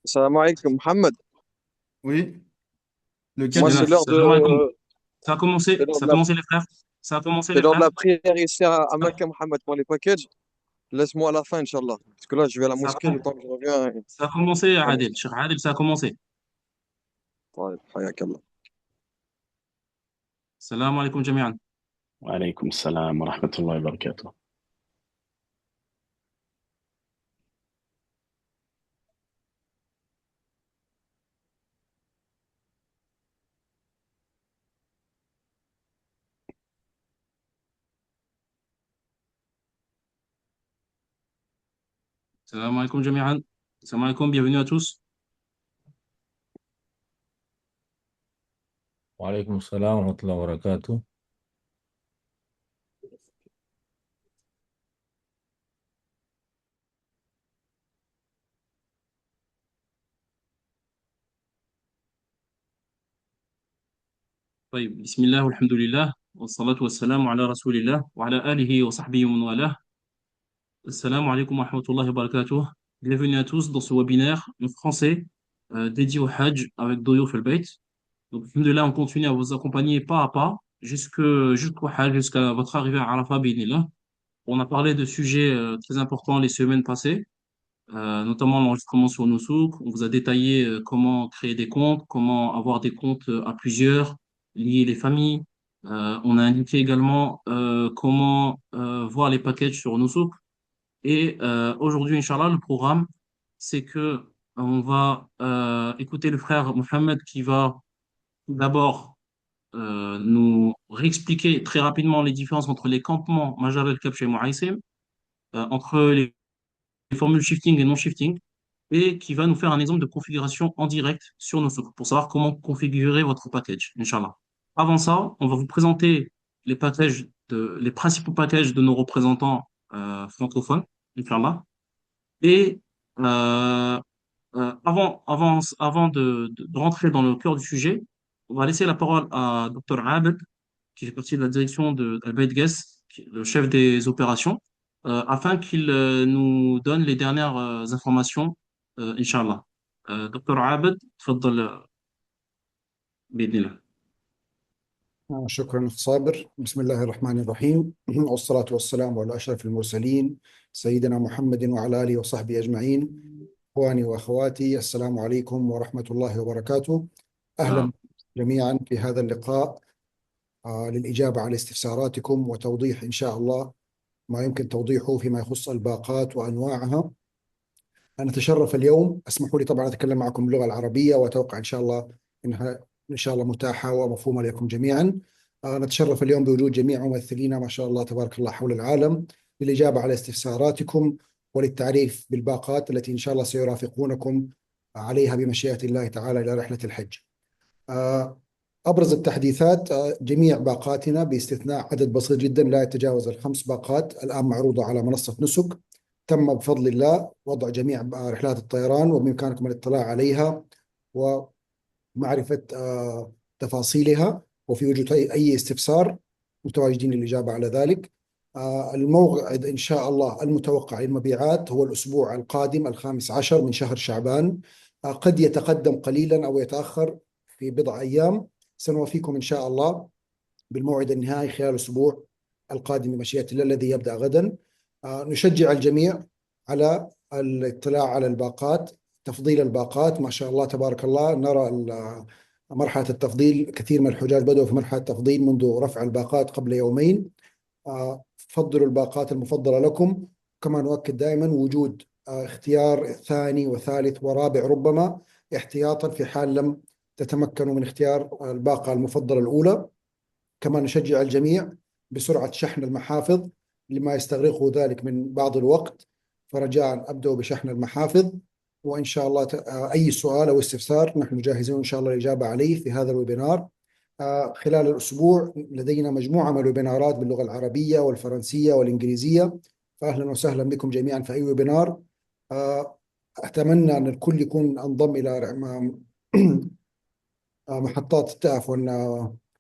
Salam alaikum, Mohamed. Oui, lequel Moi, des c'est neuf? l'heure Salam alaikum. de, c'est l'heure Ça de a la, commencé les frères. Ça a commencé c'est les l'heure de frères. la prière ici à Mecca, Mohamed, pour les packages. Laisse-moi à la fin, Inch'Allah. Parce que là, je vais à la Ça a, mosquée, le com- temps que je reviens. Ça a commencé, À la Adil. mosquée. Cheikh Adil, ça a commencé. طيب حياك الله. Salam alaikum jami'an. وعليكم السلام ورحمة الله وبركاته. Salam alaikum jami'an. Salam alaikum, bienvenue à tous. وعليكم السلام ورحمة الله وبركاته. طيب بسم الله والحمد لله والصلاة والسلام على رسول الله وعلى آله وصحبه ومن والاه. Salam alaikum wa rahmatullahi wa barakatuh. Bienvenue à tous dans ce webinaire en français dédié au Hajj avec Doyo Felbait. Donc, alhamdoulilah, on continue à vous accompagner pas à pas jusqu'au Hajj, jusqu'à votre arrivée à Arafat, bi'idhnillah. On a parlé de sujets très importants les semaines passées, notamment l'enregistrement sur Nousouk. On vous a détaillé comment créer des comptes, comment avoir des comptes à plusieurs, lier les familles. On a indiqué également comment voir les packages sur Nousouk. Et aujourd'hui, Inch'Allah, le programme, c'est que on va écouter le frère Mohamed qui va d'abord nous réexpliquer très rapidement les différences entre les campements Majal al-Kabsh et Moaïsim, entre les formules shifting et non-shifting, et qui va nous faire un exemple de configuration en direct sur nos sources pour savoir comment configurer votre package, Inch'Allah. Avant ça, on va vous présenter les principaux packages de nos représentants francophones, Inch'Allah. Et avant de rentrer dans le cœur du sujet, on va laisser la parole à Dr. Abed, qui fait partie de la direction de Al Guess, qui est le chef des opérations, afin qu'il nous donne les dernières informations, Inch'Allah. Dr. Abed, تفضل بإذن الله. شكرا أخ صابر. بسم الله الرحمن الرحيم والصلاة والسلام على أشرف المرسلين سيدنا محمد وعلى آله وصحبه أجمعين. إخواني وأخواتي، السلام عليكم ورحمة الله وبركاته. أهلا جميعا في هذا اللقاء للإجابة على استفساراتكم وتوضيح إن شاء الله ما يمكن توضيحه فيما يخص الباقات وأنواعها. أنا أتشرف اليوم، اسمحوا لي طبعا أتكلم معكم باللغة العربية، وأتوقع إن شاء الله إنها إن شاء الله متاحة ومفهومة لكم جميعا. نتشرف اليوم بوجود جميع ممثلينا ما شاء الله تبارك الله حول العالم للإجابة على استفساراتكم وللتعريف بالباقات التي إن شاء الله سيرافقونكم عليها بمشيئة الله تعالى إلى رحلة الحج. أبرز التحديثات، جميع باقاتنا باستثناء عدد بسيط جدا لا يتجاوز الخمس باقات الآن معروضة على منصة نسك. تم بفضل الله وضع جميع رحلات الطيران، وبإمكانكم الاطلاع عليها ومعرفة تفاصيلها، وفي وجود أي استفسار متواجدين للإجابة على ذلك. الموعد إن شاء الله المتوقع للمبيعات هو الأسبوع القادم 15 من شهر شعبان. قد يتقدم قليلا أو يتأخر في بضع أيام. سنوفيكم إن شاء الله بالموعد النهائي خلال الأسبوع القادم بمشيئة الله الذي يبدأ غدا. نشجع الجميع على الاطلاع على الباقات، تفضيل الباقات. ما شاء الله تبارك الله نرى مرحلة التفضيل، كثير من الحجاج بدأوا في مرحلة التفضيل منذ رفع الباقات قبل يومين. فضلوا الباقات المفضلة لكم. كما نؤكد دائما وجود اختيار ثاني وثالث ورابع ربما احتياطا في حال لم تتمكنوا من اختيار الباقة المفضلة الأولى. كما نشجع الجميع بسرعة شحن المحافظ لما يستغرقه ذلك من بعض الوقت، فرجاء أبدأوا بشحن المحافظ. وإن شاء الله أي سؤال أو استفسار نحن جاهزين إن شاء الله الإجابة عليه في هذا الويبينار. خلال الأسبوع لدينا مجموعة من الويبينارات باللغة العربية والفرنسية والإنجليزية، فأهلا وسهلا بكم جميعا في أي ويبينار. أتمنى أن الكل يكون انضم إلى محطات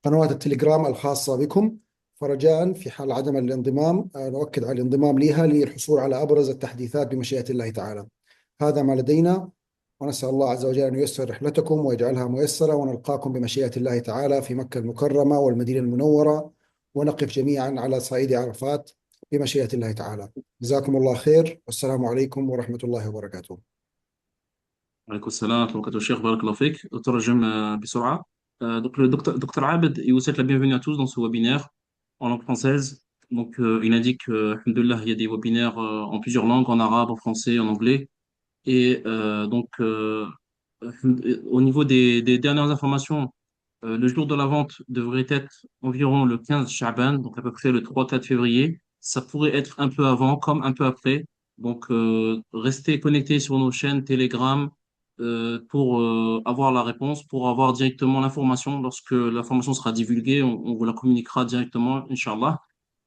قنوات التليجرام الخاصة بكم، فرجاء في حال عدم الانضمام نؤكد على الانضمام لها للحصول على أبرز التحديثات بمشيئة الله تعالى. هذا ما لدينا. ونسأل الله عز وجل أن ييسر رحلتكم ويجعلها ميسرة، ونلقاكم بمشيئة الله تعالى في مكة المكرمة والمدينة المنورة، ونقف جميعا على صعيد عرفات بمشيئة الله تعالى. جزاكم الله خير، والسلام عليكم ورحمة الله وبركاته. عليكم السلام ورحمة الله وبركاته Cheikh, barakallahu fik. أترجم بسرعة. Donc le docteur Abed, il vous souhaite la bienvenue à tous dans ce webinaire en langue française. Donc il indique alhamdoulilah, il y a des webinaires en plusieurs langues, en arabe, en français, en anglais. Et au niveau des dernières informations, le jour de la vente devrait être environ le 15 Chaban, donc à peu près le 3-4 février. Ça pourrait être un peu avant comme un peu après. Donc restez connectés sur nos chaînes Telegram pour avoir la réponse, pour avoir directement l'information. Lorsque l'information sera divulguée, on vous la communiquera directement, Inch'Allah.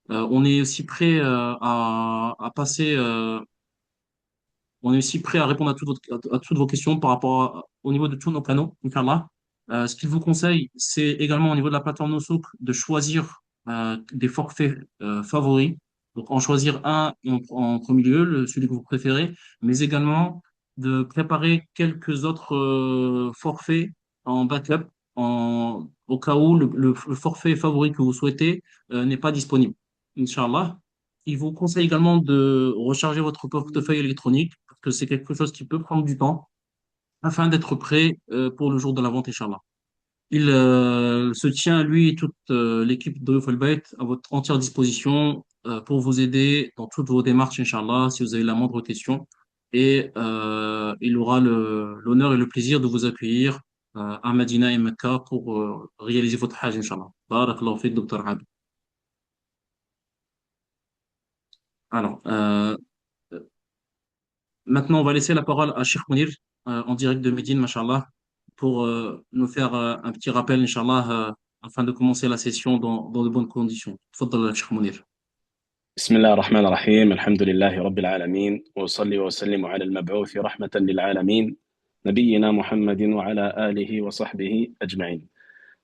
On est aussi prêt à passer on est aussi prêt à répondre à toutes vos questions par rapport au niveau de tous nos canaux, Inch'Allah. Ce qu'il vous conseille, c'est également au niveau de la plateforme Noussouk de choisir des forfaits favoris. Donc, en choisir un en premier lieu, celui que vous préférez, mais également de préparer quelques autres forfaits en backup au cas où le forfait favori que vous souhaitez n'est pas disponible. Inch'Allah. Il vous conseille également de recharger votre portefeuille électronique parce que c'est quelque chose qui peut prendre du temps afin d'être prêt pour le jour de la vente, Inch'Allah. Il se tient, lui et toute l'équipe de Bayt à votre entière disposition pour vous aider dans toutes vos démarches, Inch'Allah, si vous avez la moindre question. Et il aura l'honneur et le plaisir de vous accueillir à Medina et Mecca pour réaliser votre hajj, Inch'Allah. Barakallahu fik, Dr. Abd. Alors, maintenant, on va laisser la parole à Cheikh Mounir, en direct de Médine, Mashallah, pour nous faire un petit rappel, Inch'Allah, afin de commencer la session dans de bonnes conditions. Tfaddal, Cheikh Mounir. بسم الله الرحمن الرحيم الحمد لله رب العالمين وأصلي وأسلم على المبعوث رحمة للعالمين نبينا محمد وعلى آله وصحبه أجمعين.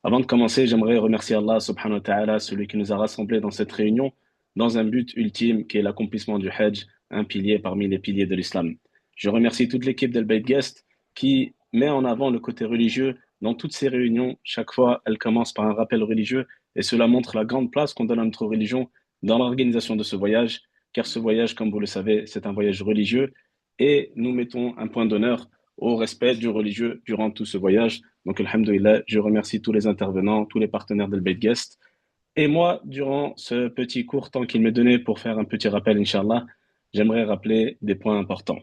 Avant de commencer, j'aimerais remercier Allah subhanahu wa ta'ala, celui qui nous a rassemblés dans cette réunion, dans un but ultime qui est l'accomplissement du Hajj, un pilier parmi les piliers de l'islam. Je remercie toute l'équipe d'Al Bayt Guest qui met en avant le côté religieux dans toutes ces réunions. Chaque fois, elle commence par un rappel religieux et cela montre la grande place qu'on donne à notre religion dans l'organisation de ce voyage, car ce voyage, comme vous le savez, c'est un voyage religieux et nous mettons un point d'honneur au respect du religieux durant tout ce voyage. Donc, alhamdoulilah, je remercie tous les intervenants, tous les partenaires d'Al Bayt Guest. Et moi, durant ce petit court temps qu'il m'est donné pour faire un petit rappel, Inch'Allah, j'aimerais rappeler des points importants.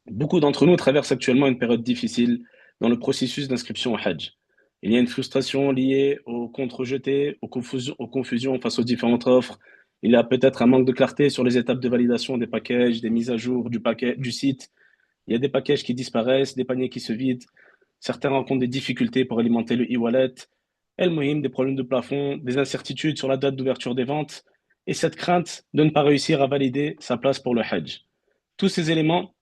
Beaucoup d'entre nous traversent actuellement une période difficile dans le processus d'inscription au Hajj. Il y a une frustration liée aux comptes rejetés, aux confusions face aux différentes offres. Il y a peut-être un manque de clarté sur les étapes de validation des packages, des mises à jour du site. Il y a des packages qui disparaissent, des paniers qui se vident. Certains rencontrent des difficultés pour alimenter le e-wallet. Des problèmes de plafond, des incertitudes sur la date d'ouverture des ventes et cette crainte de ne pas réussir à valider sa place pour le Hajj. Tous ces éléments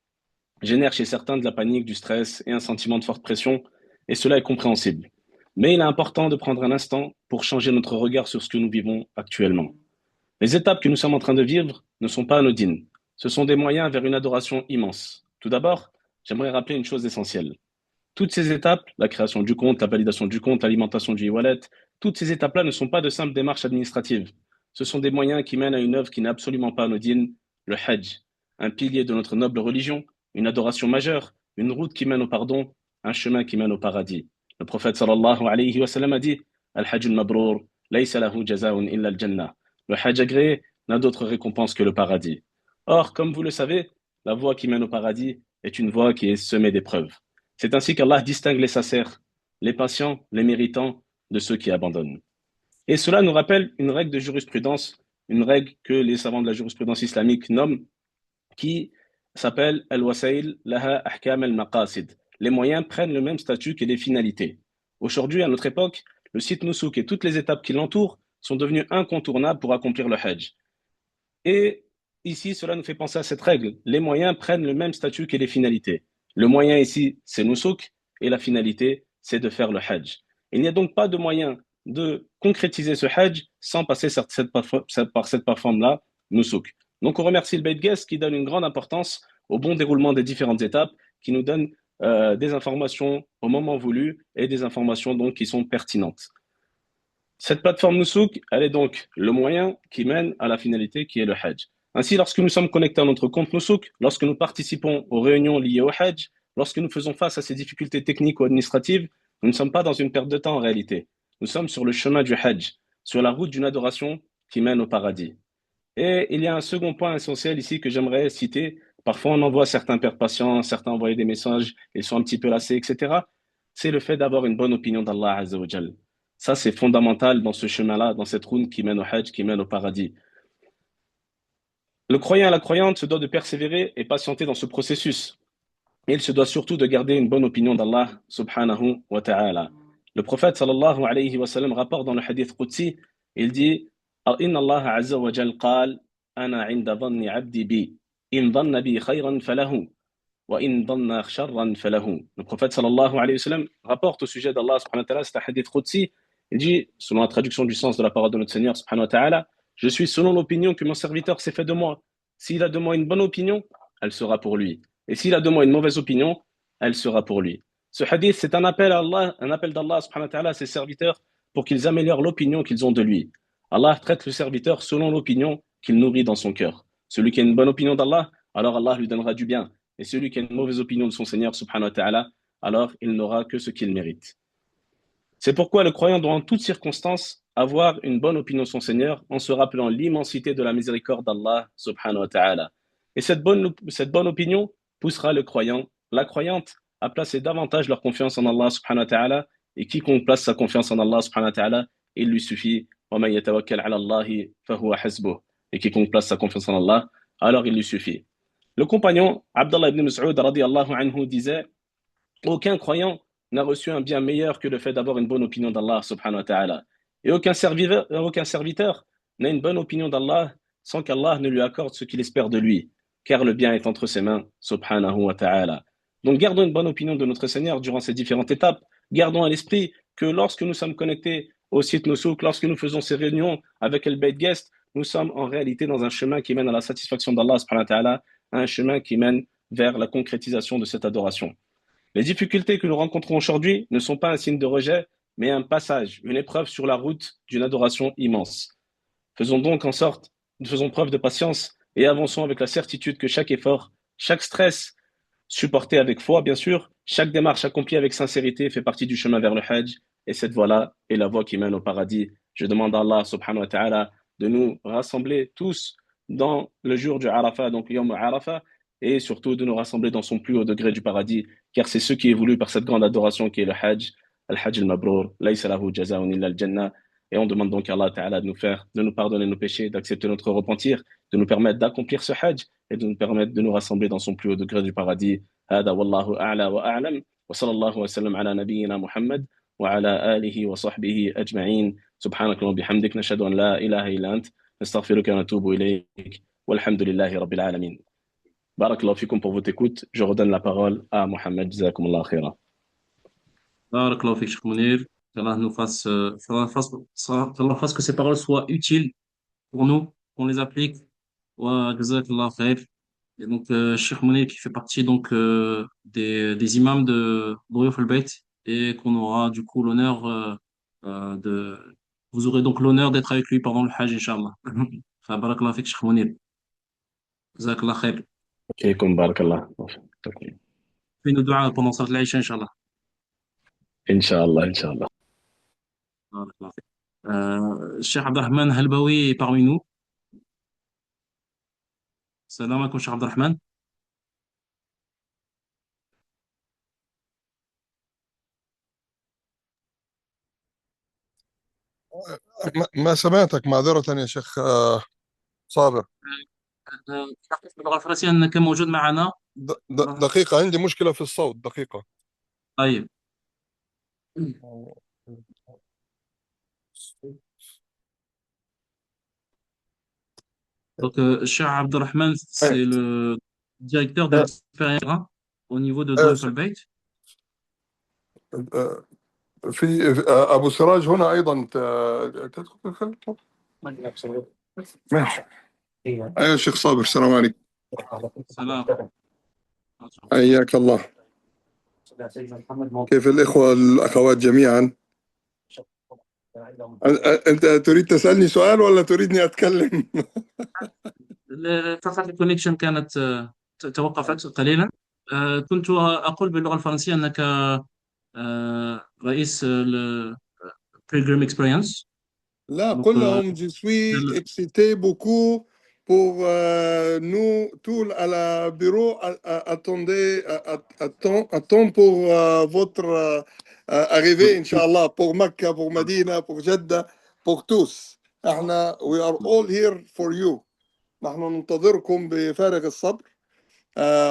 génèrent chez certains de la panique, du stress et un sentiment de forte pression, et cela est compréhensible. Mais il est important de prendre un instant pour changer notre regard sur ce que nous vivons actuellement. Les étapes que nous sommes en train de vivre ne sont pas anodines. Ce sont des moyens vers une adoration immense. Tout d'abord, j'aimerais rappeler une chose essentielle. Toutes ces étapes, la création du compte, la validation du compte, l'alimentation du e-wallet, toutes ces étapes-là ne sont pas de simples démarches administratives. Ce sont des moyens qui mènent à une œuvre qui n'est absolument pas anodine, le Hajj, un pilier de notre noble religion, une adoration majeure, une route qui mène au pardon, un chemin qui mène au paradis. Le prophète sallallahu alayhi wa sallam a dit Al-Hajj al-Mabrour, laysa lahu jazaa'un illa al-Jannah. Le Hajj agréé n'a d'autre récompense que le paradis. Or, comme vous le savez, la voie qui mène au paradis est une voie qui est semée d'épreuves. C'est ainsi qu'Allah distingue les sincères, les patients, les méritants de ceux qui abandonnent. Et cela nous rappelle une règle de jurisprudence, une règle que les savants de la jurisprudence islamique nomment, qui s'appelle Al-Wasail laha ahkam al-maqasid. Les moyens prennent le même statut que les finalités. Aujourd'hui, à notre époque, le site Noussouk et toutes les étapes qui l'entourent sont devenus incontournables pour accomplir le Hajj. Et ici, cela nous fait penser à cette règle. Les moyens prennent le même statut que les finalités. Le moyen ici, c'est Noussouk, et la finalité, c'est de faire le Hajj. Il n'y a donc pas de moyen de concrétiser ce Hajj sans passer par cette plateforme-là, Noussouk. Donc on remercie le Bayt Guest qui donne une grande importance au bon déroulement des différentes étapes, qui nous donne des informations au moment voulu et des informations donc qui sont pertinentes. Cette plateforme Nusouk, elle est donc le moyen qui mène à la finalité qui est le Hajj. Ainsi, lorsque nous sommes connectés à notre compte Nusouk, lorsque nous participons aux réunions liées au Hajj, lorsque nous faisons face à ces difficultés techniques ou administratives, nous ne sommes pas dans une perte de temps en réalité. Nous sommes sur le chemin du Hajj, sur la route d'une adoration qui mène au paradis. Et il y a un second point essentiel ici que j'aimerais citer. Parfois, on envoie certains perdre patience, certains envoient des messages, ils sont un petit peu lassés, etc. C'est le fait d'avoir une bonne opinion d'Allah Azza wa Jal. Ça, c'est fondamental dans ce chemin-là, dans cette route qui mène au Hajj, qui mène au paradis. Le croyant et la croyante se doit de persévérer et patienter dans ce processus. Et il se doit surtout de garder une bonne opinion d'Allah subhanahu wa ta'ala. Le prophète sallallahu alayhi wa sallam rapporte dans le hadith Qudsi, il dit Inna Allah azza wa jal qal Ana inda dhanni abdi bi in dhanna bi khayran falahu wa in dhanna sharran falahu. Le prophète sallallahu alayhi wa sallam rapporte au sujet d'Allah subhanahu wa ta'ala, c'est un hadith Qudsi, il dit, selon la traduction du sens de la parole de notre Seigneur subhanahu wa ta'ala, je suis selon l'opinion que mon serviteur s'est fait de moi. S'il a de moi une bonne opinion, elle sera pour lui. Et s'il a de moi une mauvaise opinion, elle sera pour lui. Ce hadith, c'est un appel à Allah, un appel d'Allah subhanahu wa ta'ala à ses serviteurs pour qu'ils améliorent l'opinion qu'ils ont de lui. Allah traite le serviteur selon l'opinion qu'il nourrit dans son cœur. Celui qui a une bonne opinion d'Allah, alors Allah lui donnera du bien. Et celui qui a une mauvaise opinion de son Seigneur subhanahu wa ta'ala, alors il n'aura que ce qu'il mérite. C'est pourquoi le croyant doit en toutes circonstances avoir une bonne opinion de son Seigneur en se rappelant l'immensité de la miséricorde d'Allah subhanahu wa ta'ala. Et cette bonne opinion poussera le croyant, la croyante, à placer davantage leur confiance en Allah subhanahu wa ta'ala. Et quiconque place sa confiance en Allah subhanahu wa ta'ala, il lui suffit. وَمَن يَتَوَكَّلْ عَلَى اللَّهِ فَهُوَ حَسْبُهُ. Et quiconque place sa confiance en Allah, alors il lui suffit. Le compagnon Abdallah ibn Mas'ud radiyallahu anhu disait aucun croyant n'a reçu un bien meilleur que le fait d'avoir une bonne opinion d'Allah subhanahu wa ta'ala. Et aucun serviteur n'a une bonne opinion d'Allah sans qu'Allah ne lui accorde ce qu'il espère de lui, car le bien est entre ses mains subhanahu wa ta'ala. Donc gardons une bonne opinion de notre Seigneur durant ces différentes étapes. Gardons à l'esprit que lorsque nous sommes connectés au site Nusouk, lorsque nous faisons ces réunions avec El Beit Guest, nous sommes en réalité dans un chemin qui mène à la satisfaction d'Allah subhanahu wa ta'ala, un chemin qui mène vers la concrétisation de cette adoration. Les difficultés que nous rencontrons aujourd'hui ne sont pas un signe de rejet, mais un passage, une épreuve sur la route d'une adoration immense. Faisons donc en sorte, faisons preuve de patience et avançons avec la certitude que chaque effort, chaque stress, supporté avec foi bien sûr, chaque démarche accomplie avec sincérité fait partie du chemin vers le Hajj, et cette voie-là est la voie qui mène au paradis. Je demande à Allah subhanahu wa ta'ala de nous rassembler tous dans le jour du Arafat, donc Yom Arafat, et surtout de nous rassembler dans son plus haut degré du paradis, car c'est ce qui est voulu par cette grande adoration qui est le Hajj, al-Hajj al-Mabrour, laysa lahu jazaa'un illa al-Jannah. Et on demande donc à Allah Ta'ala de nous pardonner nos péchés, d'accepter notre repentir, de nous permettre d'accomplir ce Hajj et de nous permettre de nous rassembler dans son plus haut degré du paradis. هذا والله أعلى وأعلم وصلى الله وسلم على نبينا محمد وعلى آله وصحبه أجمعين سبحانك اللهم وبحمدك نشهد أن لا إله إلا أنت نستغفرك ونتوب إليك والحمد لله رب العالمين. Barakallahu fikum pour votre écoute. Je redonne la parole à Mohamed. Jazakumullah khaira. Barakallahu fik, Cheikh Mounir. Qu'Allah nous fasse, qu'Allah fasse que ces paroles soient utiles pour nous, qu'on les applique. Wa jazakallah khair. Et donc, Cheikh Mounir qui fait partie donc des imams de Doyouf al-Bayt et qu'on aura du coup l'honneur de. Vous aurez donc l'honneur d'être avec lui pendant le Hajj, Inch'Allah. Barakallahu fik, Cheikh Mounir. Jazakallah khair. Fikum barakallah. Fais-nous dua pendant Salat al-Isha, Inch'Allah. Inch'Allah, Inch'Allah. Cheikh Abdelrahman Halbaoui est parmi nous. Salam alaikum, Cheikh Abdelrahman. ما سمعتك معذرة يا شيخ صابر. باللغة الفرنسية أنك موجود معنا. دقيقة عندي مشكلة في الصوت دقيقة. طيب. Donc, Cheikh Abdelrahman, c'est le directeur de l'expérience au niveau de Doyouf al-Bayt. في أبو سراج هنا أيضا ماشي. أيوة شيخ صابر السلام عليكم. سلام. حياك الله. كيف الإخوة الأخوات جميعا؟ أنت تريد تسألني سؤال ولا تريدني أتكلم؟ فقط الكونيكشن كانت توقفت قليلا. كنت أقول باللغة الفرنسية أنك رئيس Pilgrim Experience. Là, Donc, كلهم je suis excité beaucoup pour nous tous à la bureau attendez attends pour votre arrivée Inch'Allah pour Mecca pour Medina pour Jeddah pour tous احنا we are all here for you نحن ننتظركم بفارغ الصبر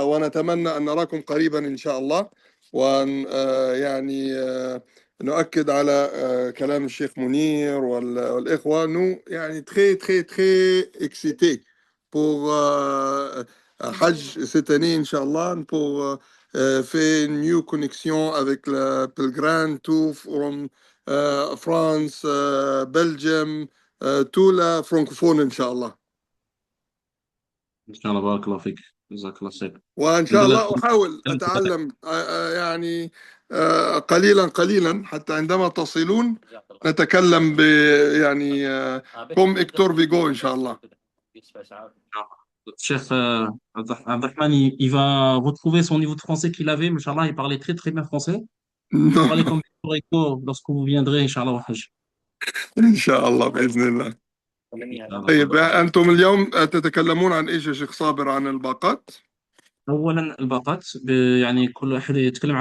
ونتمنى أن نراكم قريبا إن شاء الله وأن يعني نؤكد على كلام الشيخ منير والإخوة نو يعني très excité pour حج cette année إن شاء الله pour faire une new connexion avec le pèlerin tout from France Belgium tout la francophone إن شاء الله إن شاء الله. بارك الله فيك، جزاك الله خير. وإن شاء الله أحاول أتعلم يعني قليلا حتى عندما تصلون نتكلم يعني كوم إكتور فيجو إن شاء الله. Cheikh Abdelrahman, il va retrouver son niveau de français qu'il avait. Inch'Allah, il parlait très bien français. Il va parler comme Victor Hugo lorsque vous viendrez, Inch'Allah, au Hajj. إن شاء الله بإذن الله. طيب أنتم اليوم تتكلمون عن إيش يا شيخ صابر؟ عن الباقات؟ أولا الباقات، يعني كل أحد يتكلم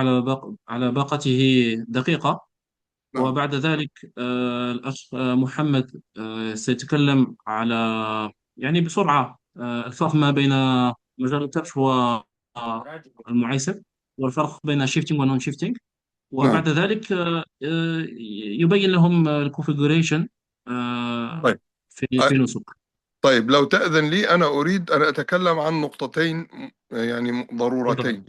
على باقته دقيقة. نعم. وبعد ذلك الأخ محمد سيتكلم على يعني بسرعة الفرق ما بين مجال الكبش والمعيسر، والفرق بين شيفتنج ونون شيفتنج. وبعد ذلك يبين لهم الكونفيجريشن طيب. في نسق. طيب لو تأذن لي أنا أريد أن أتكلم عن نقطتين يعني ضرورتين.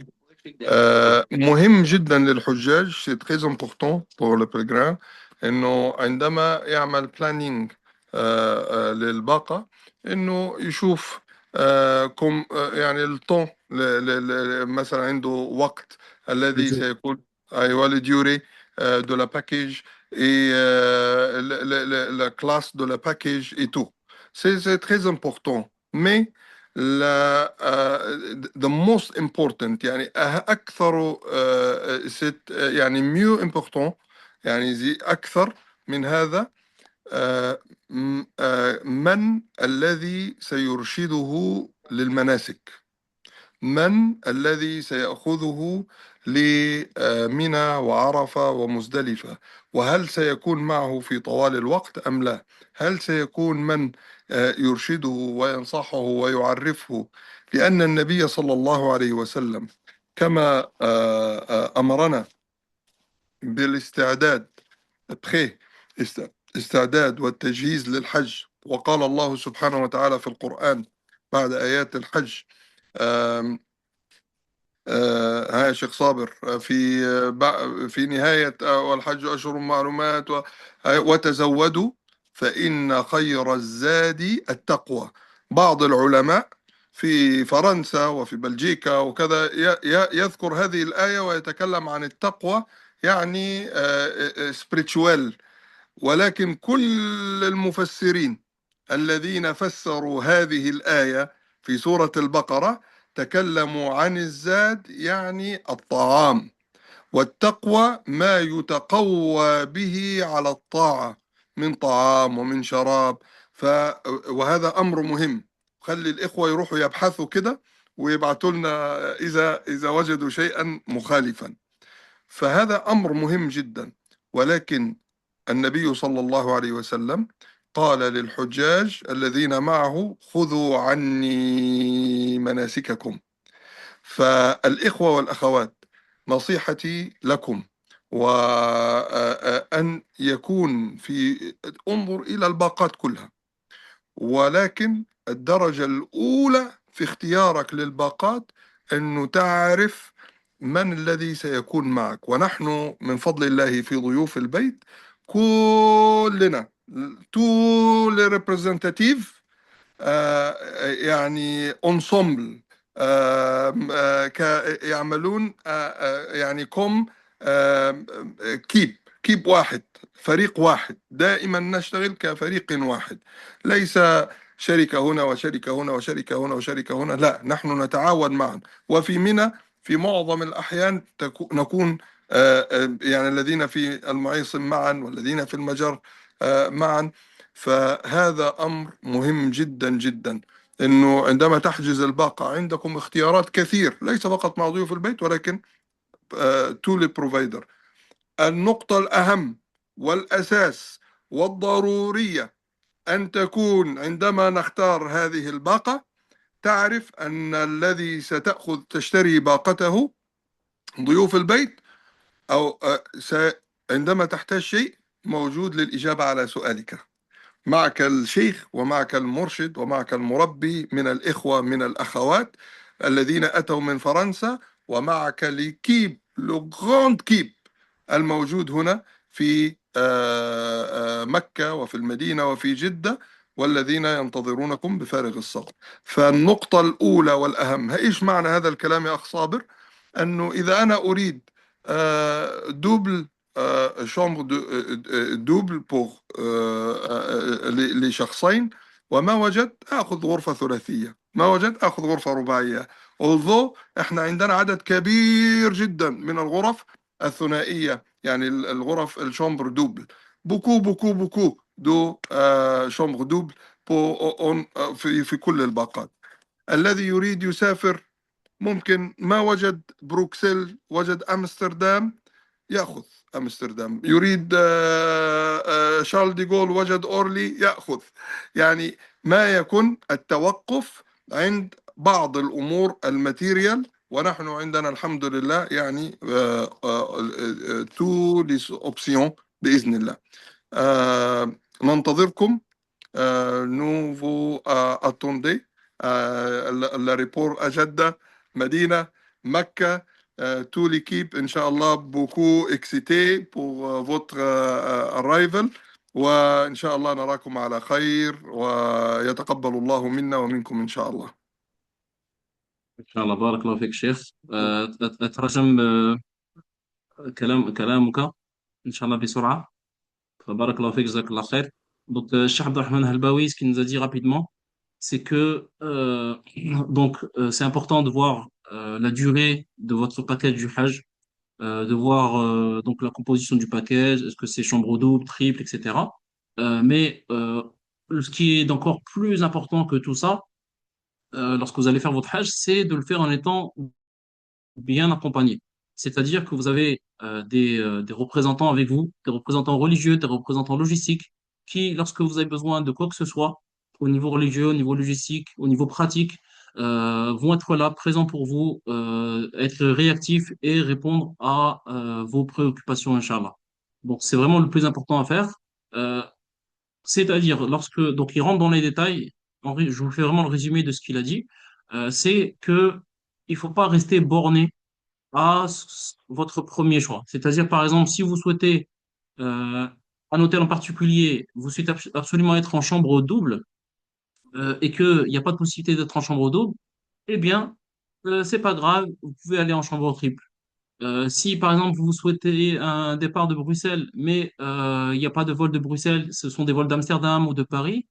مهم جدا للحجاج c'est très important pour le pèlerin إنه عندما يعمل بلانينج للباقة إنه يشوف يعني الطون مثلا عنده وقت الذي سيكون أيوة الديوري de la package et la classe de la package et tout. C'est très important. Mais the most important يعني أكثر يعني mieux important يعني زي أكثر من هذا من الذي سيرشده للمناسك، من الذي سيأخذه لمنى وعرفة ومزدلفة، وهل سيكون معه في طوال الوقت أم لا؟ هل سيكون من يرشده وينصحه ويعرفه؟ لأن النبي صلى الله عليه وسلم كما أمرنا بالاستعداد استعداد والتجهيز للحج، وقال الله سبحانه وتعالى في القرآن بعد آيات الحج ها شيخ صابر في نهاية والحج أشهر معلومات وتزودوا فإن خير الزاد التقوى. بعض العلماء في فرنسا وفي بلجيكا وكذا يذكر هذه الآية ويتكلم عن التقوى يعني spiritual، ولكن كل المفسرين الذين فسروا هذه الآية في سورة البقرة تكلموا عن الزاد يعني الطعام، والتقوى ما يتقوى به على الطاعة من طعام ومن شراب. وهذا أمر مهم، خلي الإخوة يروحوا يبحثوا كده ويبعثوا لنا إذا وجدوا شيئا مخالفا. فهذا أمر مهم جدا. ولكن النبي صلى الله عليه وسلم قال للحجاج الذين معه خذوا عني مناسككم. فالإخوة والأخوات نصيحتي لكم وأن يكون انظر إلى الباقات كلها، ولكن الدرجة الأولى في اختيارك للباقات أنه تعرف من الذي سيكون معك. ونحن من فضل الله في ضيوف البيت كلنا تو لي ريبريزنتاتيف يعني انسومبل يعملون يعني كم كيب واحد، فريق واحد، دائما نشتغل كفريق واحد، ليس شركة هنا وشركة هنا وشركة هنا وشركة هنا، لا، نحن نتعاون معا. وفي منى في معظم الأحيان نكون يعني الذين في المعيصم معا والذين في المجر معا. فهذا أمر مهم جدا جدا، انه عندما تحجز الباقة عندكم اختيارات كثير، ليس فقط مع ضيوف البيت ولكن تو البروفايدر. النقطة الأهم والأساس والضرورية أن تكون عندما نختار هذه الباقة تعرف أن الذي تشتري باقته ضيوف البيت، أو عندما تحتاج شيء موجود للإجابة على سؤالك. معك الشيخ ومعك المرشد ومعك المربي من الإخوة من الأخوات الذين أتوا من فرنسا، ومعك لكيب لو غراند كيب الموجود هنا في مكة وفي المدينة وفي جدة، والذين ينتظرونكم بفارغ الصبر. فالنقطة الأولى والأهم، إيش معنى هذا الكلام يا أخ صابر؟ أنه إذا أنا أريد دوبل شامبر دوبل بور لشخصين، وما وجدت آخذ غرفة ثلاثية، ما وجدت آخذ غرفة رباعية. although إحنا عندنا عدد كبير جدا من الغرف الثنائية، يعني الغرف الشامبر دوبل، بوكو بوكو بوكو دو شامبر دوبل في كل الباقات. الذي يريد يسافر ممكن ما وجد بروكسل وجد أمستردام يأخذ أمستردام، يريد شارل دي جول وجد أورلي يأخذ. يعني ما يكون التوقف عند بعض الأمور الماتيريال، ونحن عندنا الحمد لله يعني تو ليس أوبسيون بإذن الله. ننتظركم. nous vous attendez le report à Jeddah, Medina, Mecca. Toute l'équipe, Inch'Allah, beaucoup excité pour votre arrival. وإن شاء الله نراكم على خير، ويتقبل الله منا ومنكم إن شاء الله. إن شاء الله. بارك الله فيك شيخ. أترجم كلامك إن شاء الله بسرعة. فبارك الله فيك، جزاك الله خير. Donc, Cheikh Abdelrahman Halbaoui, ce qu'il nous a dit rapidement, c'est que c'est important de voir la durée de votre package du Hajj, de voir donc la composition du package, est-ce que c'est chambre double, triple, etc. Ce qui est encore plus important que tout ça, lorsque vous allez faire votre Hajj, c'est de le faire en étant bien accompagné. C'est-à-dire que vous avez des représentants avec vous, des représentants religieux, des représentants logistiques, qui, lorsque vous avez besoin de quoi que ce soit, au niveau religieux, au niveau logistique, au niveau pratique, vont être là, présents pour vous, être réactifs et répondre à vos préoccupations, Inch'Allah. Donc, c'est vraiment le plus important à faire. Euh, C'est-à-dire, donc, il rentre dans les détails, je vous fais vraiment le résumé de ce qu'il a dit, c'est que il faut pas rester borné à votre premier choix. C'est-à-dire, par exemple, si vous souhaitez un hôtel en particulier, vous souhaitez absolument être en chambre double et qu'il n'y a pas de possibilité d'être en chambre double, eh bien, c'est pas grave, vous pouvez aller en chambre triple. Si, par exemple, vous souhaitez un départ de Bruxelles, mais il n'y a pas de vol de Bruxelles, ce sont des vols d'Amsterdam ou de Paris,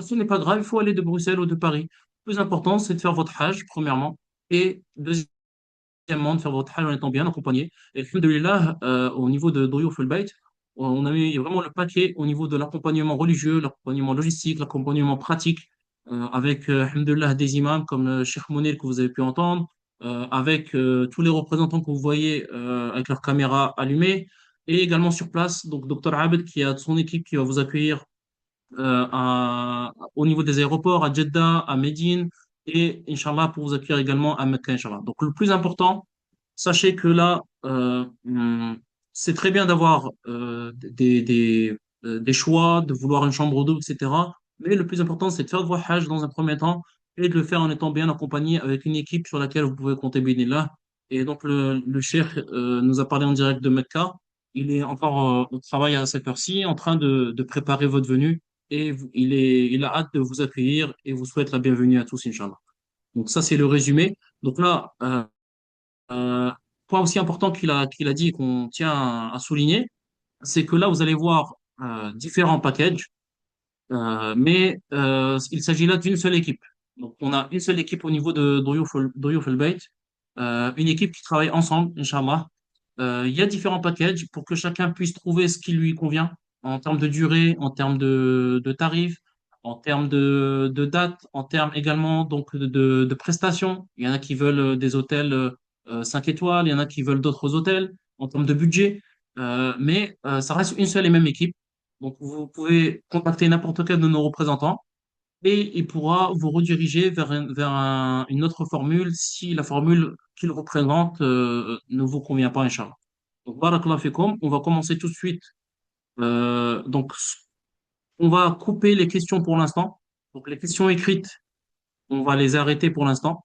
ce n'est pas grave, il faut aller de Bruxelles ou de Paris. Le plus important, c'est de faire votre Hajj, premièrement, et deuxièmement, de faire votre hajj en étant bien accompagné. Et alhamdoulilah, au niveau de Doyouf al-Bayt, on a mis vraiment le paquet au niveau de l'accompagnement religieux, l'accompagnement logistique, l'accompagnement pratique, avec, alhamdoulilah, des imams comme le Cheikh Mounir que vous avez pu entendre, avec tous les représentants que vous voyez avec leurs caméras allumées, et également sur place, donc Dr Abed qui a son équipe qui va vous accueillir au niveau des aéroports, à Jeddah, à Médine, et Inch'Allah pour vous accueillir également à Mecca, Inch'Allah. Donc le plus important, sachez que là, c'est très bien d'avoir des choix, de vouloir une chambre double, etc. Mais le plus important, c'est de faire votre Hajj dans un premier temps et de le faire en étant bien accompagné avec une équipe sur laquelle vous pouvez compter là. Et donc le cheikh nous a parlé en direct de Mecca. Il est encore au travail à cette heure-ci, en train de préparer votre venue et il a hâte de vous accueillir et vous souhaite la bienvenue à tous, Inch'Allah. Donc ça, c'est le résumé. Donc là, point aussi important qu'il a dit et qu'on tient à souligner, c'est que là, vous allez voir différents packages, mais il s'agit là d'une seule équipe. Donc, on a une seule équipe au niveau de Doyouf El Beit, une équipe qui travaille ensemble, Inch'Allah. Il y a différents packages pour que chacun puisse trouver ce qui lui convient en termes de durée, en termes de tarifs, en termes de date, en termes également donc de prestations. Il y en a qui veulent des hôtels 5 étoiles, il y en a qui veulent d'autres hôtels en termes de budget. Mais ça reste une seule et même équipe. Donc vous pouvez contacter n'importe quel de nos représentants et il pourra vous rediriger vers une autre formule si la formule qu'il représente ne vous convient pas, Inch'Allah. Donc, barakallahu fikum, on va commencer tout de suite. Donc, on va couper les questions pour l'instant. Donc, les questions écrites, on va les arrêter pour l'instant,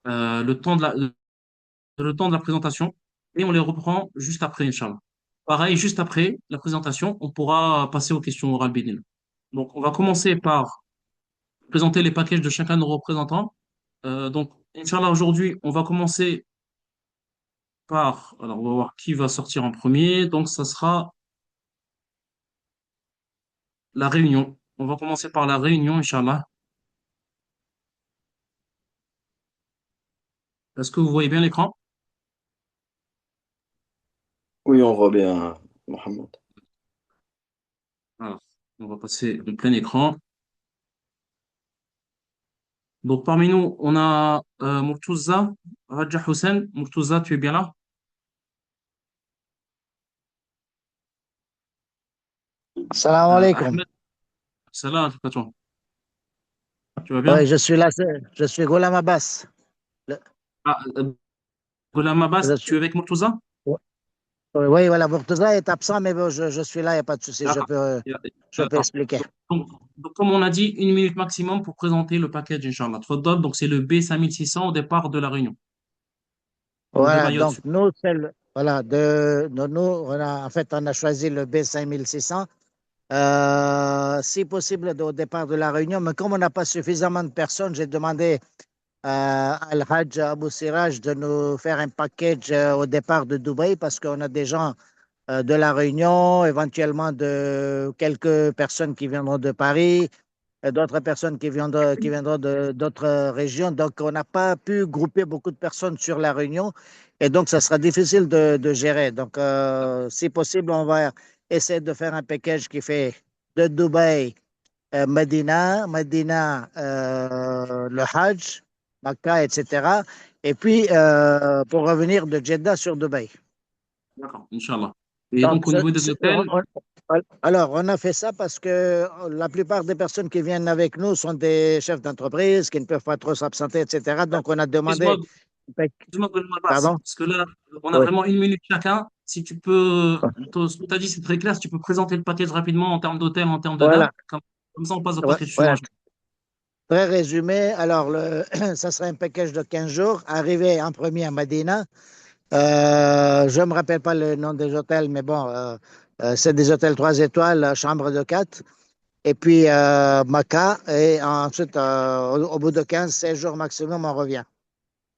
le temps de la présentation, et on les reprend juste après, Inch'Allah. Pareil, juste après la présentation, on pourra passer aux questions orales bénines. Donc, on va commencer par présenter les packages de chacun de nos représentants. Donc, Inch'Allah, aujourd'hui, on va commencer par. Alors, on va voir qui va sortir en premier. Donc, ça sera la réunion. On va commencer par la réunion, Inch'Allah. Est-ce que vous voyez bien l'écran? Oui, on voit bien, Mohamed. Alors, on va passer le plein écran. Donc, parmi nous, on a Murtuza, Raja Hussein. Murtuza, tu es bien là? Salam alaikum. Ahmed, salam, toi. Tu vas Oui, bien? je suis là, je suis Ghulam Abbas. Le- Ah, Ghulam Abbas, je tu es suis- avec Murtuza? oui, voilà, Murtaza est absent, mais bon, je suis là, il n'y a pas de souci, Ah, je peux d'accord. expliquer. Donc, comme on a dit, 1 minute maximum pour présenter le package, Inch'Allah. Tfaddal, donc c'est le B5600 au départ de la Réunion, ou de Voilà, Mayotte. donc nous, voilà, nous, en fait, on a choisi le B5600. Si possible, au départ de la Réunion, mais comme on n'a pas suffisamment de personnes, j'ai demandé à Al-Hajj Abu Siraj de nous faire un package au départ de Dubaï parce qu'on a des gens de la Réunion, éventuellement de quelques personnes qui viendront de Paris, et d'autres personnes qui viendront d'autres régions. Donc, on n'a pas pu grouper beaucoup de personnes sur la Réunion et donc, ça sera difficile de gérer. Donc, si possible, on va essayer de faire un package qui fait de Dubaï, Medina, le Hajj, Makkah, etc. Et puis, pour revenir de Jeddah sur Dubaï. D'accord, Inch'Allah. Et Donc, donc, au niveau des hôtels, alors, on a fait ça parce que la plupart des personnes qui viennent avec nous sont des chefs d'entreprise qui ne peuvent pas trop s'absenter, etc. Donc, on a excuse-moi, demandé. excuse-moi de ma passe, Pardon? parce que là, on a Oui. vraiment 1 minute chacun. Si tu peux, ce que tu as dit, c'est très clair. Si tu peux présenter le package rapidement en termes d'hôtel, en termes de date, Voilà. comme ça, on passe au Ouais, package suivant. voilà. Très résumé. Alors, ça sera un package de 15 jours. Arrivé en premier à Medina. Je ne me rappelle pas le nom des hôtels, mais bon, c'est des hôtels 3 étoiles, chambre de 4. Et puis, Maca. Et ensuite, au bout de 15-16 jours maximum, on revient.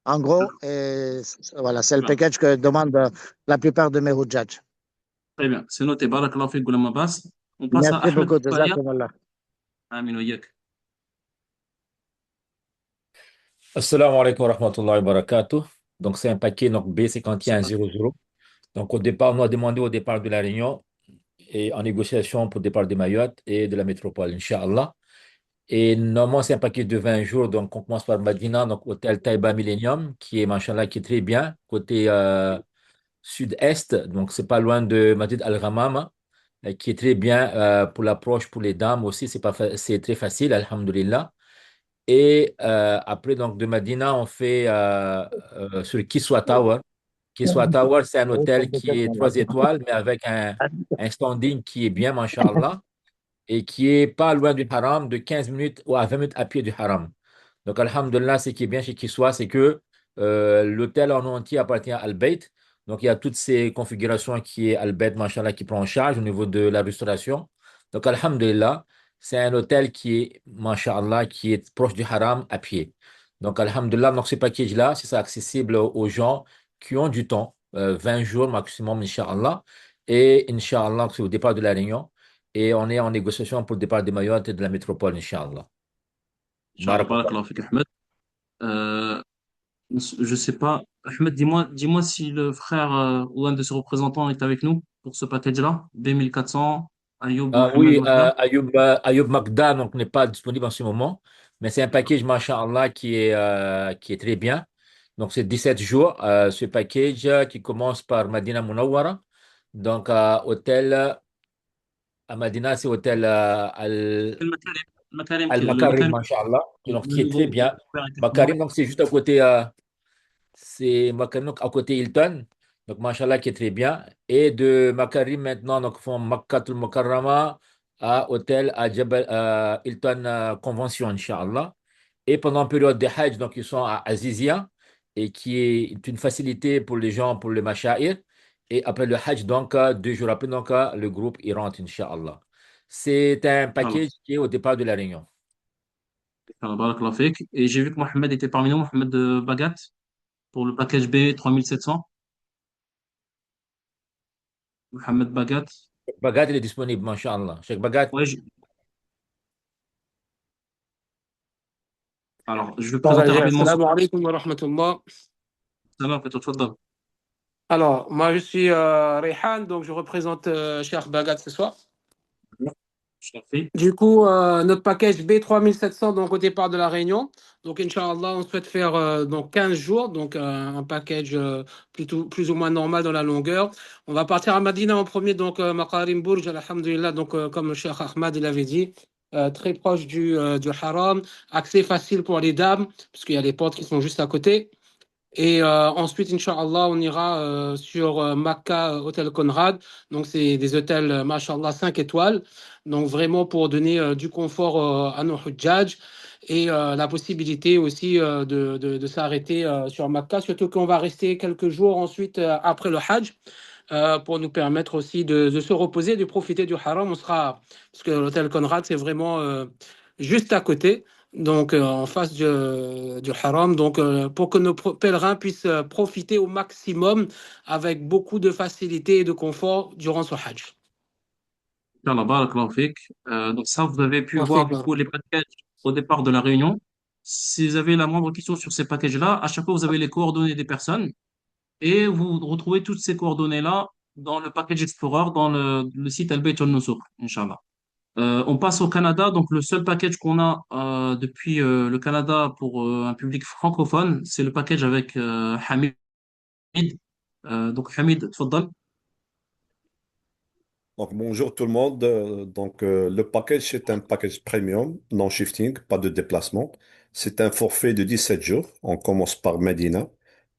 En gros, voilà, c'est le Voilà. package que demandent la plupart de mes hujjaj. Très bien, c'est noté. Barakallahu fik, Ghulam Abbas. On passe à Merci Ahmed beaucoup. Boufaria. Jazakumullah. Amin wa yak. Assalamu alaikum wa rahmatullahi wa barakatuh. Donc, c'est un paquet donc B5100. Donc, au départ, on a demandé au départ de la Réunion et en négociation pour le départ de Mayotte et de la métropole, Inch'Allah. Et normalement, c'est un paquet de 20 jours. Donc, on commence par Madina, donc hôtel Taïba Millennium, qui est, machallah, qui est très bien, côté sud-est. Donc, c'est pas loin de Madid Al-Ghamam, qui est très bien pour l'approche pour les dames aussi. C'est très facile, alhamdulillah. Et après, donc, de Madina, on fait sur Kiswa Tower. Kiswa Tower, c'est un hôtel qui est 3 étoiles, mais avec un standing qui est bien, machallah, et qui est pas loin du haram, de 15 minutes ou à 20 minutes à pied du haram. Donc, alhamdulillah, ce qui est bien chez Kiswa, c'est que l'hôtel en entier appartient à Al-Bayt. Donc, il y a toutes ces configurations qui est Al-Bayt, machallah, qui prend en charge au niveau de la restauration. Donc, alhamdulillah, c'est un hôtel qui est, machallah, qui est proche du haram à pied. Donc, alhamdulillah, donc ce package-là, c'est ça accessible aux gens qui ont du temps, 20 jours maximum, Inch'Allah. Et Inch'Allah, c'est au départ de la Réunion. Et on est en négociation pour le départ de Mayotte et de la métropole, Inch'Allah. Inch'Allah, Barakallah. barakallahu fik, Ahmed. Euh, je sais pas. Ahmed, dis-moi si le frère ou un de ses représentants est avec nous pour ce package-là. B1400, Ayoub Mohamed Oui, Magda. Ayoub Magda donc, n'est pas disponible en ce moment, mais c'est un package, Masha'Allah, qui est très bien. Donc, c'est 17 jours. Ce package qui commence par Madina Munawwara. Donc, à Madina, c'est hôtel Le Al-Makarim, Makarim, Masha'Allah, donc, le qui est très nouveau bien. ouvert il y a quelques mois. Makarim, donc, c'est juste à côté. C'est Makarim, donc, à côté Hilton. Donc, Mashallah, qui est très bien. Et de Makarim, maintenant, donc, font Makkatul Mukarrama à hôtel à Jabal, Hilton Convention, Inch'Allah. Et pendant la période des Hajj, donc, ils sont à Azizia, et qui est une facilité pour les gens, pour les Masha'ir. Et après le Hajj, donc, 2 jours après, donc, le groupe, il rentre, Inch'Allah. C'est un Inch'Allah. package qui est au départ de la Réunion. Inch'Allah, barakallahu fik. Et j'ai vu que Mohamed était parmi nous, Mohamed Bagat, pour le package B 3700. Mohamed Bagat. Bagat, il est disponible, Masha'Allah. Cheikh Bagat. Ouais, alors, je vais présenter rapidement son. Assalamu alaikum wa rahmatullah. Salam, faites-le. Alors, moi je suis Rayhan, donc je représente Cheikh Bagat ce soir. Je t'en prie. Du coup, notre package B3700, donc au départ de la Réunion. Donc, Inch'Allah, on souhaite faire donc 15 jours, donc un package plutôt, plus ou moins normal dans la longueur. On va partir à Madina en premier, donc Maqarim Bourj, alhamdulillah, donc comme le Cheikh Ahmad il avait dit, très proche du haram, accès facile pour les dames, parce qu'il y a les portes qui sont juste à côté. Et ensuite, Inch'Allah, on ira sur Makkah Hôtel Conrad. Donc, c'est des hôtels, Masha'Allah, 5 étoiles. Donc, vraiment pour donner du confort à nos Hujjaj et la possibilité aussi de s'arrêter sur Makkah. Surtout qu'on va rester quelques jours ensuite après le Hajj pour nous permettre aussi de se reposer, de profiter du haram. On sera, parce que l'hôtel Conrad, c'est vraiment juste à côté, donc en face du haram, donc pour que nos pèlerins puissent profiter au maximum avec beaucoup de facilité et de confort durant ce Hajj. Inch'Allah, barakallahu fik. Donc ça, vous avez pu voir du Merci. coup les packages au départ de la réunion. Si vous avez la moindre question sur ces packages-là, à chaque fois, vous avez les coordonnées des personnes et vous retrouvez toutes ces coordonnées-là dans le package Explorer, dans le site Al Bayt Al Nusuk, Inch'Allah. On passe au Canada. Donc, le seul package qu'on a depuis le Canada pour un public francophone, c'est le package avec Hamid. Donc, Hamid, tfaddal. Donc, bonjour tout le monde. Le package, c'est un package premium, non shifting, pas de déplacement. C'est un forfait de 17 jours. On commence par Medina.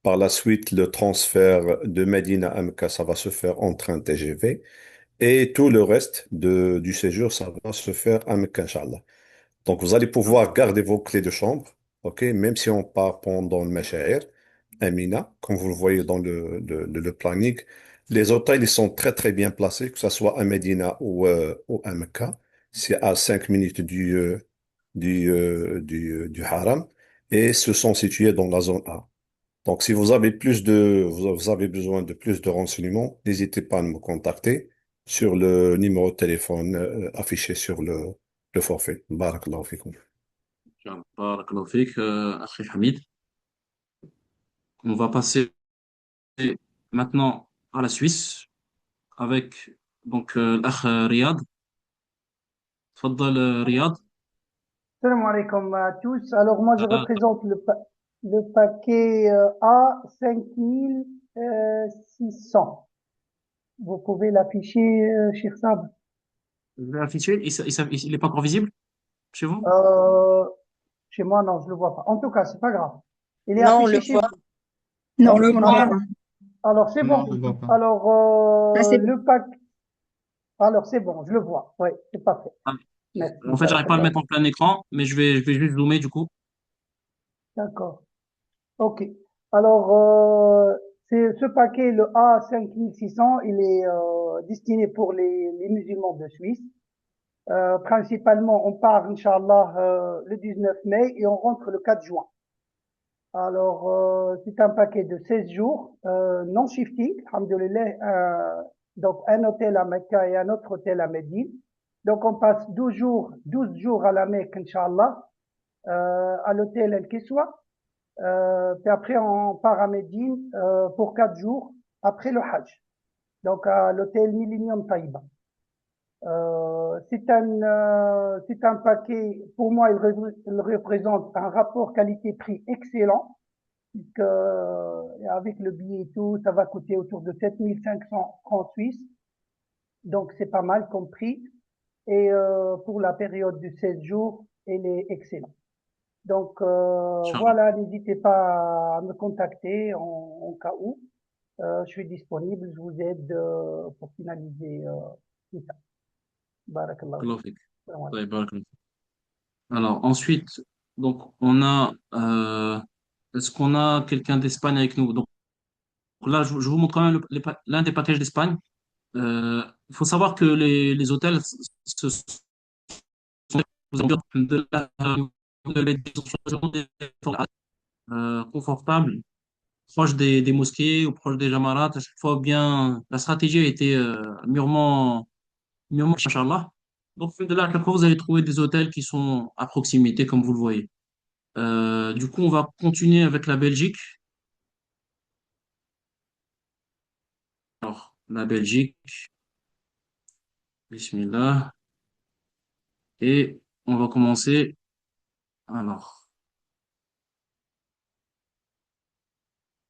Par la suite, le transfert de Medina à Mecca, ça va se faire en train TGV. Et tout le reste du séjour, ça va se faire à Mecca, Inch'Allah. Donc, vous allez pouvoir garder vos clés de chambre, ok, même si on part pendant le Masha'ir, Amina, comme vous le voyez dans le planning. Les hôtels, ils sont très, très bien placés, que ce soit à Medina ou à Mecca. C'est à 5 minutes du Haram et se sont situés dans la zone A. Donc, si vous avez besoin de plus de renseignements, n'hésitez pas à me contacter sur le numéro de téléphone affiché sur le forfait. Barakallahu fikum. Inch'Allah, barakallahu fik, Akhi Hamid. On va passer maintenant à la Suisse avec donc l'Akh Riyad. Tfaddal Riyad. Salam alaikum à tous. Alors moi je Euh, représente le paquet A 5600. Vous pouvez l'afficher, Cheikh Sab. je vais afficher. Il n'est pas encore visible chez vous? Euh, Chez moi, non, je le vois pas. En tout cas, c'est pas grave. Il est Non, on affiché le chez voit. vous. Non, On on le le voit. voit pas. Alors c'est Non, bon. on le voit pas. Alors Là, c'est bon. le pack. Alors c'est bon, je le vois. Oui, c'est parfait. Ah, Merci. en fait, j'arrive pas à le mettre en plein écran, mais je vais juste zoomer du coup. D'accord. Ok. Alors, c'est ce paquet, le A5600, il est destiné pour les musulmans de Suisse. Principalement, on part, Inch'Allah, le 19 mai et on rentre le 4 juin. Alors, c'est un paquet de 16 jours, non shifting, alhamdoulilah, donc un hôtel à Mecca et un autre hôtel à Médine. Donc, on passe 12 jours à la Mecque, Inch'Allah, à l'hôtel El Kiswa. Puis après, on part à Médine pour 4 jours après le Hajj. Donc, à l'hôtel Millennium Taïba. C'est un paquet, pour moi, il représente un rapport qualité-prix excellent, puisque avec le billet et tout, ça va coûter autour de 7500 francs suisses. Donc, c'est pas mal comme prix. Et pour la période de 16 jours, elle est excellente. Donc, Inch'Allah. voilà, n'hésitez pas à me contacter en cas où. Je suis disponible, je vous aide pour finaliser tout ça. Barakallah. Barakallahu fik. Salam alaikum. Ouais, barakallahu fik. Alors, ensuite, donc, on a, est-ce qu'on a quelqu'un d'Espagne avec nous? Donc, là, je vous montre quand même l'un des packages d'Espagne. Il faut savoir que les hôtels, ce sont confortables, proches des mosquées ou proches des jamarats. À chaque fois, bien, la stratégie a été mûrement, Inch'Allah. Donc, de là, à chaque fois, vous allez trouver des hôtels qui sont à proximité, comme vous le voyez. Du coup, on va continuer avec la Belgique. Alors, la Belgique, Bismillah. Et on va commencer. Alors,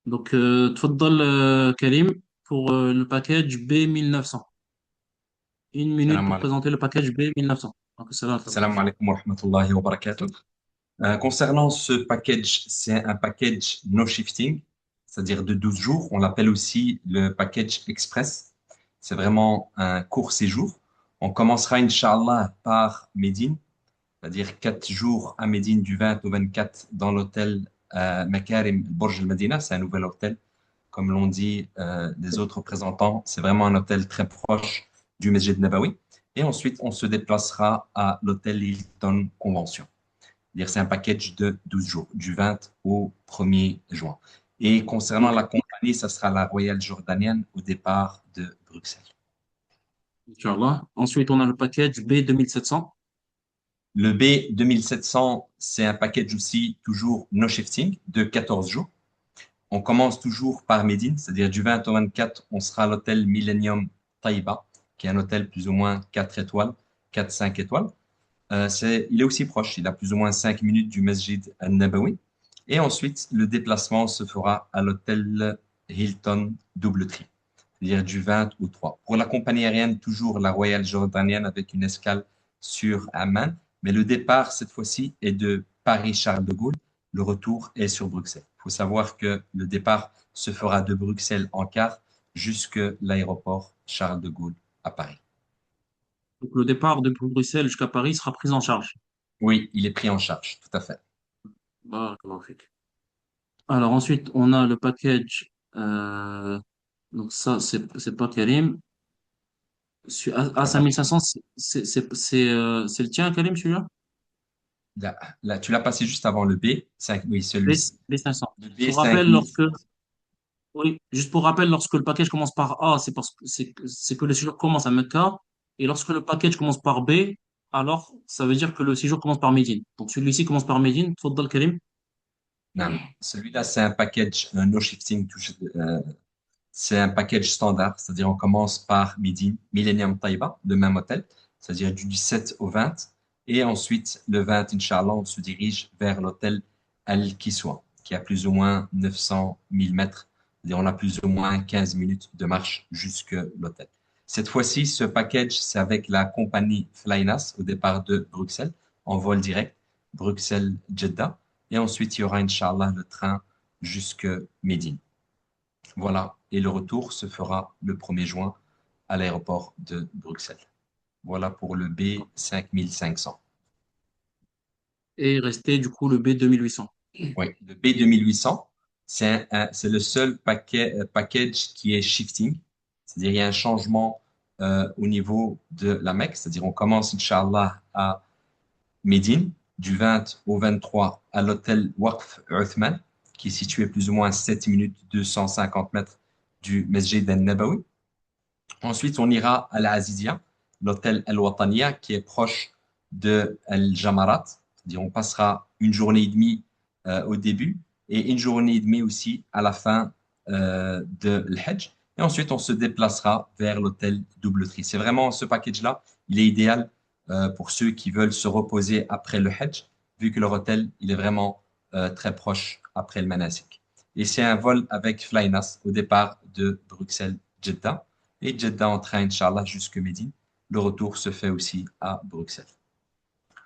donc, tfaddal, Karim, pour le package B1900. Une minute Salam pour alaikum. présenter le package B1900. Donc, salam alaikum. Salam alaikum wa rahmatullahi wa barakatuh. Concernant ce package, c'est un package no shifting, c'est-à-dire de 12 jours. On l'appelle aussi le package express. C'est vraiment un court séjour. On commencera, Inch'Allah, par Médine, c'est-à-dire 4 jours à Médine du 20 au 24 dans l'hôtel Makarim Burj Al Madina. C'est un nouvel hôtel. Comme l'ont dit les autres représentants, c'est vraiment un hôtel très proche du Masjid Nabawi. Et ensuite, on se déplacera à l'hôtel Hilton Convention. C'est-à-dire c'est un package de 12 jours, du 20 au 1er juin. Et concernant la compagnie, ça sera la Royale Jordanienne au départ de Bruxelles. Inch'Allah. Ensuite, on a le package B2700. Le B 2700, c'est un package aussi toujours no shifting de 14 jours. On commence toujours par Médine, c'est-à-dire du 20 au 24, on sera à l'hôtel Millennium Taïba, qui est un hôtel plus ou moins 4 étoiles, 4-5 étoiles. Il est aussi proche, il a plus ou moins 5 minutes du Masjid Al-Nabawi. Et ensuite, le déplacement se fera à l'hôtel Hilton Doubletree, c'est-à-dire du 20 au 3. Pour la compagnie aérienne, toujours la Royale Jordanienne avec une escale sur Amman. Mais le départ, cette fois-ci, est de Paris-Charles de Gaulle. Le retour est sur Bruxelles. Il faut savoir que le départ se fera de Bruxelles en car jusqu'à l'aéroport Charles de Gaulle à Paris. Donc, le départ de Bruxelles jusqu'à Paris sera pris en charge. Oui, il est pris en charge, tout à fait. Barakallahu fik. Alors, ensuite, on a le package. Donc, ça, c'est pas Karim. À 5500, c'est le tien, Karim, celui-là? Là, tu l'as passé juste avant le B. Oui, celui-ci. B500. Le B, Pour rappel, oui, juste pour rappel, lorsque le package commence par A, c'est parce que c'est que le séjour commence à Mecca. Et lorsque le package commence par B, alors ça veut dire que le séjour commence par Médine. Donc celui-ci commence par Médine. Tfaddal, Karim. Non, celui-là, c'est un package no shifting. C'est un package standard, c'est-à-dire on commence par Médine, Millennium Taïba, le même hôtel, c'est-à-dire du 17 au 20. Et ensuite, le 20, Inch'Allah, on se dirige vers l'hôtel Al-Kiswa, qui a plus ou moins 900 000 mètres. C'est-à-dire on a plus ou moins 15 minutes de marche jusque l'hôtel. Cette fois-ci, ce package, c'est avec la compagnie Flynas au départ de Bruxelles, en vol direct, Bruxelles-Jeddah. Et ensuite, il y aura, Inch'Allah, le train jusque Médine. Voilà. Et le retour se fera le 1er juin à l'aéroport de Bruxelles. Voilà pour le B5500. Et restait du coup le B2800. Oui, le B2800, c'est le seul package qui est shifting. C'est-à-dire il y a un changement au niveau de la Mecque. C'est-à-dire on commence, Inch'Allah, à Médine, du 20 au 23 à l'hôtel Waqf Uthman, qui est situé plus ou moins à 7 minutes 250 mètres du Masjid al-Nabawi. Ensuite, on ira à l'Azizia, l'hôtel Al-Wataniya, qui est proche de Al-Jamarat. C'est-à-dire, on passera une journée et demie au début et une journée et demie aussi à la fin de l'Hajj. Et ensuite, on se déplacera vers l'hôtel Doubletree. C'est vraiment ce package-là, il est idéal pour ceux qui veulent se reposer après le Hajj, vu que leur hôtel, il est vraiment très proche après le Manasik. Et c'est un vol avec Flynas au départ de Bruxelles-Jeddah et Jeddah en train, Inch'Allah, jusque Médine. Le retour se fait aussi à Bruxelles.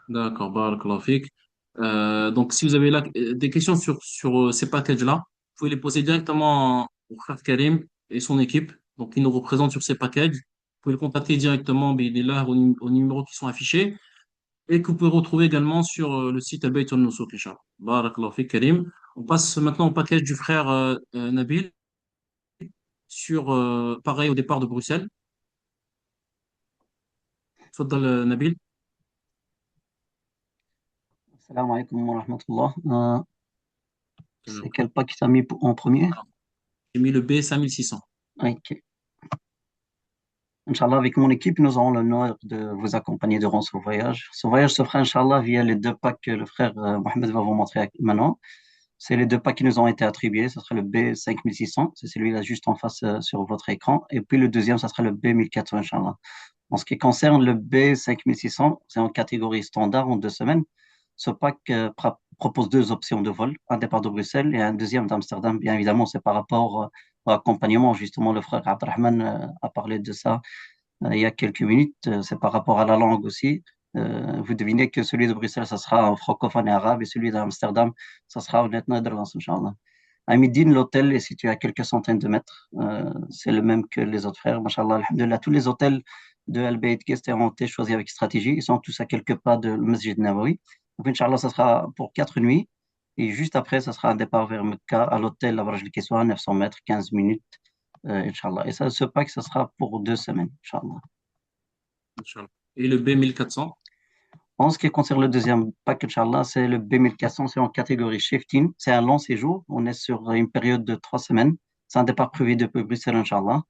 D'accord, barakallahu fik. Donc, si vous avez des questions sur ces packages-là, vous pouvez les poser directement au frère Karim et son équipe. Donc, ils nous représentent sur ces packages. Vous pouvez le contacter directement, mais il est là au numéro qui sont affichés et que vous pouvez retrouver également sur le site Al-Bayt al-Nusuk, Inch'Allah. Barakallahu fik, Karim. On passe maintenant au package du frère Nabil sur, pareil, au départ de Bruxelles. Tfaddal, Nabil. Salam alaikum wa rahmatullah. C'est quel pack que tu as mis en premier? J'ai mis le B5600. Ok. Inch'Allah, avec mon équipe, nous aurons l'honneur de vous accompagner durant ce voyage. Ce voyage se fera, Inch'Allah, via les deux packs que le frère Mohamed va vous montrer maintenant. C'est les deux packs qui nous ont été attribués. Ce sera le B5600, c'est celui-là juste en face sur votre écran. Et puis le deuxième, ça sera le B1400, Inch'Allah. En ce qui concerne le B5600, c'est en catégorie standard en 2 semaines. Ce pack propose 2 options de vol, un départ de Bruxelles et un deuxième d'Amsterdam. Bien évidemment, c'est par rapport au accompagnement. Justement, le frère Abdrahman a parlé de ça il y a quelques minutes. C'est par rapport à la langue aussi. Vous devinez que celui de Bruxelles, ça sera en francophone et arabe, et celui d'Amsterdam, ça sera en Nederlands, Inch'Allah. À Médine, l'hôtel est situé à quelques centaines de mètres. C'est le même que les autres frères. Machallah, alhamdulillah, tous les hôtels de Al-Bayt Guest ont été choisis avec stratégie. Ils sont tous à quelques pas de Masjid Nabawi. Donc, Inch'Allah, ça sera pour 4 nuits. Et juste après, ça sera un départ vers Mecca à l'hôtel Abraj al-Kiswa, 900 mètres, 15 minutes, Inch'Allah. Et ça, ce pack, ça sera pour 2 semaines, Inch'Allah. Et le B1400? En ce qui concerne le deuxième pack, Inch'Allah, c'est le B1400, c'est en catégorie shifting. C'est un long séjour. On est sur une période de 3 semaines. C'est un départ privé depuis Bruxelles, Inch'Allah.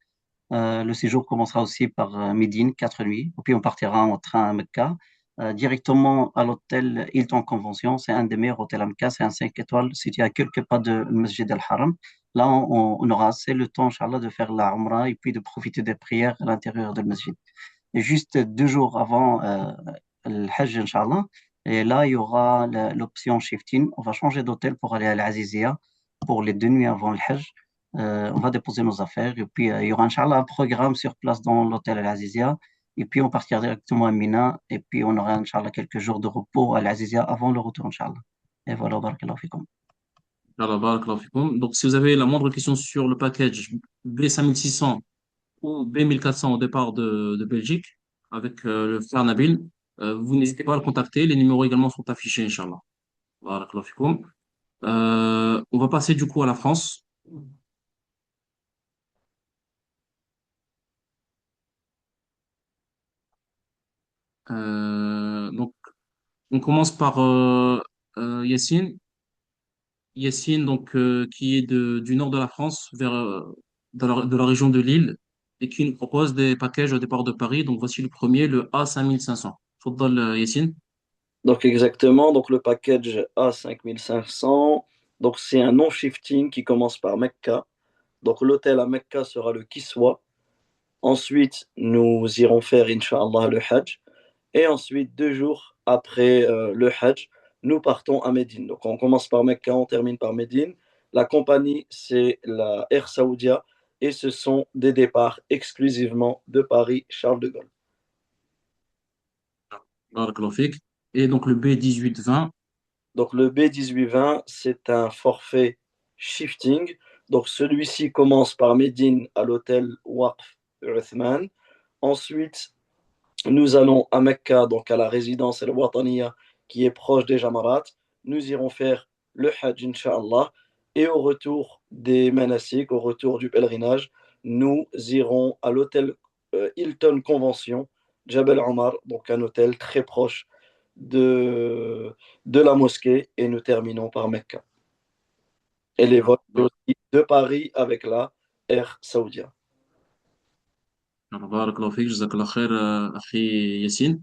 Le séjour commencera aussi par Médine, 4 nuits. Puis on partira en train à Mecca, directement à l'hôtel Hilton Convention. C'est un des meilleurs hôtels à Mecca. C'est un 5 étoiles situé à quelques pas de Masjid al-Haram. Là, on aura assez le temps, Inch'Allah, de faire la Umrah et puis de profiter des prières à l'intérieur de Masjid. Et juste 2 jours avant le Hajj, Inch'Allah, et là, il y aura l'option shifting. On va changer d'hôtel pour aller à l'Azizia pour les 2 nuits avant le Hajj. On va déposer nos affaires et puis il y aura, Inch'Allah, un programme sur place dans l'hôtel Al-Azizia. Et puis on partira directement à Mina et puis on aura, Inch'Allah, quelques jours de repos à Al-Azizia avant le retour, Inch'Allah. Et voilà, barakallahu fikum. Inch'Allah, barakallahu fikoum. Donc, si vous avez la moindre question sur le package B5600 ou B1400 au départ de Belgique, avec le frère Nabil, vous n'hésitez pas à le contacter. Les numéros également sont affichés, Inch'Allah. Barakallahu fikoum. On va passer du coup à la France. Donc, on commence par Yassine. Yassine, donc, qui est du nord de la France, de la région de Lille, et qui nous propose des packages au départ de Paris. Donc, voici le premier, le A5500. Faudal, Yassine. Donc exactement, donc le package A5500, donc c'est un non-shifting qui commence par Mecca. Donc l'hôtel à Mecca sera le Kiswa. Ensuite, nous irons faire, Inch'Allah, le Hajj. Et ensuite, 2 jours après le Hajj, nous partons à Médine. Donc on commence par Mecca, on termine par Médine. La compagnie, c'est la Air Saoudia et ce sont des départs exclusivement de Paris Charles de Gaulle. Barakallahu fik. Et donc, le B1820. Donc le B1820, c'est un forfait shifting. Donc celui-ci commence par Médine à l'hôtel Waqf Uthman. Ensuite, nous allons à Mecca, donc à la résidence Al-Wataniya, qui est proche des Jamarat. Nous irons faire le Hajj, Inch'Allah. Et au retour des Manasik, au retour du pèlerinage, nous irons à l'hôtel Hilton Convention, Jabal Omar, donc un hôtel très proche de la mosquée, et nous terminons par Mecca. Et les vols aussi de Paris avec la Air Saoudia. بارك الله فيك جزاك الله خير أخي ياسين.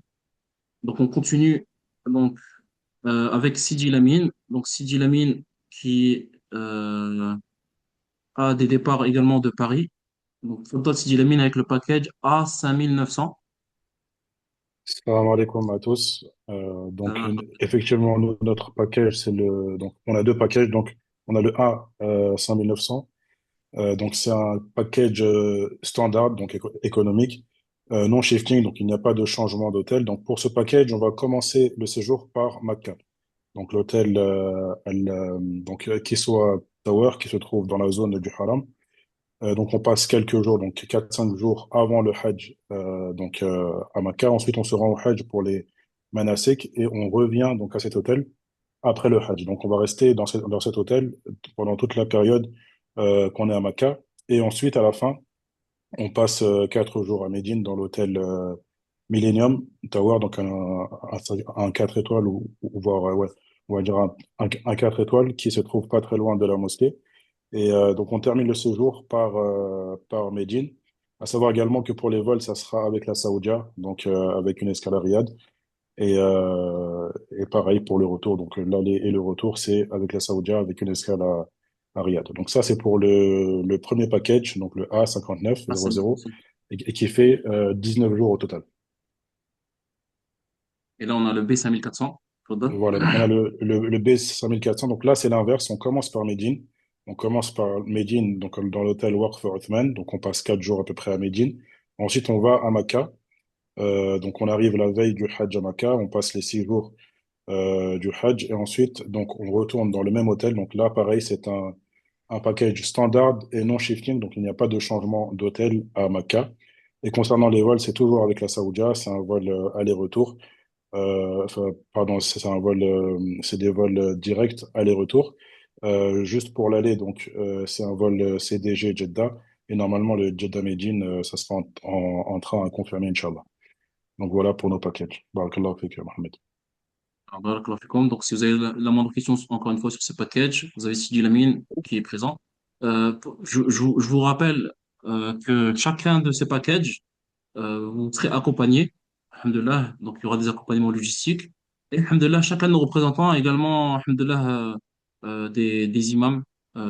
Donc on continue donc avec Sidi Lamine. Donc Sidi Lamine qui a des départs également de Paris. Donc Fadal Sidi Lamine avec le package A 5900. Salam alaikum à tous. Effectivement, notre package, donc, on a deux packages. Donc, on a le A 5900. Donc, c'est un package standard, donc économique, non shifting. Donc, il n'y a pas de changement d'hôtel. Donc, pour ce package, on va commencer le séjour par Makkah. Donc, l'hôtel Kiswa Tower, qui se trouve dans la zone du Haram. Donc on passe quelques jours, donc 4-5 jours avant le Hajj, à Makkah. Ensuite, on se rend au Hajj pour les manasik et on revient donc à cet hôtel après le Hajj. Donc on va rester dans cet hôtel pendant toute la période qu'on est à Makkah. Et ensuite, à la fin, on passe 4 jours à Médine dans l'hôtel Millennium Tower, donc un 4 étoiles ou voire ouais, on va dire un 4 étoiles qui se trouve pas très loin de la mosquée. Et donc, on termine le séjour par Médine. À savoir également que pour les vols, ça sera avec la Saoudia, donc avec une escale à Riyad. Et pareil pour le retour. Donc, l'aller et le retour, c'est avec la Saoudia, avec une escale à Riyad. Donc, ça, c'est pour le premier package, donc le A5900, et qui fait 19 jours au total. Et là, on a le B5400. Voilà, donc on a le B5400. Donc là, c'est l'inverse. On commence par Médine. On commence par Médine, donc dans l'hôtel Waqf Othman. Donc on passe 4 jours à peu près à Médine. Ensuite, on va à Makkah. Donc on arrive la veille du Hajj à Makkah. On passe les 6 jours du Hajj. Et ensuite, donc on retourne dans le même hôtel. Donc là, pareil, c'est un package standard et non shifting. Donc il n'y a pas de changement d'hôtel à Makkah. Et concernant les vols, c'est toujours avec la Saoudia. C'est un vol aller-retour. Pardon, c'est des vols directs aller-retour. Juste pour l'aller, donc c'est un vol CDG Jeddah et normalement le Jeddah Médine, ça sera en train à confirmer, Inch'Allah. Donc voilà pour nos packages. Barakallahu fik, Mohamed. Barakallahu fikum. Donc si vous avez la moindre question encore une fois sur ce package, vous avez Sidi Lamine qui est présent. Je vous rappelle que chacun de ces packages, vous serez accompagné, alhamdoulilah, donc il y aura des accompagnements logistiques. Et alhamdoulilah, chacun de nos représentants a également, alhamdoulilah, des imams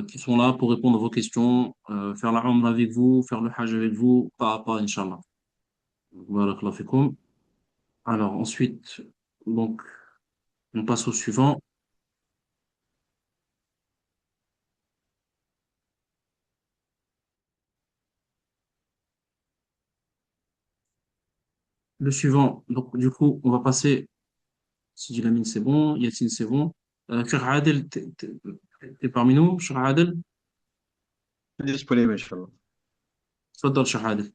qui sont là pour répondre à vos questions, faire la umrah avec vous, faire le hajj avec vous, pas à pas, Inch'Allah. Barakallahu fikum. Alors ensuite, donc, on passe au suivant. Le suivant, donc du coup, on va passer. Sidi Lamine, c'est bon. Yassine, c'est bon. Cheikh Adel, t'es parmi nous, Cheikh Adel? Disponible, Inch'Allah. Tfaddal, Cheikh Adel.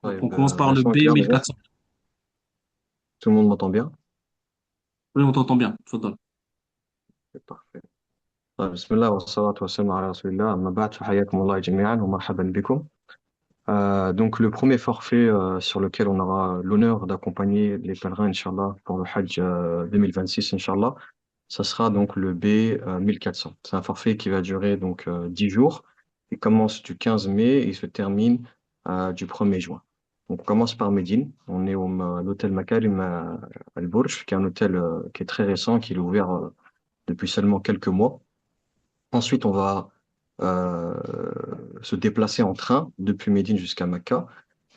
Donc, Ouais, on commence par le le son est clair déjà. B1400. Tout le monde m'entend bien? Oui, on t'entend bien. Tfaddal. C'est parfait. طيب بسم الله والصلاة والسلام على رسول الله أما بعد فحياكم الله جميعا ومرحبا بكم. Donc le premier forfait sur lequel on aura l'honneur d'accompagner les pèlerins, Inch'Allah, pour le Hajj 2026, Inch'Allah, ça sera donc le B 1400. C'est un forfait qui va durer donc 10 jours. Il commence du 15 mai et il se termine du 1er juin. Donc on commence par Médine. On est à l'hôtel Makarim Al-Burj, qui est un hôtel qui est très récent, qui est ouvert depuis seulement quelques mois. Ensuite, on va se déplacer en train depuis Médine jusqu'à Makkah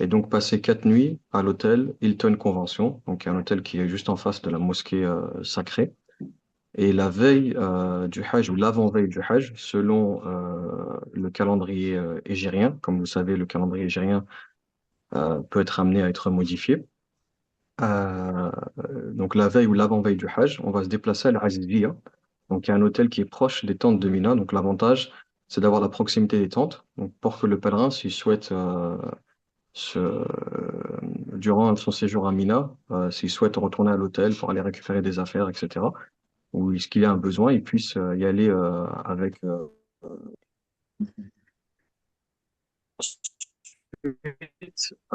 et donc passer 4 nuits à l'hôtel Hilton Convention, donc un hôtel qui est juste en face de la mosquée sacrée. Et la veille du Hajj ou l'avant-veille du Hajj, selon le calendrier hégirien, comme vous savez, le calendrier hégirien peut être amené à être modifié. Donc la veille ou l'avant-veille du Hajj, on va se déplacer à l'Aziziyah. Donc il y a un hôtel qui est proche des tentes de Mina. Donc l'avantage, c'est d'avoir la proximité des tentes. Donc pour que le pèlerin, s'il souhaite, durant son séjour à Mina, s'il souhaite retourner à l'hôtel pour aller récupérer des affaires, etc., ou est-ce qu'il a un besoin, il puisse y aller avec.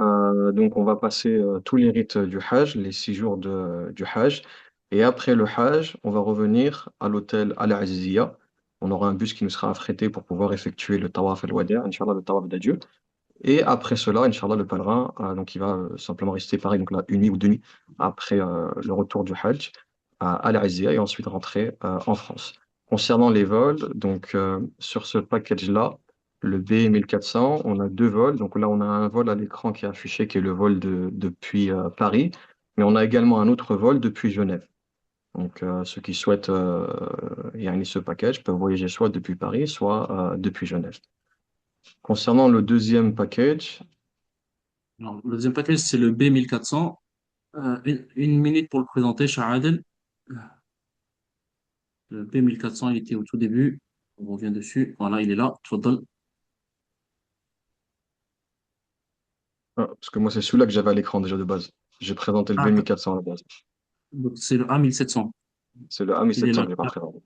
Donc on va passer tous les rites du Hajj, les 6 jours du Hajj. Et après le Hajj, on va revenir à l'hôtel Al-Azizia. On aura un bus qui nous sera affrété pour pouvoir effectuer le tawaf al-wada', Inch'Allah, le tawaf d'adieu. Et après cela, Inch'Allah, le pèlerin, donc il va simplement rester pareil, donc là, une nuit ou 2 nuits après le retour du Hajj à Al-Azizia et ensuite rentrer en France. Concernant les vols, donc sur ce package-là, le B1400, on a 2 vols. Donc là, on a un vol à l'écran qui est affiché, qui est le vol depuis Paris, mais on a également un autre vol depuis Genève. Donc ceux qui souhaitent ce package peuvent voyager soit depuis Paris, soit depuis Genève. Concernant le deuxième package, Alors, le deuxième package, c'est le B1400. Une minute pour le présenter, Shahadel. Le B1400, il était au tout début. On revient dessus. Voilà, il est là. Tfaddal. parce que moi c'est celui-là que j'avais à l'écran déjà de base. J'ai présenté le Ah, B1400 à la base. donc c'est le A1700. C'est le Il est A1700 là. que j'ai pas présenté.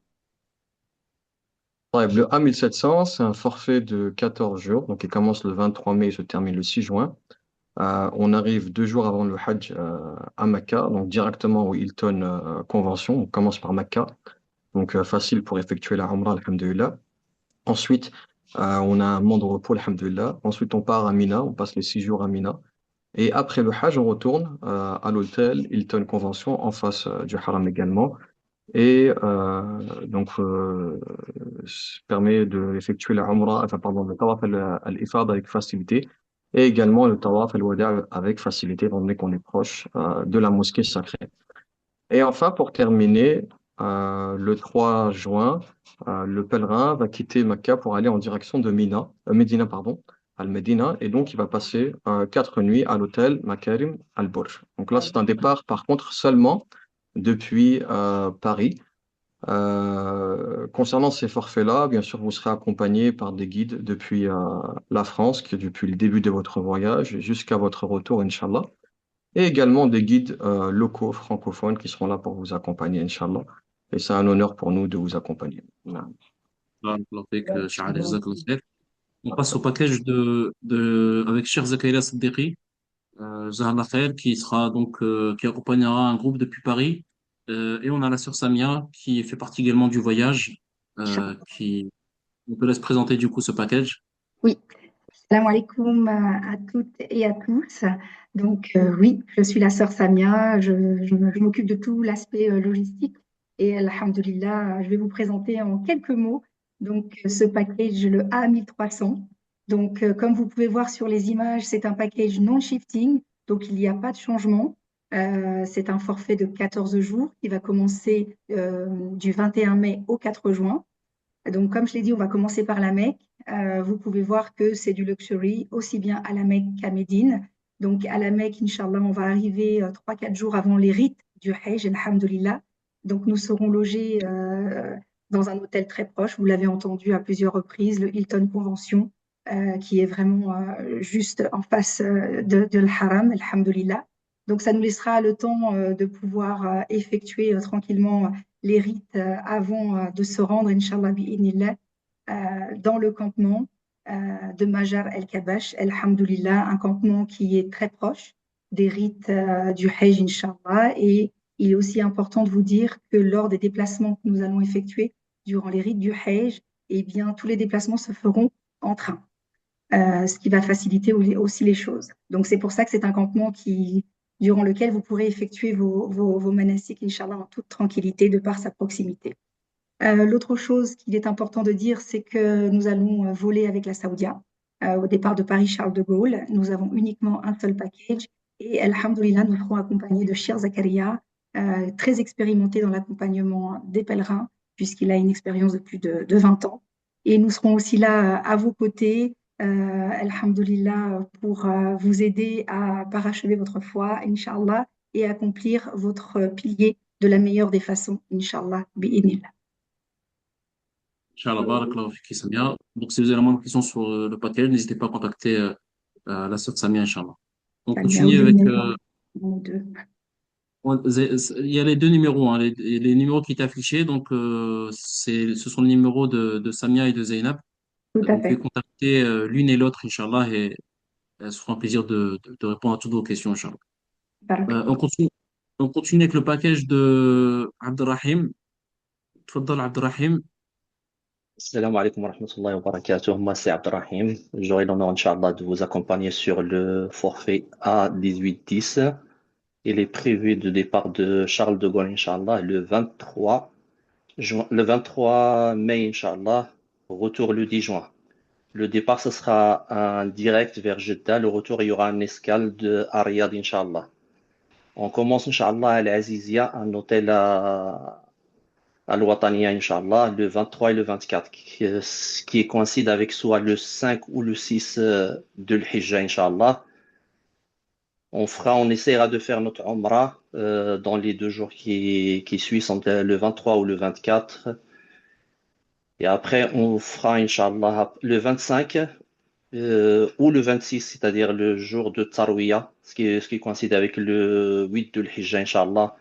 Ouais, le A1700, c'est un forfait de 14 jours, donc il commence le 23 mai et se termine le 6 juin. On arrive 2 jours avant le Hajj à Mecca, donc directement au Hilton Convention. On commence par Mecca, donc facile pour effectuer la Umrah, alhamdulillah. Ensuite, on a un moment de repos, alhamdulillah. Ensuite, on part à Mina, on passe les 6 jours à Mina. Et après le Hajj, on retourne à l'hôtel Hilton Convention en face du Haram également. Et permet d'effectuer la Umrah, enfin pardon, le Tawaf al-Ifad avec facilité. Et également le Tawaf al-Wada' avec facilité, étant donné qu'on est proche de la mosquée sacrée. Et enfin, pour terminer, le 3 juin, le pèlerin va quitter Mecca pour aller en direction de Médina, pardon, Al-Médina, et donc il va passer 4 nuits à l'hôtel Makarim Al-Burj. Donc là, c'est un départ, par contre, seulement depuis Paris. Concernant ces forfaits-là, bien sûr, vous serez accompagné par des guides depuis la France, qui depuis le début de votre voyage jusqu'à votre retour, Inch'Allah, et également des guides locaux francophones qui seront là pour vous accompagner, Inch'Allah. Et c'est un honneur pour nous de vous accompagner. Barakallahu fik, Shahadel, jazakallah khair. On passe au package avec Cheikh Zakaria Siddiqui, Jazakallah khair, qui accompagnera un groupe depuis Paris. Et on a la sœur Samia qui fait partie également du voyage, on te laisse présenter du coup ce package. Oui, salam alaikum à toutes et à tous. Donc oui, je suis la sœur Samia, je m'occupe de tout l'aspect logistique et alhamdulillah, je vais vous présenter en quelques mots donc ce package, le A1300. Donc comme vous pouvez voir sur les images, c'est un package non-shifting, donc il n'y a pas de changement. C'est un forfait de 14 jours qui va commencer du 21 mai au 4 juin. Donc, comme je l'ai dit, on va commencer par la Mecque. Vous pouvez voir que c'est du luxury, aussi bien à la Mecque qu'à Médine. Donc, à la Mecque, Inch'Allah, on va arriver 3-4 jours avant les rites du Hajj, alhamdulillah. Donc, nous serons logés dans un hôtel très proche. Vous l'avez entendu à plusieurs reprises, le Hilton Convention, qui est vraiment juste en face de l'Haram, alhamdulillah. Donc, ça nous laissera le temps de pouvoir effectuer tranquillement les rites avant de se rendre, Inch'Allah, bi'idnillah, dans le campement de Majar el-Kabash, alhamdulillah, un campement qui est très proche des rites du Hajj, Inch'Allah. Et il est aussi important de vous dire que lors des déplacements que nous allons effectuer durant les rites du Hajj, eh bien, tous les déplacements se feront en train. Ce qui va faciliter aussi les choses. Donc, c'est pour ça que c'est un campement durant lequel vous pourrez effectuer vos manasiks, Inch'Allah, en toute tranquillité de par sa proximité. L'autre chose qu'il est important de dire, c'est que nous allons voler avec la Saoudia. Au départ de Paris-Charles de Gaulle, nous avons uniquement un seul package et, alhamdoulilah, nous serons accompagnés de Cheikh Zakaria, très expérimenté dans l'accompagnement des pèlerins, puisqu'il a une expérience de plus de 20 ans. Et nous serons aussi là à vos côtés, alhamdulillah, pour vous aider à parachever votre foi, Inch'Allah, et accomplir votre pilier de la meilleure des façons, Inch'Allah, bi'idnillah. Inch'Allah, barakallahu fik, Samia. Donc, si vous avez la moindre question sur le package, n'hésitez pas à contacter la sœur Samia, Inch'Allah. On continue avec. Il y a les deux numéros, hein, les numéros qui étaient affichés. Donc, ce sont les numéros de Samia et de Zainab. Tout à Vous pouvez fait. contacter l'une et l'autre, Inch'Allah, et elles se feront un plaisir de répondre à toutes vos questions, Inch'Allah. On continue. On continue avec le package de Abdelrahim. Tfaddal Abdelrahim. Salam alaikum wa rahmatullahi wa barakatuh. Moi, c'est Abdelrahim. J'aurai l'honneur, Inch'Allah, de vous accompagner sur le forfait A1810. Il est prévu de départ de Charles de Gaulle, Inch'Allah, le 23 mai, Inch'Allah. Retour le 10 juin. Le départ, ce sera un direct vers Jeddah. Le retour, il y aura une escale à Riyad, Inch'Allah. On commence, Inch'Allah, à l'Azizia, un hôtel à Al-Wataniya, Inch'Allah, le 23 et le 24, qui coïncide avec soit le 5 ou le 6 de l'Hijjah, Inch'Allah. On essaiera de faire notre Umrah dans les 2 jours qui suivent, entre le 23 ou le 24. Et après, on fera, Inch'Allah, le 25 ou le 26, c'est-à-dire le jour de Tarwiyah, ce qui coïncide avec le 8 de l'Hijjah, Inch'Allah.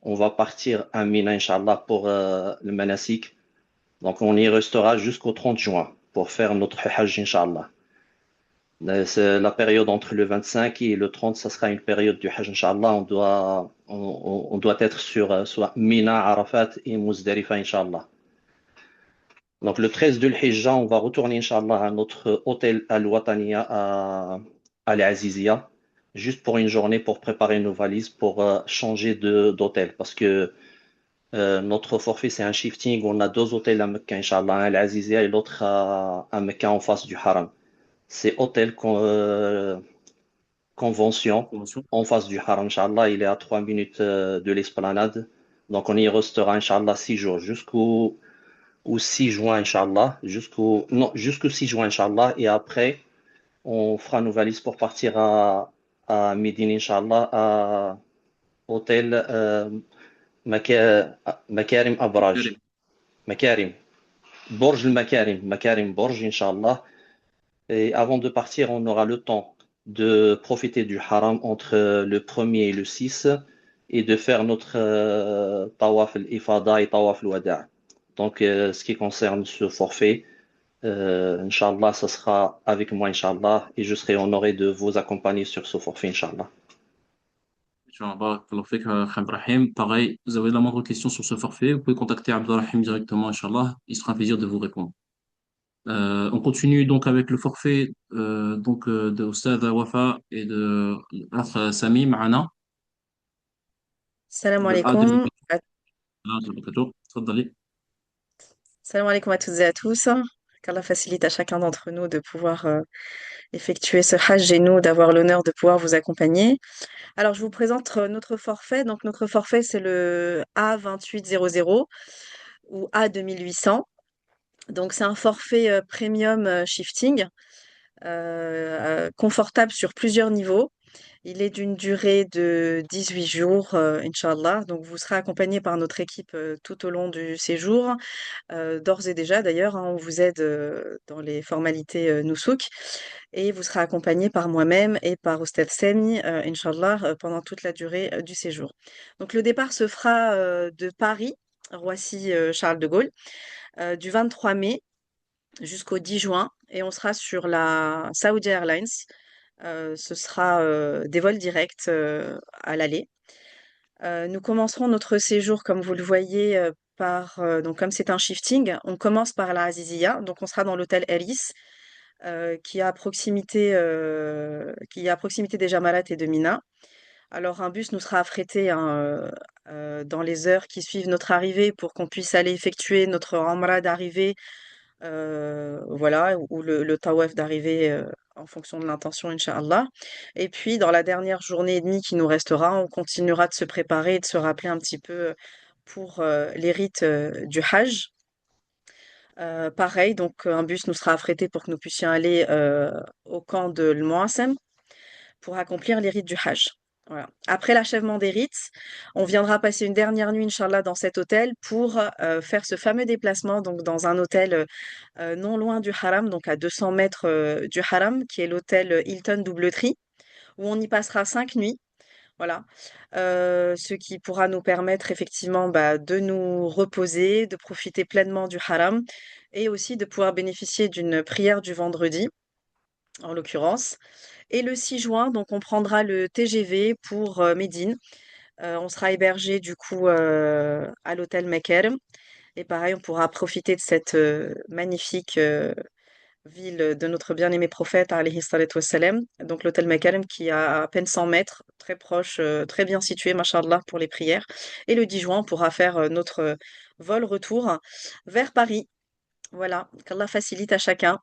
On va partir à Mina, Inch'Allah, pour le Manasik. Donc, on y restera jusqu'au 30 juin pour faire notre Hajj, Inch'Allah. C'est la période entre le 25 et le 30, ça sera une période du Hajj, Inch'Allah. On doit être sur soit Mina, Arafat et Muzdalifa, Inch'Allah. Donc, le 13 de l'Hijjah, on va retourner, Inch'Allah, à notre hôtel Al-Wataniya à Al-Azizia, juste pour une journée pour préparer nos valises, pour changer d'hôtel. Parce que notre forfait, c'est un shifting. On a 2 hôtels à Mecca, Inch'Allah, un à Al-Azizia et l'autre à Mecca en face du Haram. C'est hôtel convention en face du Haram, Inch'Allah. Il est à 3 minutes de l'esplanade. Donc, on y restera, Inch'Allah, 6 jours jusqu'au 6 juin, Inch'Allah. Jusqu'au 6 juin, Inch'Allah. Et après, on fera nos valises pour partir à Médine, Inch'Allah, à hôtel Makarim Abraj. Makarim. Borj al-Makarim. Makarim Borj, Inch'Allah. Et avant de partir, on aura le temps de profiter du Haram entre le 1er et le 6 et de faire notre Tawaf al-Ifada et Tawaf al-Wada'. Donc, ce qui concerne ce forfait, Inch'Allah, ça sera avec moi, Inch'Allah, et je serai honoré de vous accompagner sur ce forfait, Inch'Allah. Barakallahu fik, Abdelrahim. Pareil, vous avez la moindre question sur ce forfait, vous pouvez contacter Abdelrahim directement, Inch'Allah. Il sera un plaisir de vous répondre. On continue donc avec le forfait de Oustad Wafa et de l'Akh Sami Maana. Salam Le alaikum. A18. Salam alaikum à toutes et à tous. Qu'Allah facilite à chacun d'entre nous de pouvoir effectuer ce hajj et nous d'avoir l'honneur de pouvoir vous accompagner. Alors, je vous présente notre forfait. Donc, notre forfait, c'est le A2800 ou A2800. Donc, c'est un forfait premium shifting, confortable sur plusieurs niveaux. Il est d'une durée de 18 jours, Inch'Allah. Donc, vous serez accompagné par notre équipe tout au long du séjour. D'ores et déjà, d'ailleurs, on vous aide dans les formalités Nousouk. Et vous serez accompagné par moi-même et par Oustad Sami, Inch'Allah, pendant toute la durée du séjour. Donc, le départ se fera de Paris, Roissy, Charles de Gaulle, du 23 mai jusqu'au 10 juin. Et on sera sur la Saudi Airlines. Ce sera des vols directs à l'aller. Nous commencerons notre séjour, comme vous le voyez, donc comme c'est un shifting, on commence par la Azizia. Donc on sera dans l'hôtel Elis, qui est à proximité des Jamarat et de Mina. Alors un bus nous sera affrété dans les heures qui suivent notre arrivée pour qu'on puisse aller effectuer notre Umrah d'arrivée, voilà, ou le tawaf d'arrivée en fonction de l'intention, Inch'Allah. Et puis, dans la dernière journée et demie qui nous restera, on continuera de se préparer et de se rappeler un petit peu pour les rites du Hajj. Pareil, donc un bus nous sera affrété pour que nous puissions aller au camp de l'Muassem pour accomplir les rites du Hajj. Voilà. Après l'achèvement des rites, on viendra passer une dernière nuit, Inch'Allah, dans cet hôtel pour faire ce fameux déplacement donc dans un hôtel non loin du Haram, donc à 200 mètres du Haram, qui est l'hôtel Hilton Doubletree, où on y passera 5 nuits. Voilà. Ce qui pourra nous permettre effectivement de nous reposer, de profiter pleinement du Haram et aussi de pouvoir bénéficier d'une prière du vendredi, en l'occurrence. Et le 6 juin, donc on prendra le TGV pour Médine, On sera hébergé du coup à l'hôtel Mekerem. Et pareil, on pourra profiter de cette magnifique ville de notre bien-aimé prophète, alayhi salatu wassalam. Donc l'hôtel Mekerem qui a à peine 100 mètres, très proche, très bien situé, mashallah, pour les prières. Et le 10 juin, on pourra faire notre vol retour vers Paris. Voilà, qu'Allah facilite à chacun.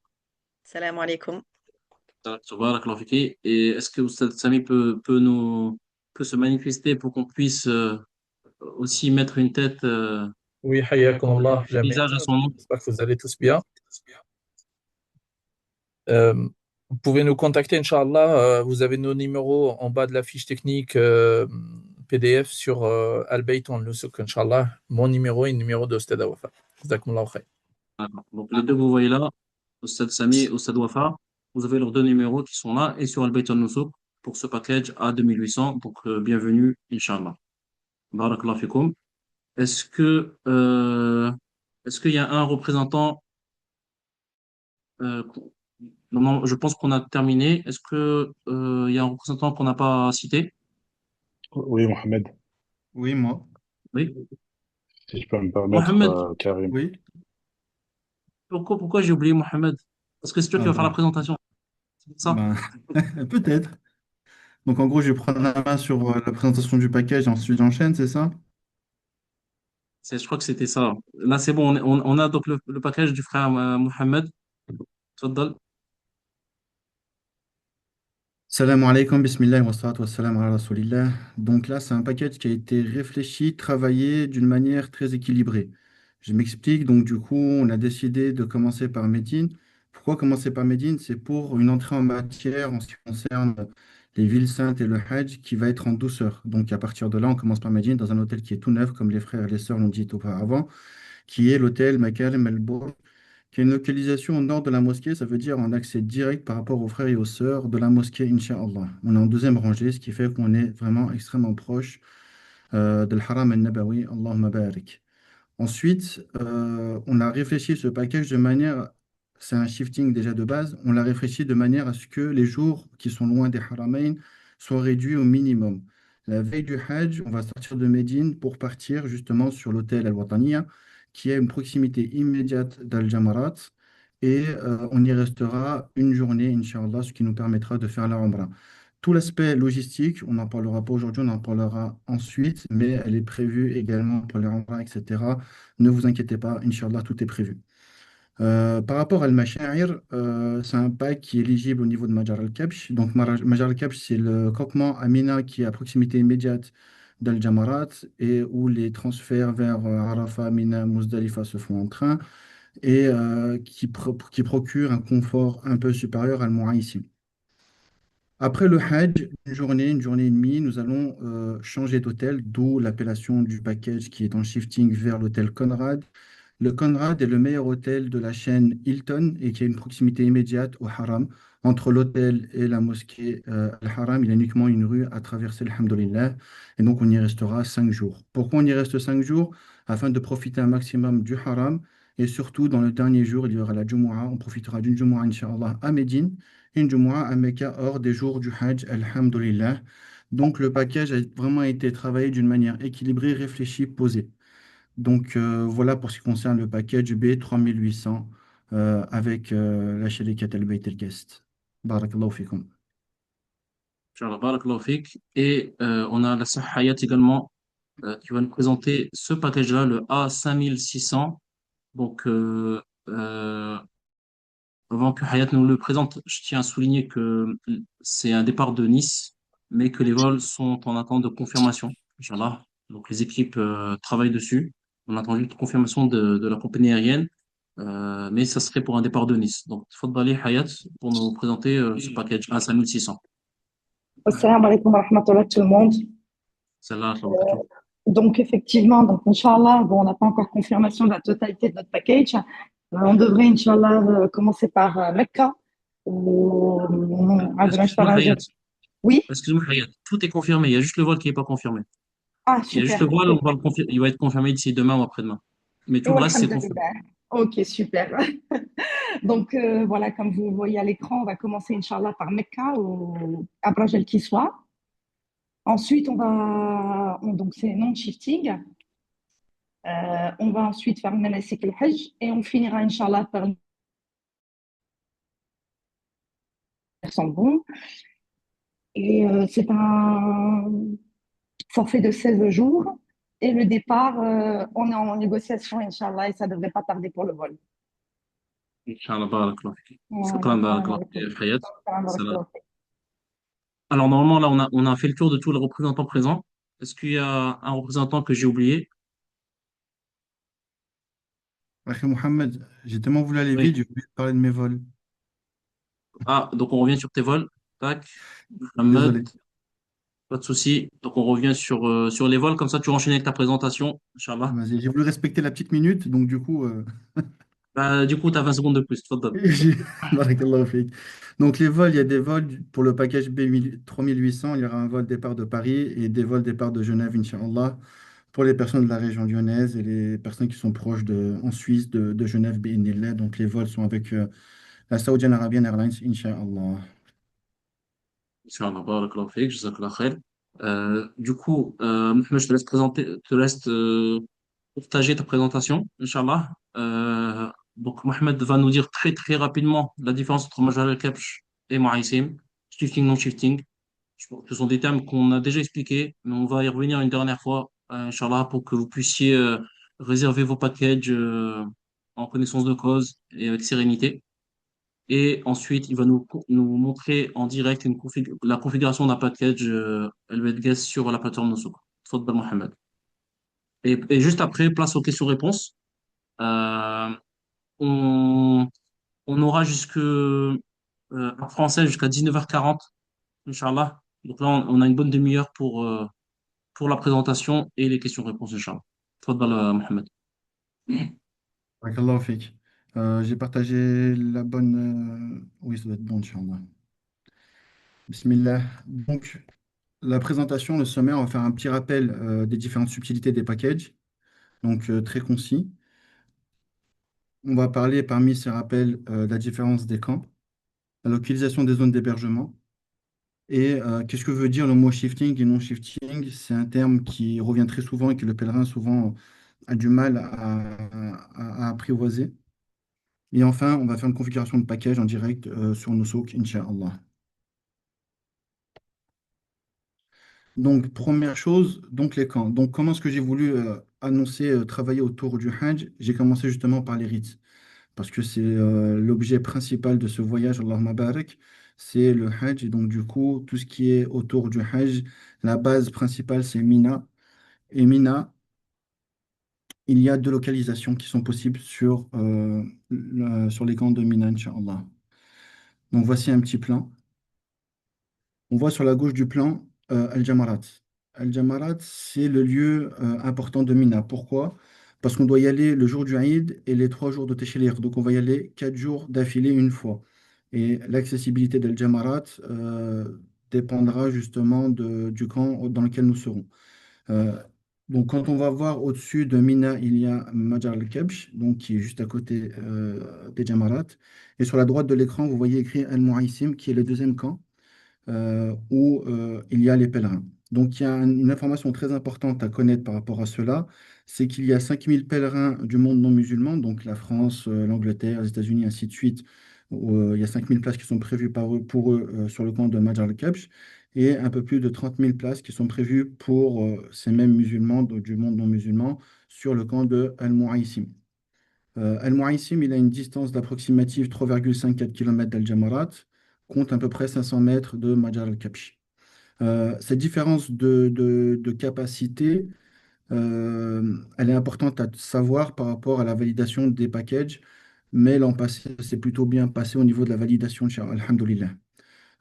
Salam alaikum. Tabarakallahu fiki. Et est-ce que Oustaz Sami peut se manifester pour qu'on puisse aussi mettre une tête, Oui, hayyakum Allah, un visage à jami'an. son nom? J'espère que vous allez tous bien. Vous pouvez nous contacter, Inch'Allah. Vous avez nos numéros en bas de la fiche technique PDF sur Al-Bayt on Nusuk, Inch'Allah. Mon numéro et le numéro de Ustad Wafa. Jazakumullahu khair. D'accord. Donc les deux que vous voyez là, Oustaz Sami et Oustad Wafa, vous avez leurs deux numéros qui sont là et sur Al-Bayt al-Nusuk pour ce package à 2800. Donc bienvenue, Inch'Allah. Barakallahu fikoum. Est-ce que est-ce qu'il y a un représentant euh, non, je pense qu'on a terminé. Est-ce que il y a un représentant qu'on n'a pas cité? Oui, Mohamed, Oui, moi. Oui. si je peux me permettre, Mohamed, Karim. Oui. pourquoi j'ai oublié Mohamed? Parce que c'est toi qui Ah vas faire la ben, présentation. C'est pour ça. peut-être. Donc en gros, je vais prendre la main sur la présentation du package et ensuite j'enchaîne, c'est ça? Je crois que c'était ça. Là, c'est bon. On a donc le package du frère Mohamed. Tfaddal. Salam alaikum, bismillah wa salatu wa salam ala rasulillah. Donc là, c'est un package qui a été réfléchi, travaillé d'une manière très équilibrée. Je m'explique. Donc du coup, on a décidé de commencer par Médine. Pourquoi commencer par Médine? C'est pour une entrée en matière en ce qui concerne les villes saintes et le Hajj qui va être en douceur. Donc à partir de là, on commence par Médine dans un hôtel qui est tout neuf, comme les frères et les sœurs l'ont dit auparavant, qui est l'hôtel Makarem El Bourg, qui a une localisation au nord de la mosquée. Ça veut dire en accès direct par rapport aux frères et aux sœurs de la mosquée, Inch'Allah. On est en deuxième rangée, ce qui fait qu'on est vraiment extrêmement proche de l'Haram al-Nabawi, Allahumma barik. Ensuite, on a réfléchi ce package de manière, c'est un shifting déjà de base, on l'a réfléchi de manière à ce que les jours qui sont loin des Haramain soient réduits au minimum. La veille du Hajj, on va sortir de Médine pour partir justement sur l'hôtel Al-Wataniya, qui a une proximité immédiate d'Al-Jamarat, et on y restera une journée, Inch'Allah, ce qui nous permettra de faire la Umrah. Tout l'aspect logistique, on n'en parlera pas aujourd'hui, on en parlera ensuite, mais elle est prévue également pour les Umrah, etc. Ne vous inquiétez pas, Inch'Allah, tout est prévu. Par rapport à Al-Masha'ir, c'est un pack qui est éligible au niveau de Majar al-Kabsh. Donc, Majar al-Kabsh, c'est le campement à Mina qui est à proximité immédiate d'Al-Jamarat et où les transferts vers Arafat, Mina, Muzdalifa se font en train et qui procure un confort un peu supérieur à Al-Mu'a ici. Après le Hajj, une journée et demie, nous allons changer d'hôtel, d'où l'appellation du package qui est en shifting vers l'hôtel Conrad. Le Conrad est le meilleur hôtel de la chaîne Hilton et qui a une proximité immédiate au Haram. Entre l'hôtel et la mosquée Al-Haram, il y a uniquement une rue à traverser, alhamdoulilah. Et donc, on y restera 5 jours. Pourquoi on y reste 5 jours? Afin de profiter un maximum du Haram. Et surtout, dans le dernier jour, il y aura la Jumu'ah. On profitera d'une Jumu'ah, Inch'Allah, à Médine. Et une Jumu'ah à Mecca, hors des jours du Hajj, alhamdoulilah. Donc, le package a vraiment été travaillé d'une manière équilibrée, réfléchie, posée. Donc voilà pour ce qui concerne le package B 3800 avec la Sharikat Al-Bayt Al-Guest. Barakallahu fikum. Inch'Allah, barakallahu fik. Et on a la Sahayat également qui va nous présenter ce package-là, le A5600. Donc, avant que Hayat nous le présente, je tiens à souligner que c'est un départ de Nice, mais que les vols sont en attente de confirmation, Inch'Allah. Donc, les équipes travaillent dessus. On attend juste confirmation de la compagnie aérienne, mais ça serait pour un départ de Nice. Donc, Tfaddali Hayat pour nous présenter ce package A5600. Assalamu alaikum wa rahmatullah tout le monde. Celle-là, Donc effectivement, donc Inch'Allah, bon, on n'a pas encore confirmation de la totalité de notre package. On devrait Inch'Allah commencer par Mecca. Excuse-moi, Hayat. Oui. Excuse-moi, Hayat. Tout est confirmé. Il y a juste le vol qui n'est pas confirmé. Ah, Il y a juste super. le vol, Ok. il va être confirmé d'ici demain ou après-demain. Mais tout Oh, le reste, c'est confirmé. alhamdulillah. Ok, super. Donc voilà, comme vous voyez à l'écran, on va commencer Inch'Allah par Mecca ou Abraj El Kiswa. Ensuite, donc c'est non-shifting. On va ensuite faire le manasik al-hajj et on finira, Inch'Allah, par le sont bons. Et c'est un forfait de 16 jours. Et le départ, on est en négociation, Inch'Allah, et ça ne devrait pas tarder pour le vol. Inch'Allah, barakallah fik. Voilà, Shukran, salam barakallah alaikum. fik, Hayat. Salam Salam. barakallahu fik. Alors, normalement, là, on a fait le tour de tous les représentants présents. Est-ce qu'il y a un représentant que j'ai oublié? Akhi Mohamed, j'ai tellement voulu aller Oui. vite, j'ai oublié de parler de mes vols. Ah, donc on revient sur tes vols. Tac. Désolé. Mohamed, pas de souci. Donc on revient sur les vols, comme ça tu enchaînes avec ta présentation, Inch'Allah. Vas-y, j'ai voulu respecter la petite minute, donc du coup, Bah, du coup, tu as 20 secondes de plus. Tfaddal. Barakallahu fik. Donc les vols, il y a des vols pour le package B3800, il y aura un vol départ de Paris et des vols départ de Genève, Inch'Allah, pour les personnes de la région lyonnaise et les personnes qui sont proches en Suisse de Genève, bi'idhnillah. Donc les vols sont avec la Saoudian Arabian Airlines, Inch'Allah. Inch'Allah, barakallahu fik, jazakallah khair. Du coup, Mohamed, je te laisse partager ta présentation, Inch'Allah. Donc Mohamed va nous dire très très rapidement la différence entre Majal al-Kabsh et Ma'aisim, shifting, non-shifting. Ce sont des termes qu'on a déjà expliqués, mais on va y revenir une dernière fois, Inch'Allah, pour que vous puissiez réserver vos packages en connaissance de cause et avec sérénité. Et ensuite, il va nous montrer en direct la configuration d'un package LVDGAS sur la plateforme Nosok. Tfaddal Mohamed. Et juste après, place aux questions-réponses. Euh, on, on aura en français jusqu'à 19h40, Inch'Allah. Donc là, on a une bonne demi-heure pour la présentation et les questions-réponses, Inch'Allah. Tfaddal, Mohamed. Barakallahu fik. J'ai partagé la bonne. Oui, ça doit être bon, Inch'Allah. Bismillah. Donc, la présentation, le sommaire, on va faire un petit rappel des différentes subtilités des packages, donc très concis. On va parler parmi ces rappels de la différence des camps, la localisation des zones d'hébergement et qu'est-ce que veut dire le mot shifting et non-shifting. C'est un terme qui revient très souvent et que le pèlerin souvent a du mal à apprivoiser. Et enfin, on va faire une configuration de package en direct sur Nosok, Inch'Allah. Donc, première chose, donc les camps. Donc, comment est-ce que j'ai voulu annoncer, travailler autour du Hajj? J'ai commencé justement par les rites, parce que c'est l'objet principal de ce voyage, Allahumma barak, c'est le Hajj. Et donc, du coup, tout ce qui est autour du Hajj, la base principale, c'est Mina. Et Mina, il y a deux localisations qui sont possibles sur les camps de Mina, Inch'Allah. Donc, voici un petit plan. On voit sur la gauche du plan Al-Jamarat. Al-Jamarat, c'est le lieu important de Mina. Pourquoi? Parce qu'on doit y aller le jour du Eid et les 3 jours de Téchélir. Donc on va y aller 4 jours d'affilée une fois. Et l'accessibilité d'Al-Jamarat dépendra justement du camp dans lequel nous serons. Euh, donc quand on va voir au-dessus de Mina, il y a Majar al-Kabsh, donc qui est juste à côté des Jamarat. Et sur la droite de l'écran, vous voyez écrit Al-Mu'aysim, qui est le deuxième camp où il y a les pèlerins. Donc il y a une information très importante à connaître par rapport à cela, c'est qu'il y a 5000 pèlerins du monde non musulman, donc la France, l'Angleterre, les États-Unis, ainsi de suite, où il y a 5000 places qui sont prévues pour eux sur le camp de Majar al-Kabsh, et un peu plus de 30 000 places qui sont prévues pour ces mêmes musulmans du monde non musulman sur le camp de Al-Mu'aysim. Al-Mu'aysim, il a une distance d'approximative 3,54 km d'Al-Jamarat, compte à peu près 500 mètres de Majar al-Kabsh. Cette différence de capacité, elle est importante à savoir par rapport à la validation des packages, mais l'an passé, c'est plutôt bien passé au niveau de la validation, alhamdoulilah,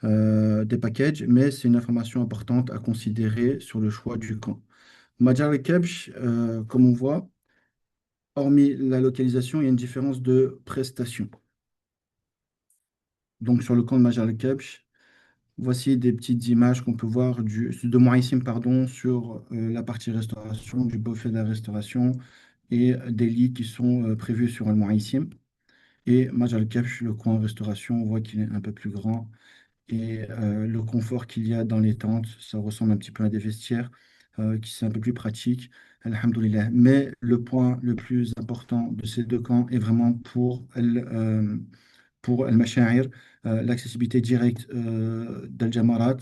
des packages, mais c'est une information importante à considérer sur le choix du camp. Majar al-Kabsh, comme on voit, hormis la localisation, il y a une différence de prestation. Donc sur le camp de Majar al-Kabsh, voici des petites images qu'on peut voir de Moaïsim, pardon, sur la partie restauration, du buffet de la restauration et des lits qui sont prévus sur Al Moaïsim. Et Majar al-Kabsh, le coin restauration, on voit qu'il est un peu plus grand et le confort qu'il y a dans les tentes, ça ressemble un petit peu à des vestiaires, qui c'est un peu plus pratique, alhamdoulilah. Mais le point le plus important de ces deux camps est vraiment pour Al-Masha'ir, l'accessibilité directe d'Al-Jamarat,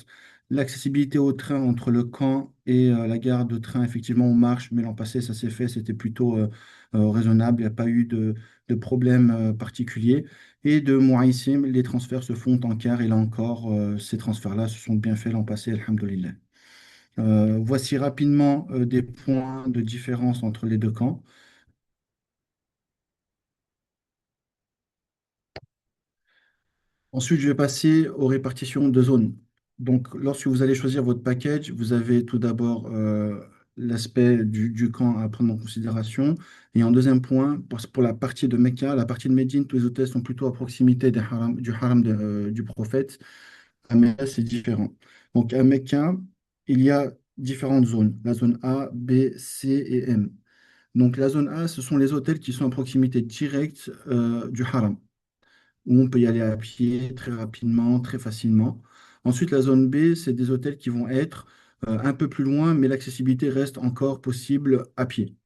l'accessibilité au train entre le camp et la gare de train. Effectivement, on marche, mais l'an passé, ça s'est fait, c'était plutôt raisonnable, il n'y a pas eu de problème particulier. Et de Mouaïsim, les transferts se font en car, et là encore, ces transferts-là se sont bien faits l'an passé, alhamdoulilah. Voici rapidement des points de différence entre les deux camps. Ensuite, je vais passer aux répartitions de zones. Donc, lorsque vous allez choisir votre package, vous avez tout d'abord l'aspect du camp à prendre en considération. Et en deuxième point, pour la partie de Mecca, la partie de Médine, tous les hôtels sont plutôt à proximité du haram du prophète. À Mecca, c'est différent. Donc, à Mecca, il y a différentes zones, la zone A, B, C et M. Donc, la zone A, ce sont les hôtels qui sont à proximité directe du haram, où on peut y aller à pied très rapidement, très facilement. Ensuite, la zone B, c'est des hôtels qui vont être un peu plus loin, mais l'accessibilité reste encore possible à pied.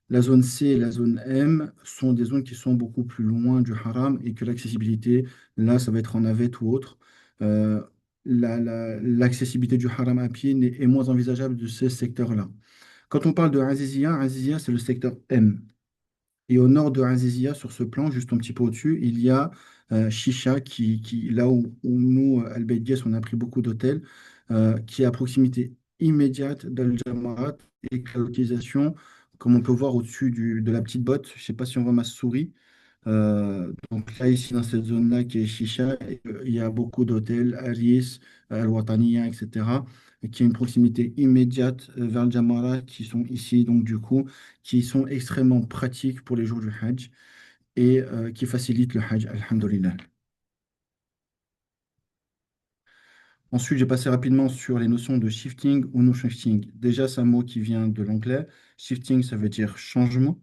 La zone C et la zone M sont des zones qui sont beaucoup plus loin du haram et que l'accessibilité, là, ça va être en navette ou autre. Euh, l'accessibilité du haram à pied est moins envisageable de ces secteurs-là. Quand on parle de Azizia, Azizia, c'est le secteur M. Et au nord de Azizia, sur ce plan, juste un petit peu au-dessus, il y a Shisha, là où nous, Al Bayt Guest, on a pris beaucoup d'hôtels, qui est à proximité immédiate d'Al Jamarat et que la localisation, comme on peut voir au-dessus de la petite botte, je ne sais pas si on voit ma souris, donc là, ici, dans cette zone-là qui est Chicha, il y a beaucoup d'hôtels, Aris, Al-Wataniya, etc., qui ont une proximité immédiate vers le Jamara, qui sont ici, donc du coup, qui sont extrêmement pratiques pour les jours du Hajj et qui facilitent le Hajj, alhamdulillah. Ensuite, j'ai passé rapidement sur les notions de shifting ou no shifting. Déjà, c'est un mot qui vient de l'anglais. Shifting, ça veut dire changement.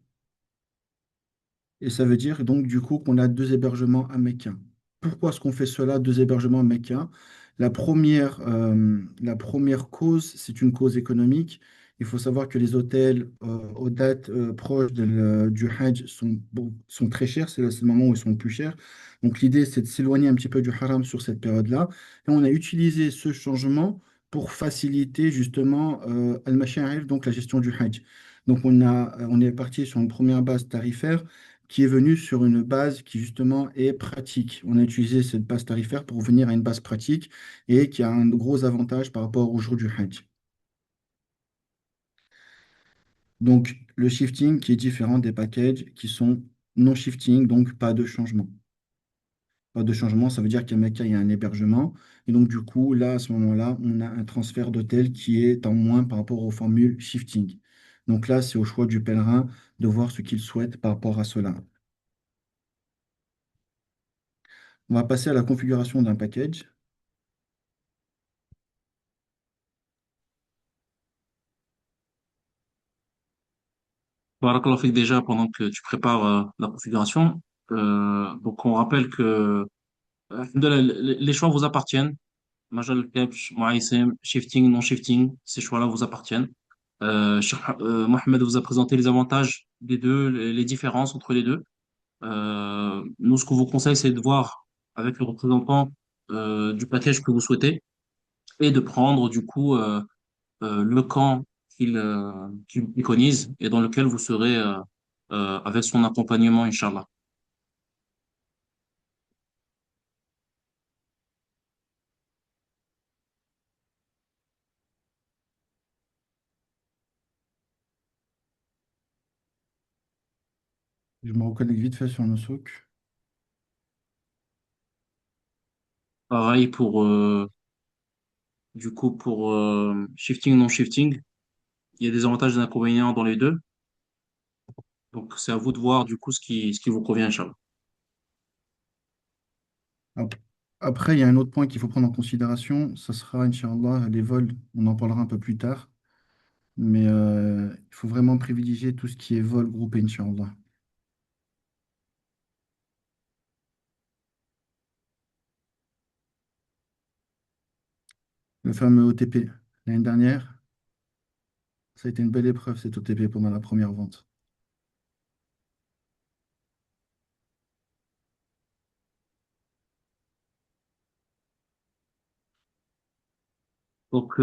Et ça veut dire donc du coup qu'on a deux hébergements à Mecca. Pourquoi est-ce qu'on fait cela, deux hébergements à Mecca? La première cause, c'est une cause économique. Il faut savoir que les hôtels aux dates proches du Hajj sont très chers. C'est le moment où ils sont le plus chers. Donc l'idée, c'est de s'éloigner un petit peu du haram sur cette période-là. Et on a utilisé ce changement pour faciliter justement al-masha'ir, donc la gestion du Hajj. Donc on est parti sur une première base tarifaire qui est venu sur une base qui justement est pratique. On a utilisé cette base tarifaire pour venir à une base pratique et qui a un gros avantage par rapport au jour du Hajj. Donc le shifting qui est différent des packages qui sont non shifting, donc pas de changement. Pas de changement, ça veut dire qu'à Mecca, il y a un hébergement. Et donc, du coup, là, à ce moment-là, on a un transfert d'hôtel qui est en moins par rapport aux formules shifting. Donc là, c'est au choix du pèlerin de voir ce qu'il souhaite par rapport à cela. On va passer à la configuration d'un package. Barakallahu fik déjà pendant que tu prépares la configuration. Donc on rappelle que alhamdoulilah, les choix vous appartiennent. Majal Kebch, Moaïsem, shifting, non shifting, ces choix-là vous appartiennent. Cheikh Mohamed vous a présenté les avantages des deux, les différences entre les deux. Nous, ce qu'on vous conseille, c'est de voir avec le représentant du package que vous souhaitez et de prendre du coup le camp qu'il préconise et dans lequel vous serez avec son accompagnement, Inch'Allah. Je me reconnecte vite fait sur Nosok. Pareil pour du coup pour shifting, non shifting, il y a des avantages et des inconvénients dans les deux. Donc c'est à vous de voir du coup ce qui vous convient, Inch'Allah. Ap- Après, il y a un autre point qu'il faut prendre en considération. Ça sera, Inch'Allah, les vols. On en parlera un peu plus tard. Mais il faut vraiment privilégier tout ce qui est vol groupé, Inch'Allah. Le fameux OTP. L'année dernière, ça a été une belle épreuve, cet OTP, pendant la première vente. Donc,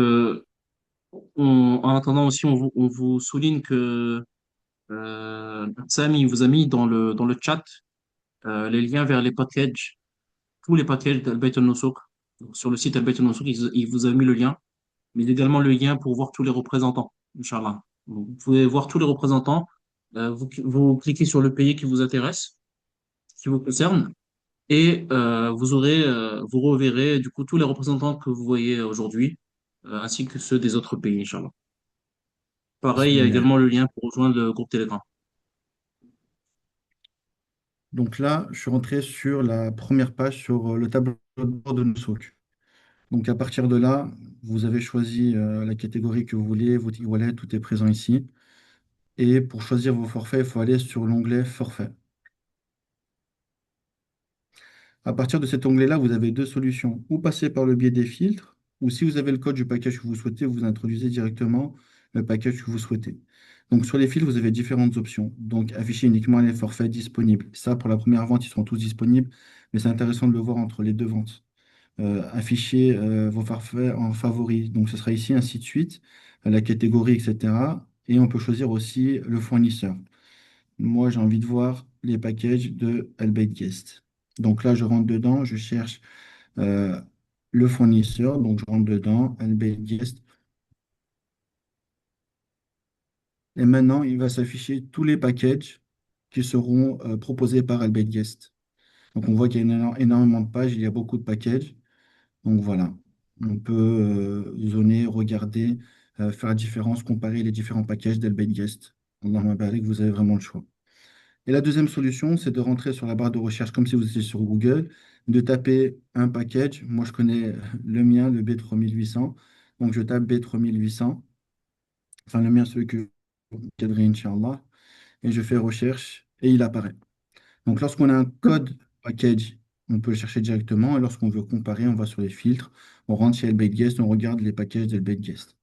en attendant aussi, on vous souligne que Samy vous a mis dans le chat les liens vers les packages, tous les packages d'Al-Bayt al-Nusuk. Donc, sur le site Al-Bayt al-Nusuk, il vous a mis le lien, mais également le lien pour voir tous les représentants, Inch'Allah. Donc, vous pouvez voir tous les représentants. Vous cliquez sur le pays qui vous intéresse, qui vous concerne, et vous reverrez du coup tous les représentants que vous voyez aujourd'hui, ainsi que ceux des autres pays, Inch'Allah. Pareil, il y a Bismillah. également le lien pour rejoindre le groupe Telegram. Donc là, je suis rentré sur la première page, sur le tableau de bord de Nusuk. Donc à partir de là, vous avez choisi la catégorie que vous voulez, votre e-wallet, tout est présent ici. Et pour choisir vos forfaits, il faut aller sur l'onglet Forfait. À partir de cet onglet-là, vous avez deux solutions. Ou passer par le biais des filtres, ou si vous avez le code du package que vous souhaitez, vous introduisez directement le package que vous souhaitez. Donc sur les filtres, vous avez différentes options. Donc afficher uniquement les forfaits disponibles. Ça, pour la première vente, ils seront tous disponibles, mais c'est intéressant de le voir entre les deux ventes. Afficher vos forfaits en favoris. Donc ce sera ici, ainsi de suite, la catégorie, etc. Et on peut choisir aussi le fournisseur. Moi, j'ai envie de voir les packages de Albeit Guest. Donc là, je rentre dedans, je cherche euh, le fournisseur. Donc je rentre dedans, Albeit Guest. Et maintenant, il va s'afficher tous les packages qui seront proposés par Albeit Guest. Donc on voit qu'il y a énormément de pages, il y a beaucoup de packages. Donc voilà, on peut zoner, regarder, faire la différence, comparer les différents packages d'Albeit Guest. Allahumma barik, vous avez vraiment le choix. Et la deuxième solution, c'est de rentrer sur la barre de recherche comme si vous étiez sur Google, de taper un package. Moi, je connais le mien, le B3800. Donc, je tape B3800. Enfin, le mien, celui que vous cadrez, Inch'Allah. Et je fais recherche et il apparaît. Donc, lorsqu'on a un code package, on peut le chercher directement. Et lorsqu'on veut comparer, on va sur les filtres, on rentre chez Albeit Guest, on regarde les packages d'Albeit Guest.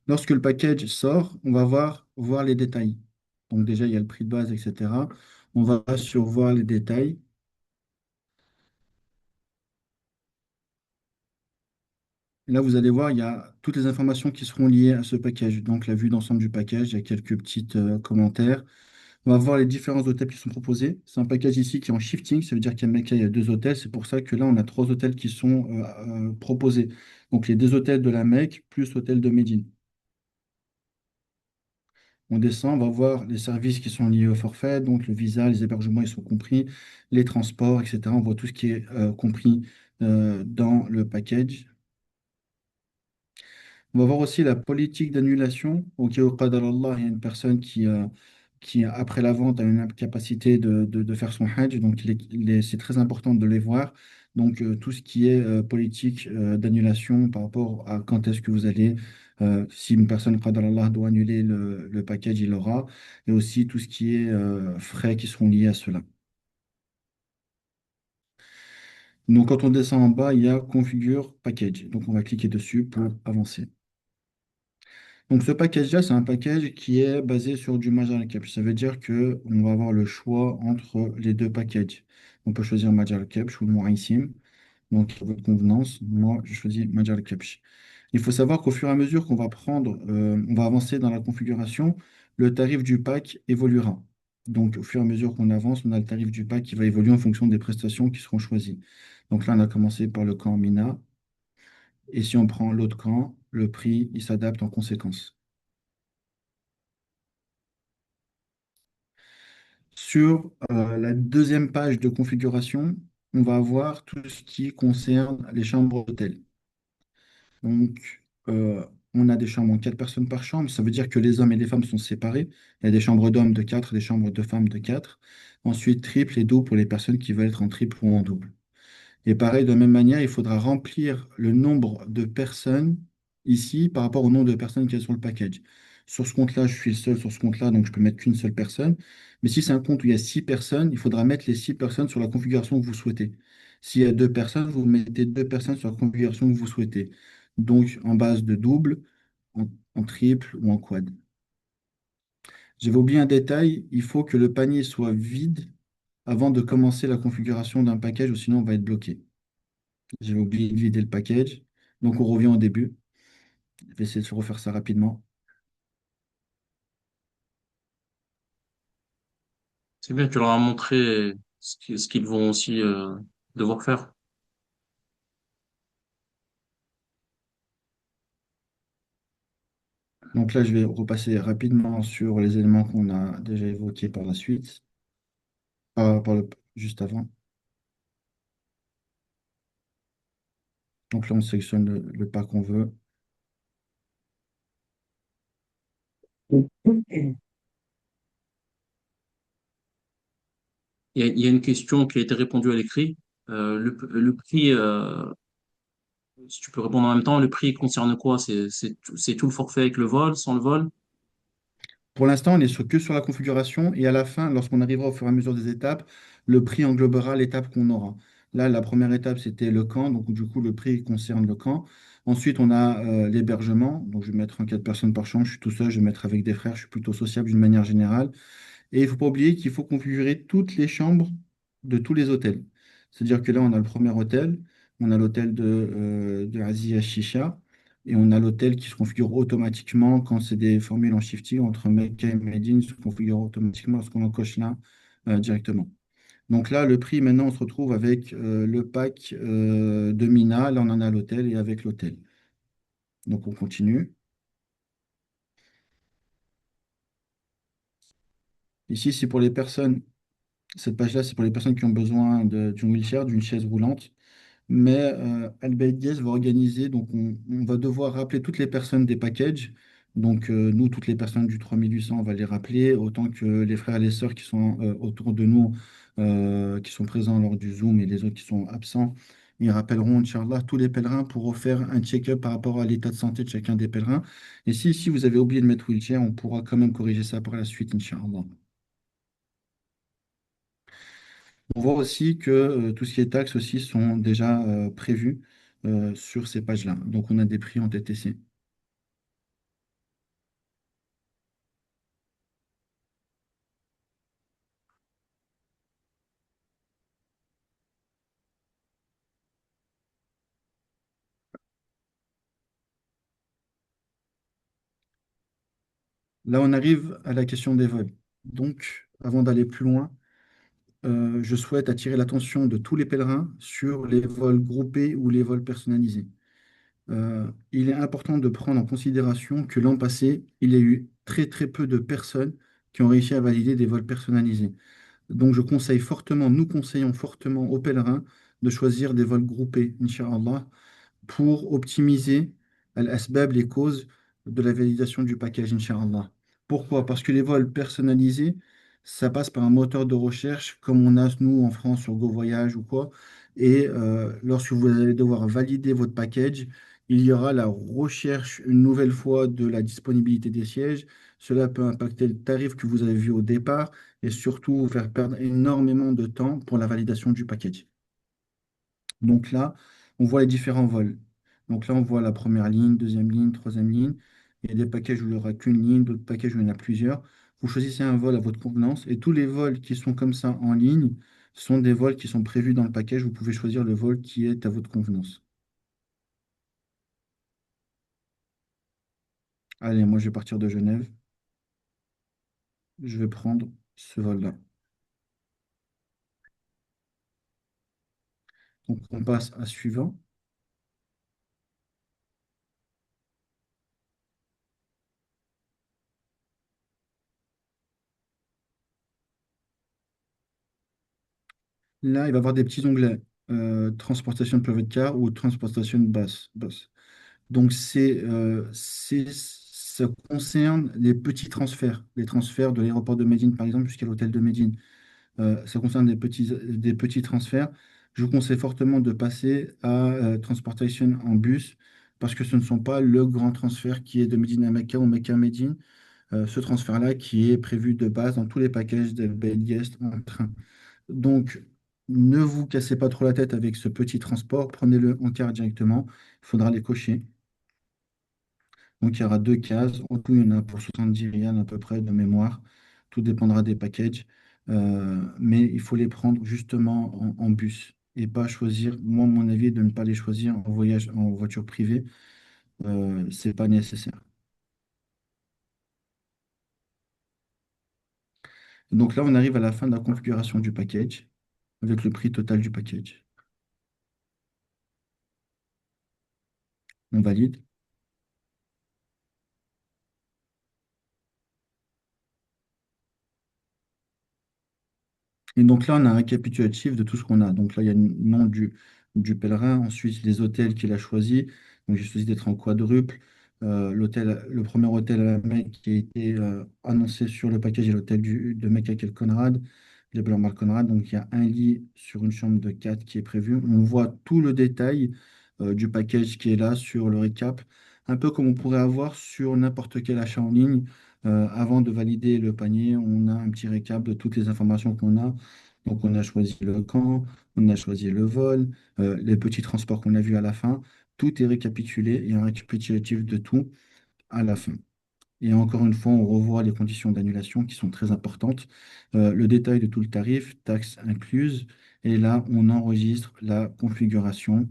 Lorsque le package sort, on va voir les détails. Donc déjà, il y a le prix de base, etc. On va sur voir les détails. Et là, vous allez voir, il y a toutes les informations qui seront liées à ce package. Donc la vue d'ensemble du package, il y a quelques petits commentaires. On va voir les différents hôtels qui sont proposés. C'est un package ici qui est en shifting, ça veut dire qu'à Mecca, il y a deux hôtels. C'est pour ça que là, on a trois hôtels qui sont proposés. Donc les deux hôtels de la Mecque plus l'hôtel de Médine. On descend, on va voir les services qui sont liés au forfait, donc le visa, les hébergements, ils sont compris, les transports, etc. On voit tout ce qui est compris dans le package. On va voir aussi la politique d'annulation. Au cas où, qadar Allah, il y a une personne qui, après la vente, a une incapacité de faire son hajj. Donc, c'est très important de les voir. Donc, tout ce qui est politique d'annulation par rapport à quand est-ce que vous allez, si une personne, qadar Allah, doit annuler le package, il l'aura. Et aussi tout ce qui est frais qui seront liés à cela. Donc, quand on descend en bas, il y a Configure Package. Donc, on va cliquer dessus pour avancer. Donc ce package-là, c'est un package qui est basé sur du Major Cache. Ça veut dire qu'on va avoir le choix entre les deux packages. On peut choisir Major Cache ou le Moaïsim. Donc à votre convenance, moi je choisis Major Cache. Il faut savoir qu'au fur et à mesure qu'on va prendre, on va avancer dans la configuration, le tarif du pack évoluera. Donc au fur et à mesure qu'on avance, on a le tarif du pack qui va évoluer en fonction des prestations qui seront choisies. Donc là, on a commencé par le camp Mina. Et si on prend l'autre camp, le prix, il s'adapte en conséquence. Sur la deuxième page de configuration, on va avoir tout ce qui concerne les chambres d'hôtel. Donc, on a des chambres en 4 personnes par chambre. Ça veut dire que les hommes et les femmes sont séparés. Il y a des chambres d'hommes de 4, des chambres de femmes de 4. Ensuite, triple et double pour les personnes qui veulent être en triple ou en double. Et pareil, de la même manière, il faudra remplir le nombre de personnes ici par rapport au nombre de personnes qui sont sur le package. Sur ce compte-là, je suis le seul sur ce compte-là, donc je peux mettre qu'une seule personne. Mais si c'est un compte où il y a 6 personnes, il faudra mettre les 6 personnes sur la configuration que vous souhaitez. S'il y a 2 personnes, vous mettez 2 personnes sur la configuration que vous souhaitez. donc en base de double, en triple ou en quad. J'avais oublié un détail, il faut que le panier soit vide avant de commencer la configuration d'un package, ou sinon on va être bloqué. J'avais oublié de vider le package, donc on revient au début. Je vais essayer de refaire ça rapidement. C'est bien, tu leur as montré ce qu'ils vont aussi devoir faire. Donc là, je vais repasser rapidement sur les éléments qu'on a déjà évoqués par la suite, juste avant. Donc là, on sélectionne le pas qu'on veut. Il y a une question qui a été répondue à l'écrit. Le prix, si tu peux répondre en même temps, le prix concerne quoi? C'est tout le forfait avec le vol, sans le vol? Pour l'instant, on est que sur la configuration et à la fin, lorsqu'on arrivera au fur et à mesure des étapes, le prix englobera l'étape qu'on aura. Là, la première étape, c'était le camp, donc du coup, le prix concerne le camp. Ensuite, on a l'hébergement, donc je vais mettre en 4 personnes par chambre, je suis tout seul, je vais mettre avec des frères, je suis plutôt sociable d'une manière générale. Et il ne faut pas oublier qu'il faut configurer toutes les chambres de tous les hôtels. C'est-à-dire que là, on a le premier hôtel, on a l'hôtel de Aziz Shisha, et on a l'hôtel qui se configure automatiquement quand c'est des formules en shifting entre Mecca et Médine, se configure automatiquement lorsqu'on en coche là directement. Donc là, le prix, maintenant, on se retrouve avec le pack de Mina. Là, on en a l'hôtel et avec l'hôtel. Donc, on continue. Ici, c'est pour les personnes, cette page-là, c'est pour les personnes qui ont besoin d'une wheelchair, d'une chaise roulante. Mais Al Bayt va organiser, donc on va devoir rappeler toutes les personnes des packages. Donc nous, toutes les personnes du 3800, on va les rappeler, autant que les frères et les sœurs qui sont autour de nous, qui sont présents lors du Zoom et les autres qui sont absents. Ils rappelleront, Inch'Allah, tous les pèlerins pour refaire un check-up par rapport à l'état de santé de chacun des pèlerins. Et si vous avez oublié de mettre wheelchair, on pourra quand même corriger ça par la suite, Inch'Allah. On voit aussi que tout ce qui est taxes aussi sont déjà prévus sur ces pages-là. Donc on a des prix en TTC. Là, on arrive à la question des vols. Donc, avant d'aller plus loin, je souhaite attirer l'attention de tous les pèlerins sur les vols groupés ou les vols personnalisés. Il est important de prendre en considération que l'an passé, il y a eu très très peu de personnes qui ont réussi à valider des vols personnalisés. Donc, nous conseillons fortement aux pèlerins de choisir des vols groupés, Inch'Allah, pour optimiser al-asbab, les causes de la validation du package, Inch'Allah. Pourquoi? Parce que les vols personnalisés, ça passe par un moteur de recherche comme on a nous en France sur GoVoyage ou quoi. Et lorsque vous allez devoir valider votre package, il y aura la recherche une nouvelle fois de la disponibilité des sièges. Cela peut impacter le tarif que vous avez vu au départ et surtout vous faire perdre énormément de temps pour la validation du package. Donc là, on voit les différents vols. Donc là, on voit la première ligne, deuxième ligne, troisième ligne. Il y a des packages où il n'y aura qu'une ligne, d'autres packages où il y en a plusieurs. Vous choisissez un vol à votre convenance et tous les vols qui sont comme ça en ligne sont des vols qui sont prévus dans le package. Vous pouvez choisir le vol qui est à votre convenance. Allez, moi, je vais partir de Genève. Je vais prendre ce vol-là. Donc, on passe à suivant. Là, il va y avoir des petits onglets. Transportation de private car ou transportation bus. Donc, ça concerne les petits transferts, les transferts de l'aéroport de Médine, par exemple, jusqu'à l'hôtel de Médine. Ça concerne des petits transferts. Je vous conseille fortement de passer à Transportation en bus, parce que ce ne sont pas le grand transfert qui est de Médine à Mecca ou Mecca à Médine. Ce transfert-là qui est prévu de base dans tous les packages de Guest en train. Donc, ne vous cassez pas trop la tête avec ce petit transport, prenez-le en carte directement, il faudra les cocher. Donc, il y aura deux cases. En tout, il y en a pour 70 riyals à peu près de mémoire. Tout dépendra des packages. Mais il faut les prendre justement en bus et pas choisir, moi, mon avis est de ne pas les choisir en voyage en voiture privée. C'est pas nécessaire. Donc là, on arrive à la fin de la configuration du package avec le prix total du package. On valide. Et donc là, on a un récapitulatif de tout ce qu'on a. Donc là, il y a le nom du pèlerin, ensuite les hôtels qu'il a choisis. Donc j'ai choisi d'être en quadruple. Le premier hôtel à la Mecque qui a été annoncé sur le package est l'hôtel de Mecca El Conrad, Jebel Omar Conrad. Donc il y a un lit sur une chambre de 4 qui est prévu. On voit tout le détail du package qui est là sur le récap, un peu comme on pourrait avoir sur n'importe quel achat en ligne. Avant de valider le panier, on a un petit récap de toutes les informations qu'on a. Donc, on a choisi le camp, on a choisi le vol, les petits transports qu'on a vus à la fin. Tout est récapitulé. Il y a un récapitulatif de tout à la fin. Et encore une fois, on revoit les conditions d'annulation qui sont très importantes. Le détail de tout le tarif, taxes incluses. Et là, on enregistre la configuration.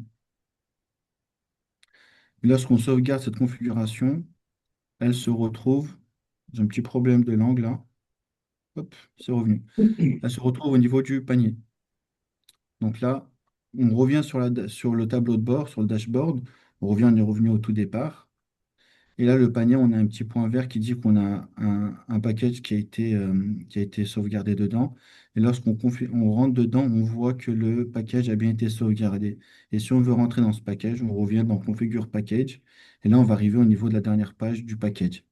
Et lorsqu'on sauvegarde cette configuration, elle se retrouve. J'ai un petit problème de langue là. Hop, c'est revenu. Elle se retrouve au niveau du panier. Donc là, on revient sur le tableau de bord, sur le dashboard. On est revenu au tout départ. Et là, le panier, on a un petit point vert qui dit qu'on a un package qui a été sauvegardé dedans. Et on rentre dedans, on voit que le package a bien été sauvegardé. Et si on veut rentrer dans ce package, on revient dans Configure Package. Et là, on va arriver au niveau de la dernière page du package.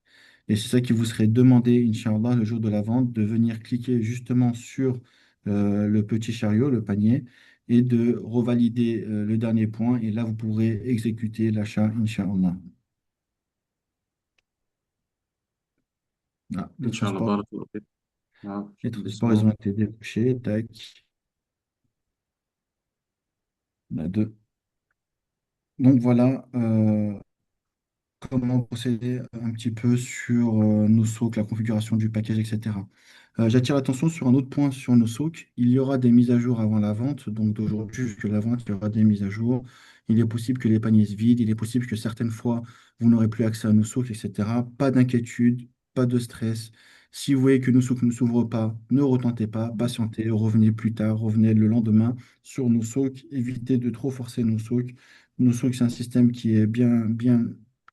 Et c'est ça qui vous serait demandé, Inch'Allah, le jour de la vente, de venir cliquer justement sur le petit chariot, le panier, et de revalider le dernier point. Et là, vous pourrez exécuter l'achat, Inch'Allah. Ah, Inch'Allah, barakallahu fik. Ah, les transports, ils doucement. ont été débouchés. Tac. On a deux. Donc voilà comment procéder un petit peu sur nos socs, la configuration du package, etc. J'attire l'attention sur un autre point sur nos socs. Il y aura des mises à jour avant la vente. Donc d'aujourd'hui jusqu'à la vente, il y aura des mises à jour. Il est possible que les paniers se vident. Il est possible que certaines fois, vous n'aurez plus accès à nos socs, etc. Pas d'inquiétude, pas de stress. Si vous voyez que nos socs ne s'ouvrent pas, ne retentez pas, patientez, revenez plus tard, revenez le lendemain sur nos socs. Évitez de trop forcer nos socs. Nos socs, c'est un système qui est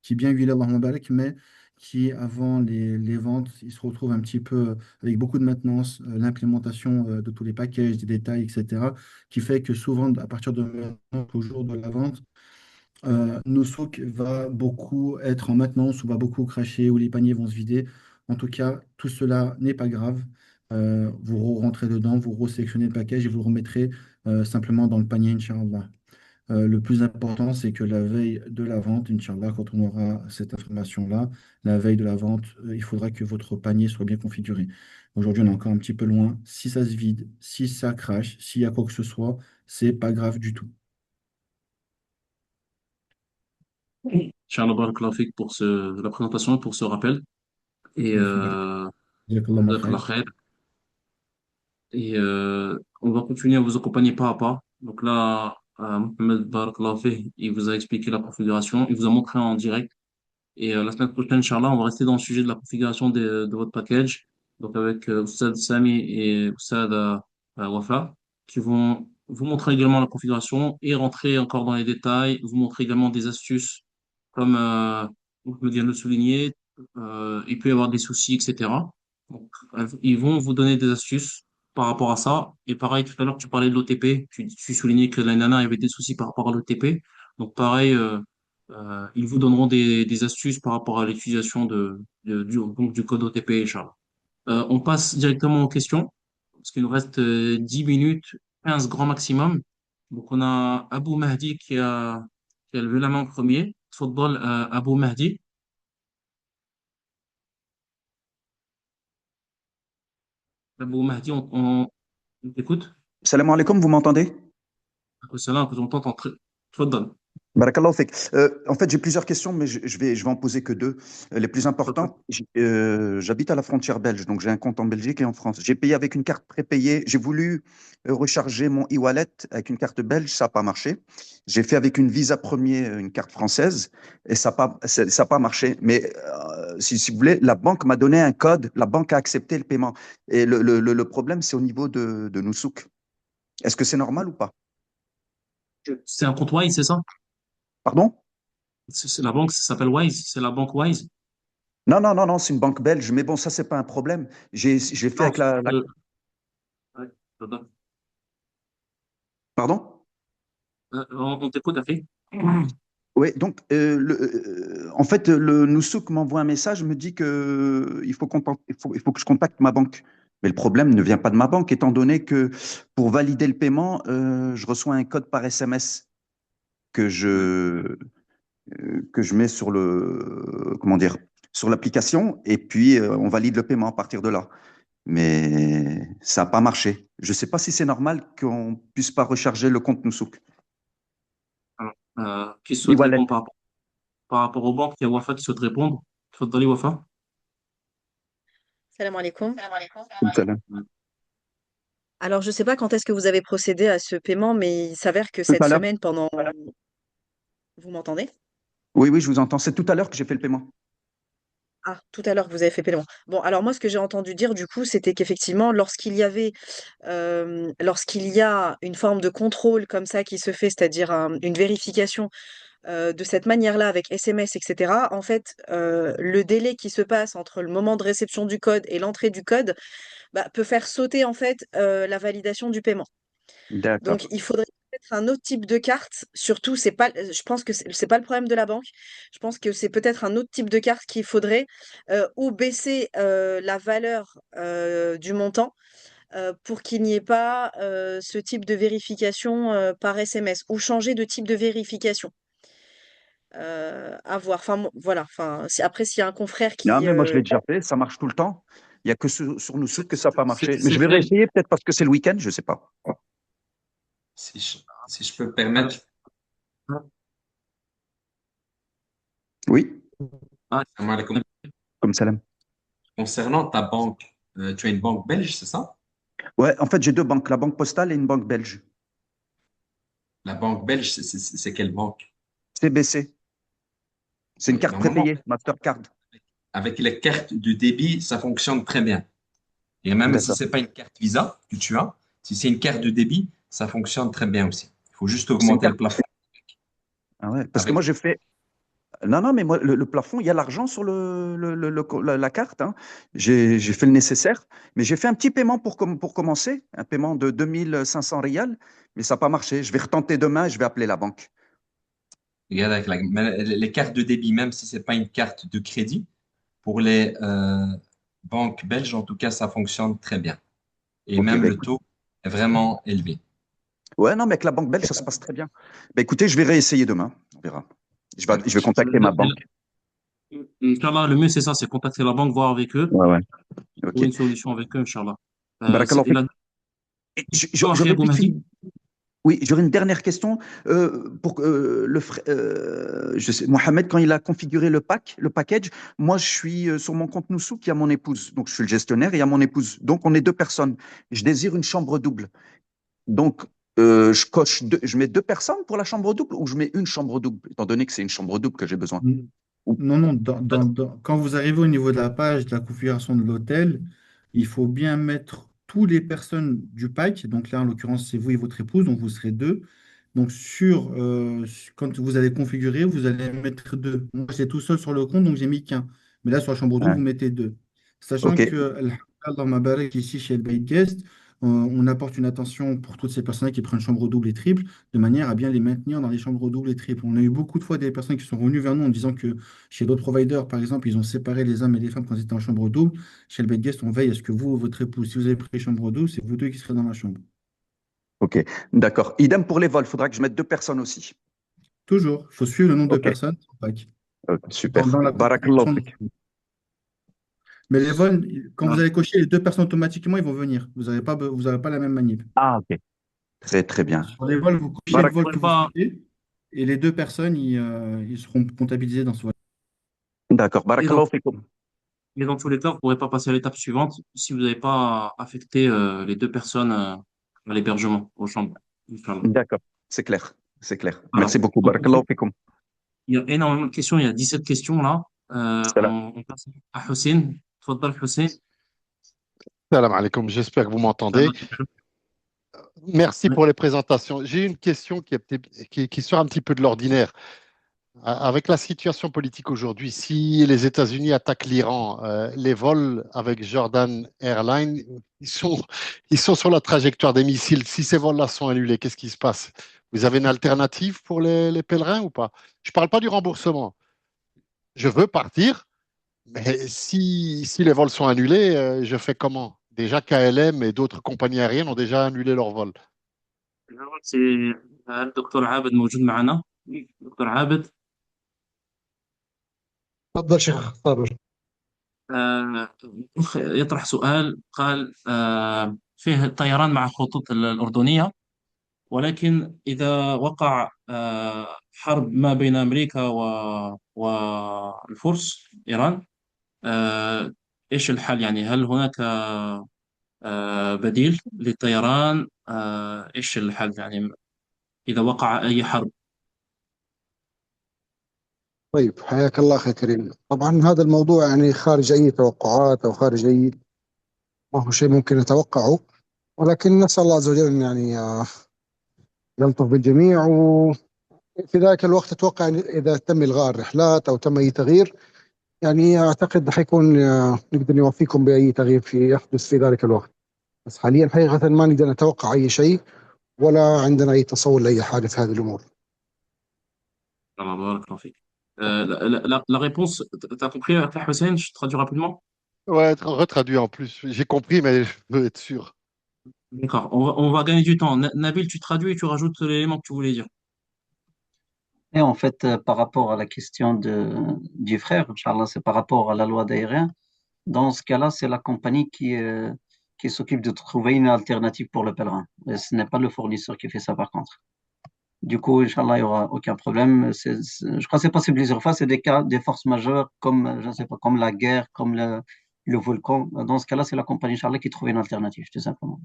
qui est bien huilé, Allahumma barak, mais qui, avant les ventes, il se retrouve un petit peu avec beaucoup de maintenance, l'implémentation de tous les packages, des détails, etc., qui fait que souvent, à partir de maintenant, au jour de la vente, nos stocks va beaucoup être en maintenance ou va beaucoup cracher ou les paniers vont se vider. En tout cas, tout cela n'est pas grave. Vous rentrez dedans, vous resélectionnez le package et vous le remettrez simplement dans le panier, Inch'Allah. Le plus important, c'est que la veille de la vente, Inch'Allah, quand on aura cette information-là, la veille de la vente, il faudra que votre panier soit bien configuré. Aujourd'hui, on est encore un petit peu loin. Si ça se vide, si ça crache, s'il y a quoi que ce soit, c'est pas grave du tout. Inch'Allah, barakallahu fik pour la présentation et pour ce rappel. Et Jazakallah jazakallah khair. khair. Et on va continuer à vous accompagner pas à pas. Donc là, Mohamed barakallahu fik, il vous a expliqué la configuration, il vous a montré en direct. Et la semaine prochaine, Inch'Allah, on va rester dans le sujet de la configuration de votre package. Donc avec Oussad Sami et Oussad Wafa, qui vont vous montrer également la configuration et rentrer encore dans les détails, vous montrer également des astuces, comme Mohamed vient de le souligner, il peut y avoir des soucis, etc. Donc, ils vont vous donner des astuces par rapport à ça. Et pareil, tout à l'heure, tu parlais de l'OTP, tu soulignais que l'année dernière, il y avait des soucis par rapport à l'OTP. Donc pareil, ils vous donneront des astuces par rapport à l'utilisation donc, du code OTP, Charles. On passe directement aux questions, parce qu'il nous reste 10 minutes, 15 grand maximum. Donc, on a Abou Mahdi qui a levé la main en premier. Tfaddal, Abou Mahdi. Abou Mahdi, on t'écoute. Salam alaikum, vous m'entendez? C'est là que j'entends. Tfaddal. Barakallahu fik. En fait, j'ai plusieurs questions, mais je vais en poser que deux. Les plus importantes, j'habite à la frontière belge, donc j'ai un compte en Belgique et en France. J'ai payé avec une carte prépayée. J'ai voulu recharger mon e-wallet avec une carte belge, ça n'a pas marché. J'ai fait avec une Visa Premier, une carte française, et ça a pas marché. Mais si vous voulez, la banque m'a donné un code, la banque a accepté le paiement. Et le problème, c'est au niveau de Noussouk. Est-ce que c'est normal ou pas? C'est un compte Wise, c'est ça? Pardon? La banque s'appelle Wise, c'est la banque Wise. Non, non, non, non, c'est une banque belge, mais bon, ça, c'est pas un problème. J'ai fait Non, avec la... ouais, pardon. Pardon? On t'écoute, à fait. Oui, donc, en fait, le Noussouk m'envoie un message, me dit que il faut que je contacte ma banque. Mais le problème ne vient pas de ma banque, étant donné que pour valider le paiement, je reçois un code par SMS que que je mets sur comment dire, sur l'application, et puis on valide le paiement à partir de là. Mais ça n'a pas marché. Je ne sais pas si c'est normal qu'on ne puisse pas recharger le compte Noussouk. Alors, qui souhaite E-wallet. répondre par rapport aux banques? Il y a Wafa qui souhaite répondre. Tfaddali, Wafa. Salam alaikum. Salam. Alors, je ne sais pas quand est-ce que vous avez procédé à ce paiement, mais il s'avère que Tout cette à l'heure. semaine, pendant... Vous m'entendez? Oui, oui, je vous entends. C'est tout à l'heure que j'ai fait le paiement. Ah, tout à l'heure que vous avez fait paiement. Bon, alors moi, ce que j'ai entendu dire, du coup, c'était qu'effectivement, lorsqu'il y a une forme de contrôle comme ça qui se fait, c'est-à-dire une vérification de cette manière-là avec SMS, etc., en fait, le délai qui se passe entre le moment de réception du code et l'entrée du code bah, peut faire sauter en fait la validation du paiement. D'accord. Donc, il faudrait peut-être un autre type de carte. Surtout, c'est pas, je pense que c'est pas le problème de la banque. Je pense que c'est peut-être un autre type de carte qu'il faudrait ou baisser la valeur du montant pour qu'il n'y ait pas ce type de vérification par SMS ou changer de type de vérification. À voir. Enfin, voilà. Enfin, après, s'il y a un confrère Non, qui, mais moi, je l'ai déjà fait. Ça marche tout le temps. Il n'y a que sur Noussouk que ça n'a pas marché. Mais je C'est vais fait. réessayer, peut-être parce que c'est le week-end, je ne sais pas. Si je peux me permettre, Oui, salam alaikum. comme salam. Concernant ta banque, tu as une banque belge, c'est ça? Ouais, en fait, j'ai deux banques, la banque postale et une banque belge. La banque belge, c'est quelle banque? CBC. C'est une Oui, carte normalement, prépayée, Mastercard. avec les cartes de débit, ça fonctionne très bien. Et même si D'accord. ce n'est pas une carte Visa que tu as, si c'est une carte de débit, ça fonctionne très bien aussi. Il faut juste C'est une augmenter le carte. plafond. Ah ouais, parce que moi, Avec... j'ai fait. Non, non, mais moi, le plafond, il y a l'argent sur la carte, hein. J'ai fait le nécessaire, mais j'ai fait un petit paiement pour commencer, un paiement de 2500 rials, mais ça n'a pas marché. Je vais retenter demain et je vais appeler la banque. Regarde avec les cartes de débit, même si ce n'est pas une carte de crédit, pour les banques belges, en tout cas, ça fonctionne très bien. Et Ok, même ben le écoute. taux est vraiment élevé. Ouais, non, mais avec la banque belge, ça se passe très bien. Ben écoutez, je vais réessayer demain. On verra. Je vais contacter ma banque. Inch'Allah, le mieux, c'est ça, c'est contacter la banque, voir avec eux, Ouais, ouais. trouver Ok. une solution avec eux, Inch'Allah. Barakallahu Et fik. là, Et Ahmed J'aurais vite fait Boumehdi, Oui, j'aurais une dernière question. Je sais, Mohamed, quand il a configuré le package, moi, je suis sur mon compte Noussouk, il y a mon épouse. Donc, je suis le gestionnaire et il y a mon épouse. Donc, on est deux personnes. Je désire une chambre double. Donc, je mets deux personnes pour la chambre double ou je mets une chambre double, étant donné que c'est une chambre double que j'ai besoin. Ou- Non, non, quand vous arrivez au niveau de la page de la configuration de l'hôtel, il faut bien mettre toutes les personnes du pack. Donc là, en l'occurrence, c'est vous et votre épouse, donc vous serez deux. Donc quand vous allez configurer, vous allez mettre deux. Moi, j'étais tout seul sur le compte, donc j'ai mis qu'un. Mais là, sur la chambre double, Ouais. vous mettez deux. Sachant Ok, que, alhamdoulilah, ma barek, ici chez El Guest, on apporte une attention pour toutes ces personnes qui prennent chambre double et triple, de manière à bien les maintenir dans les chambres doubles et triples. On a eu beaucoup de fois des personnes qui sont venues vers nous en disant que chez d'autres providers, par exemple, ils ont séparé les hommes et les femmes quand ils étaient en chambre double. Chez le Guest, on veille à ce que vous, votre épouse, si vous avez pris chambre double, c'est vous deux qui serez dans la chambre. ok, d'accord. Idem pour les vols, il faudra que je mette deux personnes aussi. Toujours, il faut suivre le nombre de Ok, personnes sur le pack, super. dans la Barakallahu configuration. fik. Mais les vols, quand vous allez cocher les deux personnes automatiquement, ils vont venir. Vous n'aurez pas la même manip. Ah, ok. Très, très bien. Sur les vols, vous cochez le vol que vous Wafa, souhaitez. Et les deux personnes, ils seront comptabilisés dans ce voyage. D'accord. Et dans, Barakallahu fikum. et dans tous les cas, vous ne pourrez pas passer à l'étape suivante si vous n'avez pas affecté les deux personnes à l'hébergement, aux chambres. Inch'Allah. D'accord. C'est clair. C'est clair. Alors, Merci beaucoup. Barakallahu fikum. il y a énormément de questions, il y a 17 questions là. On passe à Hussein. Tfaddal, Hussein. Salam alaikum, j'espère que vous m'entendez. Merci pour les présentations. J'ai une question qui sort un petit peu de l'ordinaire. Avec la situation politique aujourd'hui, si les États-Unis attaquent l'Iran, les vols avec Jordan Airlines, ils sont sur la trajectoire des missiles. Si ces vols-là sont annulés, qu'est-ce qui se passe? Vous avez une alternative pour les pèlerins ou pas? Je ne parle pas du remboursement. Je veux partir, mais si les vols sont annulés, je fais comment? Déjà, KLM et d'autres compagnies aériennes ont déjà annulé leurs vols. C'est le docteur عابد موجود معنا. دكتور عابد. تفضل شيخ صابر. يطرح سؤال قال فيه طيران مع الخطوط الأردنية، ولكن إذا وقع حرب ما بين أمريكا والفرس إيران، إيش الحل؟ يعني هل هناك بديل للطيران؟ إيش الحل يعني إذا وقع أي حرب؟ طيب حياك الله أخي كريم. طبعا هذا الموضوع يعني خارج أي توقعات أو خارج أي، ما هو شيء ممكن نتوقعه، ولكن نسأل الله عز وجل أن يعني يلطف بالجميع. وفي ذلك الوقت أتوقع أن إذا تم إلغاء الرحلات أو تم أي تغيير، يعني أعتقد حيكون نقدر نوفيكم بأي تغيير يحدث في ذلك الوقت. بس حاليا حقيقة ما نقدر نتوقع أي شيء ولا عندنا أي تصور لأي حاجة في هذه الأمور. بارك الله فيك. La réponse, tu as compris, Hussein? Je traduis rapidement. Ouais, retraduit en plus. J'ai compris, mais je veux être sûr. D'accord, on va gagner du temps. Nabil, tu traduis et tu rajoutes l'élément que tu voulais dire. Et en fait, par rapport à la question du frère, Inch'Allah, c'est par rapport à la loi d'aérien. Dans ce cas-là, c'est la compagnie qui s'occupe de trouver une alternative pour le pèlerin. Et ce n'est pas le fournisseur qui fait ça, par contre. Du coup, Inch'Allah, il n'y aura aucun problème. Je crois que c'est passé plusieurs fois. C'est des cas, des forces majeures comme, je ne sais pas, comme la guerre, comme le volcan. Dans ce cas-là, c'est la compagnie Inch'Allah qui trouve une alternative, tout simplement.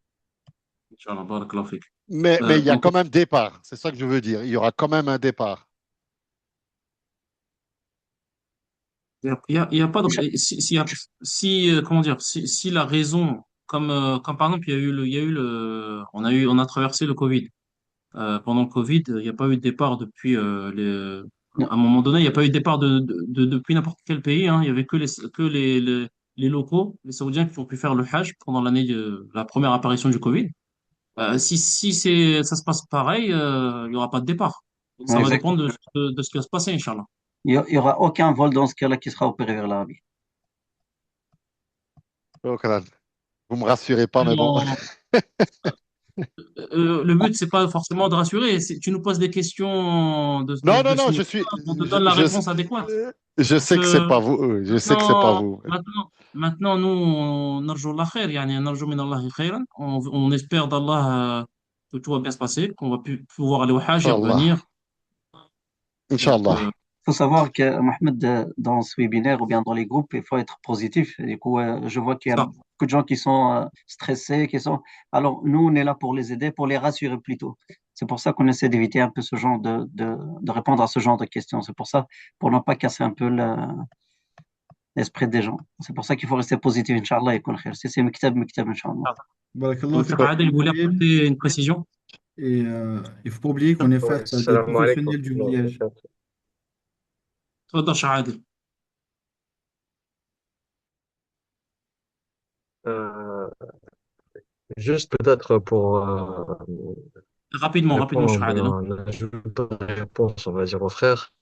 Inch'Allah, barakallahu fik. Mais il y a quand même départ. C'est ça que je veux dire. Il y aura quand même un départ. Il y a pas de, comment dire, si la raison, comme par exemple, on a traversé le Covid. Pendant le Covid, il n'y a pas eu de départ depuis à un moment donné, il n'y a pas eu de départ depuis n'importe quel pays, hein. Il y avait que les locaux, les Saoudiens qui ont pu faire le Hajj pendant l'année de la première apparition du Covid. Si ça se passe pareil, il n'y aura pas de départ. Donc, ça va Exactement. dépendre de ce qui va se passer, Inch'Allah. Il n'y aura aucun vol dans ce cas-là qui sera opéré vers l'Arabie. Donc, vous me rassurez pas, mais bon. Le but, c'est pas forcément de rassurer. Tu nous poses des questions Non, on te donne la réponse adéquate. Je sais que c'est pas vous. Je sais que c'est pas vous. Maintenant, nous, نرجو الله خير, يعني نرجو من الله خيرا. On espère d'Allah que tout va bien se passer, qu'on va pouvoir aller au Hajj et revenir. Inch'Allah. Il faut savoir que, Mohamed, dans ce webinaire ou bien dans les groupes, il faut être positif. Et du coup, je vois qu'il y a beaucoup de gens qui sont stressés, Alors, nous, on est là pour les aider, pour les rassurer plutôt. C'est pour ça qu'on essaie d'éviter un peu ce genre de répondre à ce genre de questions. C'est pour ça, pour ne pas casser un peu l'esprit des gens. C'est pour ça qu'il faut rester positif, Inch'Allah, et si c'est Mektab, Inch'Allah. Adel voulait apporter une précision. Et il ne faut pas oublier qu'on est face à des professionnels du voyage. تفضل شيخ عادل. Juste peut-être pour rapidement شيخ عادل. un ajout de réponse, on va dire, aux frères.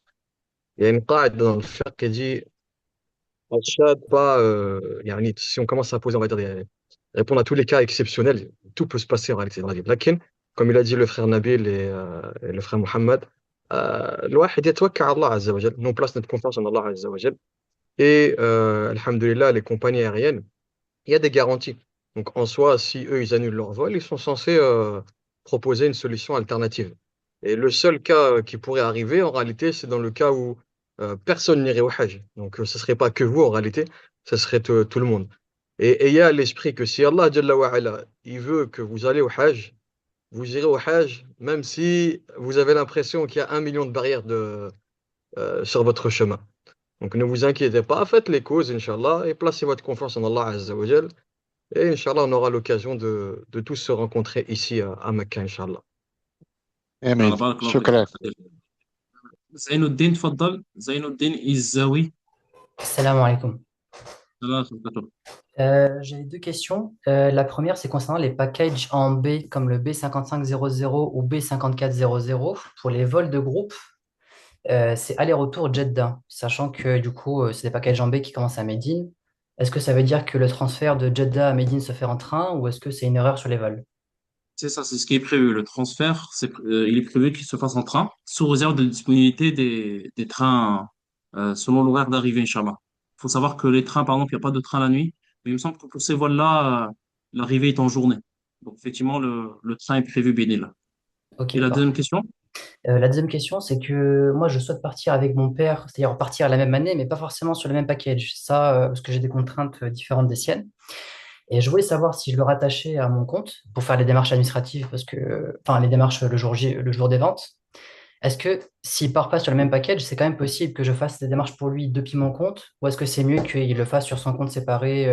Il y a une قاعدة dans le fiqh qui dit يعني si on commence à poser, on va dire, répondre à tous les cas exceptionnels, tout peut se passer en réalité dans la vie. Lakin, comme il a dit le frère Nabil et le frère Mohammed, الواحد يتوكل على الله عز وجل. Nous place notre confiance en Allah عز وجل. Et alhamdulillah, les compagnies aériennes, il y a des garanties. Donc en soi, si eux ils annulent leur vol, ils sont censés proposer une solution alternative. Et le seul cas qui pourrait arriver, en réalité, c'est dans le cas où personne n'irait au Hajj. Donc, ce ne serait pas que vous, en réalité, ce serait tout le monde. Et ayez à l'esprit que si Allah, Jalla wa ala, il veut que vous allez au Hajj, vous irez au Hajj, même si vous avez l'impression qu'il y a 1 million de barrières sur votre chemin. Donc, ne vous inquiétez pas, faites les causes, Inch'Allah, et placez votre confiance en Allah Azza wa Jal. Et Inch'Allah, on aura l'occasion de tous se rencontrer ici à Mecca, Inch'Allah. آمين بارك الله شكرا فيك. زين الدين تفضل. زين الدين الزاوي. Salam alaikum. الله يبارك. J'ai deux questions. La première, c'est concernant les packages en B, comme le B5500 ou B5400 pour les vols de groupe. C'est aller-retour Jeddah, sachant que du coup, c'est des packages en B qui commencent à Médine. Est-ce que ça veut dire que le transfert de Jeddah à Médine se fait en train ou est-ce que c'est une erreur sur les vols? C'est ça, c'est ce qui est prévu. Le transfert, il est prévu qu'il se fasse en train, sous réserve de disponibilité des trains selon l'horaire d'arrivée, Inch'Allah. Il faut savoir que les trains, par exemple, il n'y a pas de train la nuit, mais il me semble que pour ces vols-là, l'arrivée est en journée. Donc, effectivement, le train est prévu, Bénil. Ok, Et la deuxième parfait. question? La deuxième question, c'est que moi, je souhaite partir avec mon père, c'est-à-dire partir la même année, mais pas forcément sur le même package. Ça, parce que j'ai des contraintes différentes des siennes. Et je voulais savoir si je le rattachais à mon compte pour faire les démarches administratives, parce que, enfin, les démarches le jour J, le jour des ventes. Est-ce que s'il part pas sur le même package, c'est quand même possible que je fasse des démarches pour lui depuis mon compte, ou est-ce que c'est mieux qu'il le fasse sur son compte séparé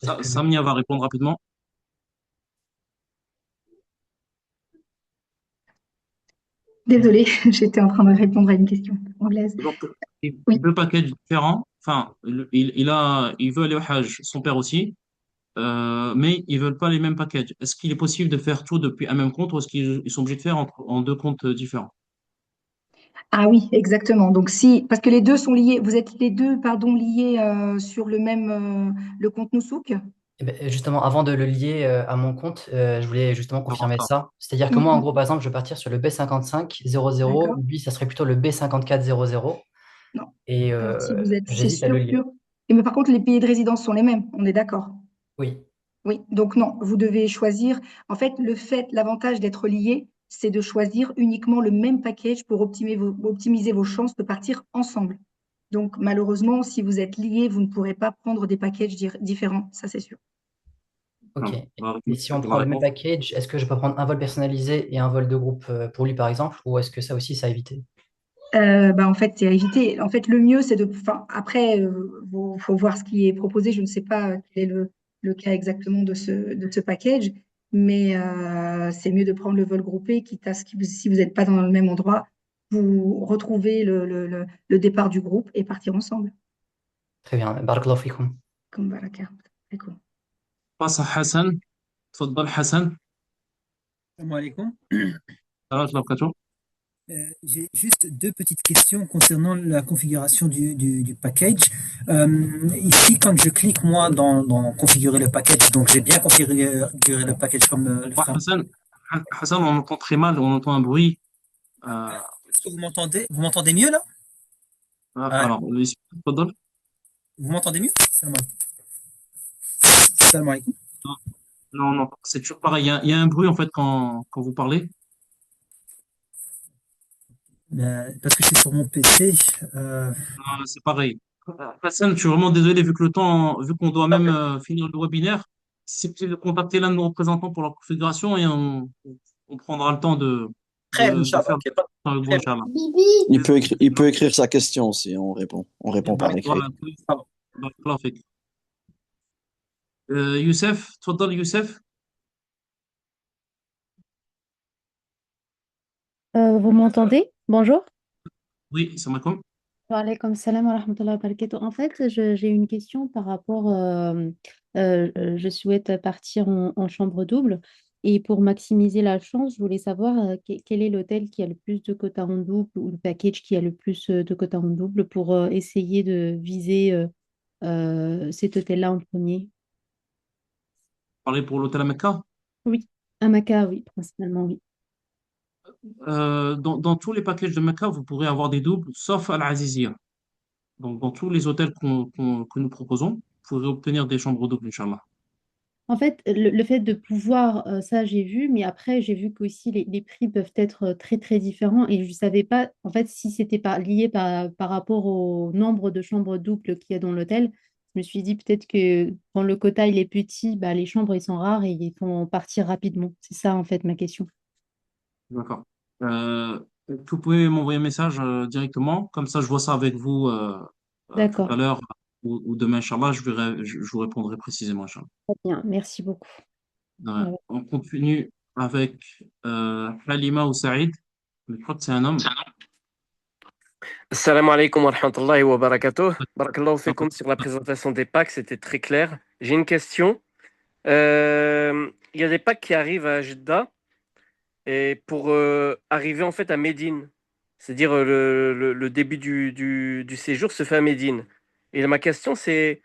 parce que... Samia va répondre rapidement. Désolée, j'étais en train de répondre à une question anglaise. Donc, Oui. deux packages différents. Enfin, il veut aller au Hajj, son père aussi. Mais ils veulent pas les mêmes packages. Est-ce qu'il est possible de faire tout depuis un même compte ou est-ce qu'ils sont obligés de faire en deux comptes différents? Ah oui, exactement. Donc si, parce que les deux sont liés, vous êtes les deux, pardon, liés sur le même, le compte Nousouk. Eh ben, justement, avant de le lier à mon compte, je voulais justement confirmer D'accord. ça. C'est-à-dire que moi, en gros, par exemple, je vais partir sur le B5500, D'accord. lui, ça serait plutôt le B5400. Non. Et Alors si vous êtes, c'est j'hésite à sûr le lier. que. Mais par contre, les pays de résidence sont les mêmes, on est d'accord. Oui, Oui, donc non, vous devez choisir. En fait, l'avantage d'être lié, c'est de choisir uniquement le même package pour optimiser vos chances de partir ensemble. Donc malheureusement, si vous êtes liés, vous ne pourrez pas prendre des packages différents, ça c'est sûr. ok. Alors, Et si on prend le même package, est-ce que je peux prendre un vol personnalisé et un vol de groupe pour lui, par exemple, ou est-ce que ça aussi, ça a évité? En fait, c'est à éviter. En fait, le mieux, c'est de. Enfin, après, faut voir ce qui est proposé. Je ne sais pas quel est le cas exactement de ce package, mais c'est mieux de prendre le vol groupé, quitte à ce que si vous n'êtes pas dans le même endroit, vous retrouvez le départ du groupe et partir ensemble. Très bien. Barakallahu fikoum. Comme baraka. Très cool. passe à Hassan. تفضل Hassan. Salam alaikum. J'ai juste deux petites questions concernant la configuration du package. Ici, quand je clique moi dans configurer le package, donc j'ai bien configuré le package comme le frère. Hassan, on entend très mal, on entend un bruit. Est-ce que vous m'entendez? Vous m'entendez mieux là? Alors, تفضل. Vous m'entendez mieux? Salam alaikum. Non, c'est toujours pareil. Il y a un bruit en fait quand vous parlez. Parce que je suis sur mon PC. Non, c'est pareil. Hassan, je suis vraiment désolé vu qu'on doit même finir le webinaire. Si c'est possible de contacter l'un de nos représentants pour la configuration et on prendra le temps de faire avec vous, Inch'Allah. Il peut écrire sa question aussi, on répond par écrit. Voilà. Barakallahu fik. Youssef, تفضل Youssef. Vous m'entendez? Bonjour. Oui, salam alaikum. Wa alaykoum salam wa rahmatullahi wa barakatuh. En fait, j'ai une question par rapport, je souhaite partir en chambre double et pour maximiser la chance, je voulais savoir quel est l'hôtel qui a le plus de quotas en double ou le package qui a le plus de quotas en double pour essayer de viser cet hôtel-là en premier. Parler pour l'hôtel à Mecca. Oui, à Maca, oui, principalement, oui. Dans tous les packages de Mecca, vous pourrez avoir des doubles, sauf Al-Azizia. Donc, dans tous les hôtels que nous proposons, vous pourrez obtenir des chambres doubles, Inch'Allah. En fait, le fait de pouvoir, ça j'ai vu, mais après j'ai vu qu'aussi les prix peuvent être très très différents et je ne savais pas en fait si c'était lié par rapport au nombre de chambres doubles qu'il y a dans l'hôtel. Je me suis dit peut-être que quand le quota il est petit, bah, les chambres ils sont rares et ils font partir rapidement. C'est ça en fait ma question. D'accord. Euh, Vous pouvez m'envoyer un message directement, comme ça je vois ça avec vous tout D'accord, à l'heure ou demain, Inch'Allah, je vous répondrai précisément, Inch'Allah. très bien, merci beaucoup. Ouais. On continue avec Halima ou Saïd, mais je crois que c'est un homme. Salam alaikum wa rahmatullahi wa barakatuh. Barakallahu fikum sur la présentation des packs, c'était très clair. J'ai une question. Il y a des packs qui arrivent à Jeddah et pour arriver en fait à Médine, c'est-à-dire le début du séjour se fait à Médine. Et ma question c'est,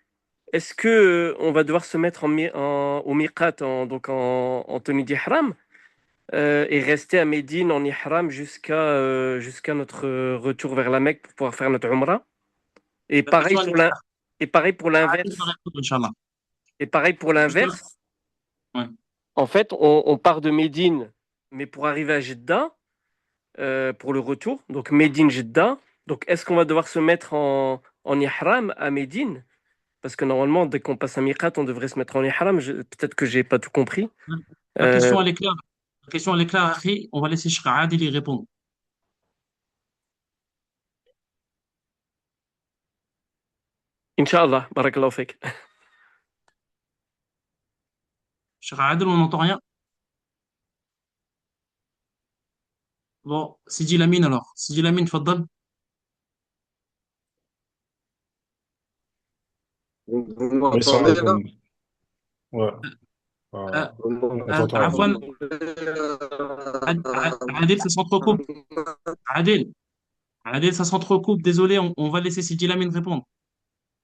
est-ce que on va devoir se mettre au miqat, donc en tenue d'ihram, et rester à Médine en ihram jusqu'à notre retour vers la Mecque pour pouvoir faire notre umrah? Et La pareil question, elle est pour claire. et pareil pour Saïd va l'inverse. répondre, Inch'Allah. Et pareil pour Juste là. l'inverse. Ouais. En fait, on part de Médine, mais pour arriver à Jeddah, pour le retour, donc Médine-Jeddah. Donc, est-ce qu'on va devoir se mettre en ihram à Médine? Parce que normalement, dès qu'on passe à Miqat, on devrait se mettre en ihram. Peut-être que j'ai pas tout compris. La question, elle est claire. La question, elle est claire, Akhi. On va laisser Cheikh Adil y répondre. Inch'Allah, barakallahu fik. Cheikh Adil, on n'entend rien. Bon, Sidi Lamine alors. Sidi Lamine, tfaddal. Vous Oui, salam m'entendez là? alaikum. Ouais. Vous On t'entend, Adil. Afwan, Adil, ça s'entrecoupe. Adil, Adil, ça s'entrecoupe. Désolé, on va laisser Sidi Lamine répondre.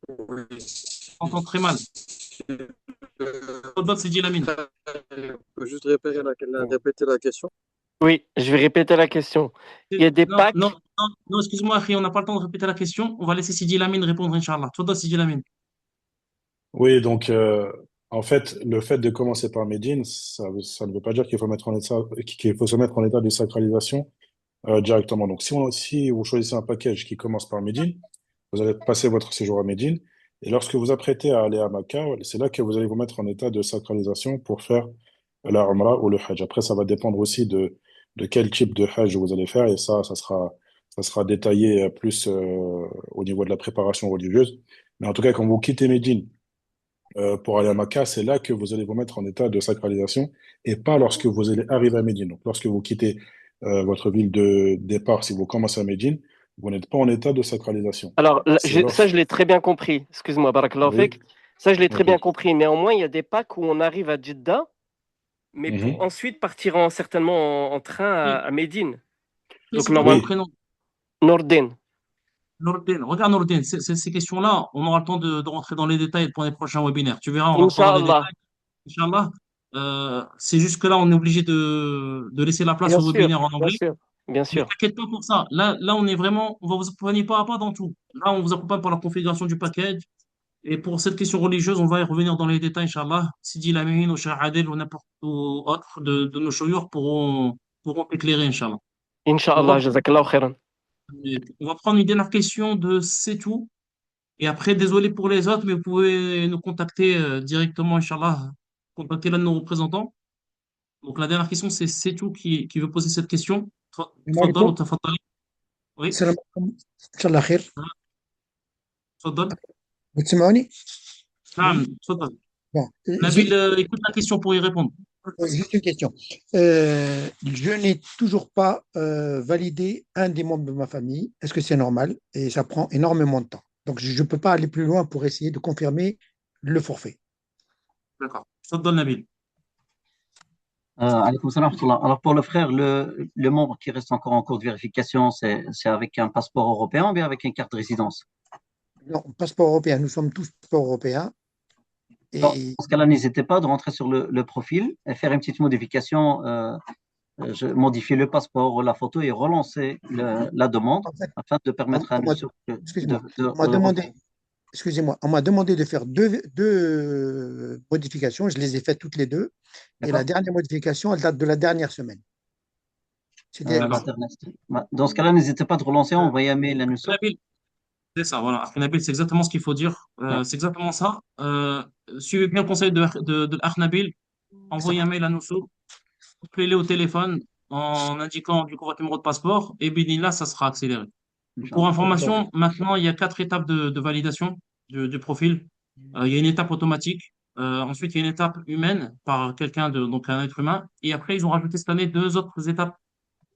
On entend très mal. Tfaddal, Sidi Lamine. Je peux juste répéter la question. Oui, je vais répéter la question. Il y a des Non, packs. non, non, non, excuse-moi, Akhi, on n'a pas le temps de répéter la question. On va laisser Sidi Lamine répondre, Inch'Allah. Tfaddal, Sidi Lamine. Oui, donc en fait, le fait de commencer par Médine, ça ne veut pas dire qu'il faut mettre en état, qu'il faut se mettre en état de sacralisation directement. Donc, si vous choisissez un package qui commence par Médine, vous allez passer votre séjour à Médine, et lorsque vous apprêtez à aller à Makkah, c'est là que vous allez vous mettre en état de sacralisation pour faire la Umrah ou le Hajj. Après, ça va dépendre aussi de quel type de Hajj vous allez faire, et ça sera détaillé plus au niveau de la préparation religieuse. Mais en tout cas, quand vous quittez Médine, pour aller à Makkah, c'est là que vous allez vous mettre en état de sacralisation et pas lorsque vous allez arriver à Médine. Donc, lorsque vous quittez votre ville de départ, si vous commencez à Médine, vous n'êtes pas en état de sacralisation. Alors, là, C'est ça, je l'ai très bien compris. Excuse-moi, barakallahu Oui, fik. Ça, je l'ai très ok. bien compris. Néanmoins, il y a des packs où on arrive à Jeddah, mais pour Mhm. ensuite partir certainement en train à Médine. Donc, C'est quoi ton normalement, Oui, prénom? Nordin. Nordin. Regarde, Nordin, ces questions-là, on aura le temps de rentrer dans les détails pour les prochains webinaires. Tu verras, on rentrera dans les Inch'Allah. détails. Inch'Allah. C'est juste que là, on est obligé de laisser la place Bien au sûr, webinaire en bien anglais. sûr, bien Mais sûr. t'inquiète pas pour ça. Là, on est vraiment, on va vous accompagner pas à pas dans tout. Là, on vous accompagne pour la configuration du package. Et pour cette question religieuse, on va y revenir dans les détails, Inch'Allah. Sidi Lamine ou Cheikh Adel ou n'importe où autre de nos chouyours pourront éclairer, Inch'Allah. On Inch'Allah, va, jazakallahu khairan. on va prendre une dernière question de c'est tout. Et après, désolé pour les autres, mais vous pouvez nous contacter directement, Inch'Allah. Contacter l'un de nos représentants. Donc la dernière question, c'est tout qui veut poser cette question. السلام Tfaddal ou عليكم. tafaddali. Oui, السلام عليكم ان شاء الله خير. tfaddal. بتسمعوني؟ Naam, tfaddal. Bon, Nabil, écoute la question pour y répondre. juste une question. Je n'ai toujours pas validé un des membres de ma famille. Est-ce que c'est normal? Et ça prend énormément de temps. Donc, je ne peux pas aller plus loin pour essayer de confirmer le forfait. D'accord. Tfaddal, Nabil. Alaykoum salam wa rahmatullah. Alors pour le frère, le membre qui reste encore en cours de vérification, c'est avec un passeport européen ou bien avec une carte de résidence? Non, passeport européen. Nous sommes tous passeport européens. Dans Et ce cas-là, n'hésitez pas de rentrer sur le profil et faire une petite modification, modifier le passeport ou la photo et relancer la demande en fait, afin de permettre à on m'a- monsieur excuse-moi, de on m'a demandé, excusez-moi, on m'a demandé de faire deux modifications. Je les ai faites toutes les deux. Et la D'accord? dernière modification, elle date de la dernière semaine. C'était Alors, Dans ce cas-là, n'hésitez pas de relancer, envoyer un mail à nous. Nabil, c'est ça, voilà. Nabil, c'est exactement ce qu'il faut dire. Ouais. C'est exactement ça. Suivez bien le conseil de Nabil. Envoyez un mail à Noussou. Appelez-les au téléphone en indiquant du coup votre numéro de passeport. Et là, ça sera accéléré. Pour information, maintenant, il y a 4 étapes de validation du profil. Il y a une étape automatique. Ensuite, il y a une étape humaine par quelqu'un donc un être humain. Et après, ils ont rajouté cette année 2 autres étapes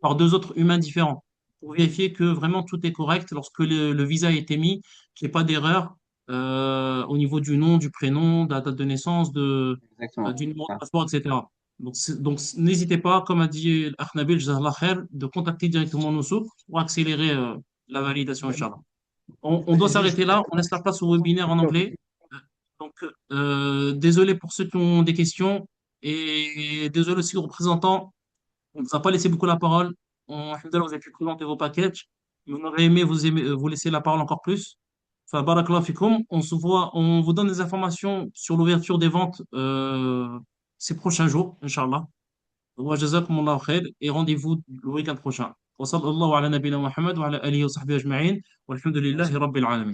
par 2 autres humains différents pour vérifier que vraiment tout est correct lorsque le visa a été mis, qu'il n'y ait pas d'erreur au niveau du nom, du prénom, de la date de naissance, Exactement. du numéro de passeport, etc. Donc, n'hésitez pas, comme a dit Nabil, Jazakallah khair, de contacter directement nos sources pour accélérer la validation, Inch'Allah. On doit s'arrêter là, on laisse la place au webinaire en anglais. Donc, désolé pour ceux qui ont des questions et désolé aussi aux représentants. On ne vous a pas laissé beaucoup la parole. Alhamdoulilah, vous avez pu présenter vos packages. Mais on aurait aimé vous laisser la parole encore plus. Enfin, barakallah fikoum. On vous donne des informations sur l'ouverture des ventes ces prochains jours, Inch'Allah. Wa jazakumullahu khair et rendez-vous le week-end prochain. Wa sallallahu ala nabina Muhammad wa ala alihi wa sahbihi ajma'in. Walhamdulillahi rabbil alamin.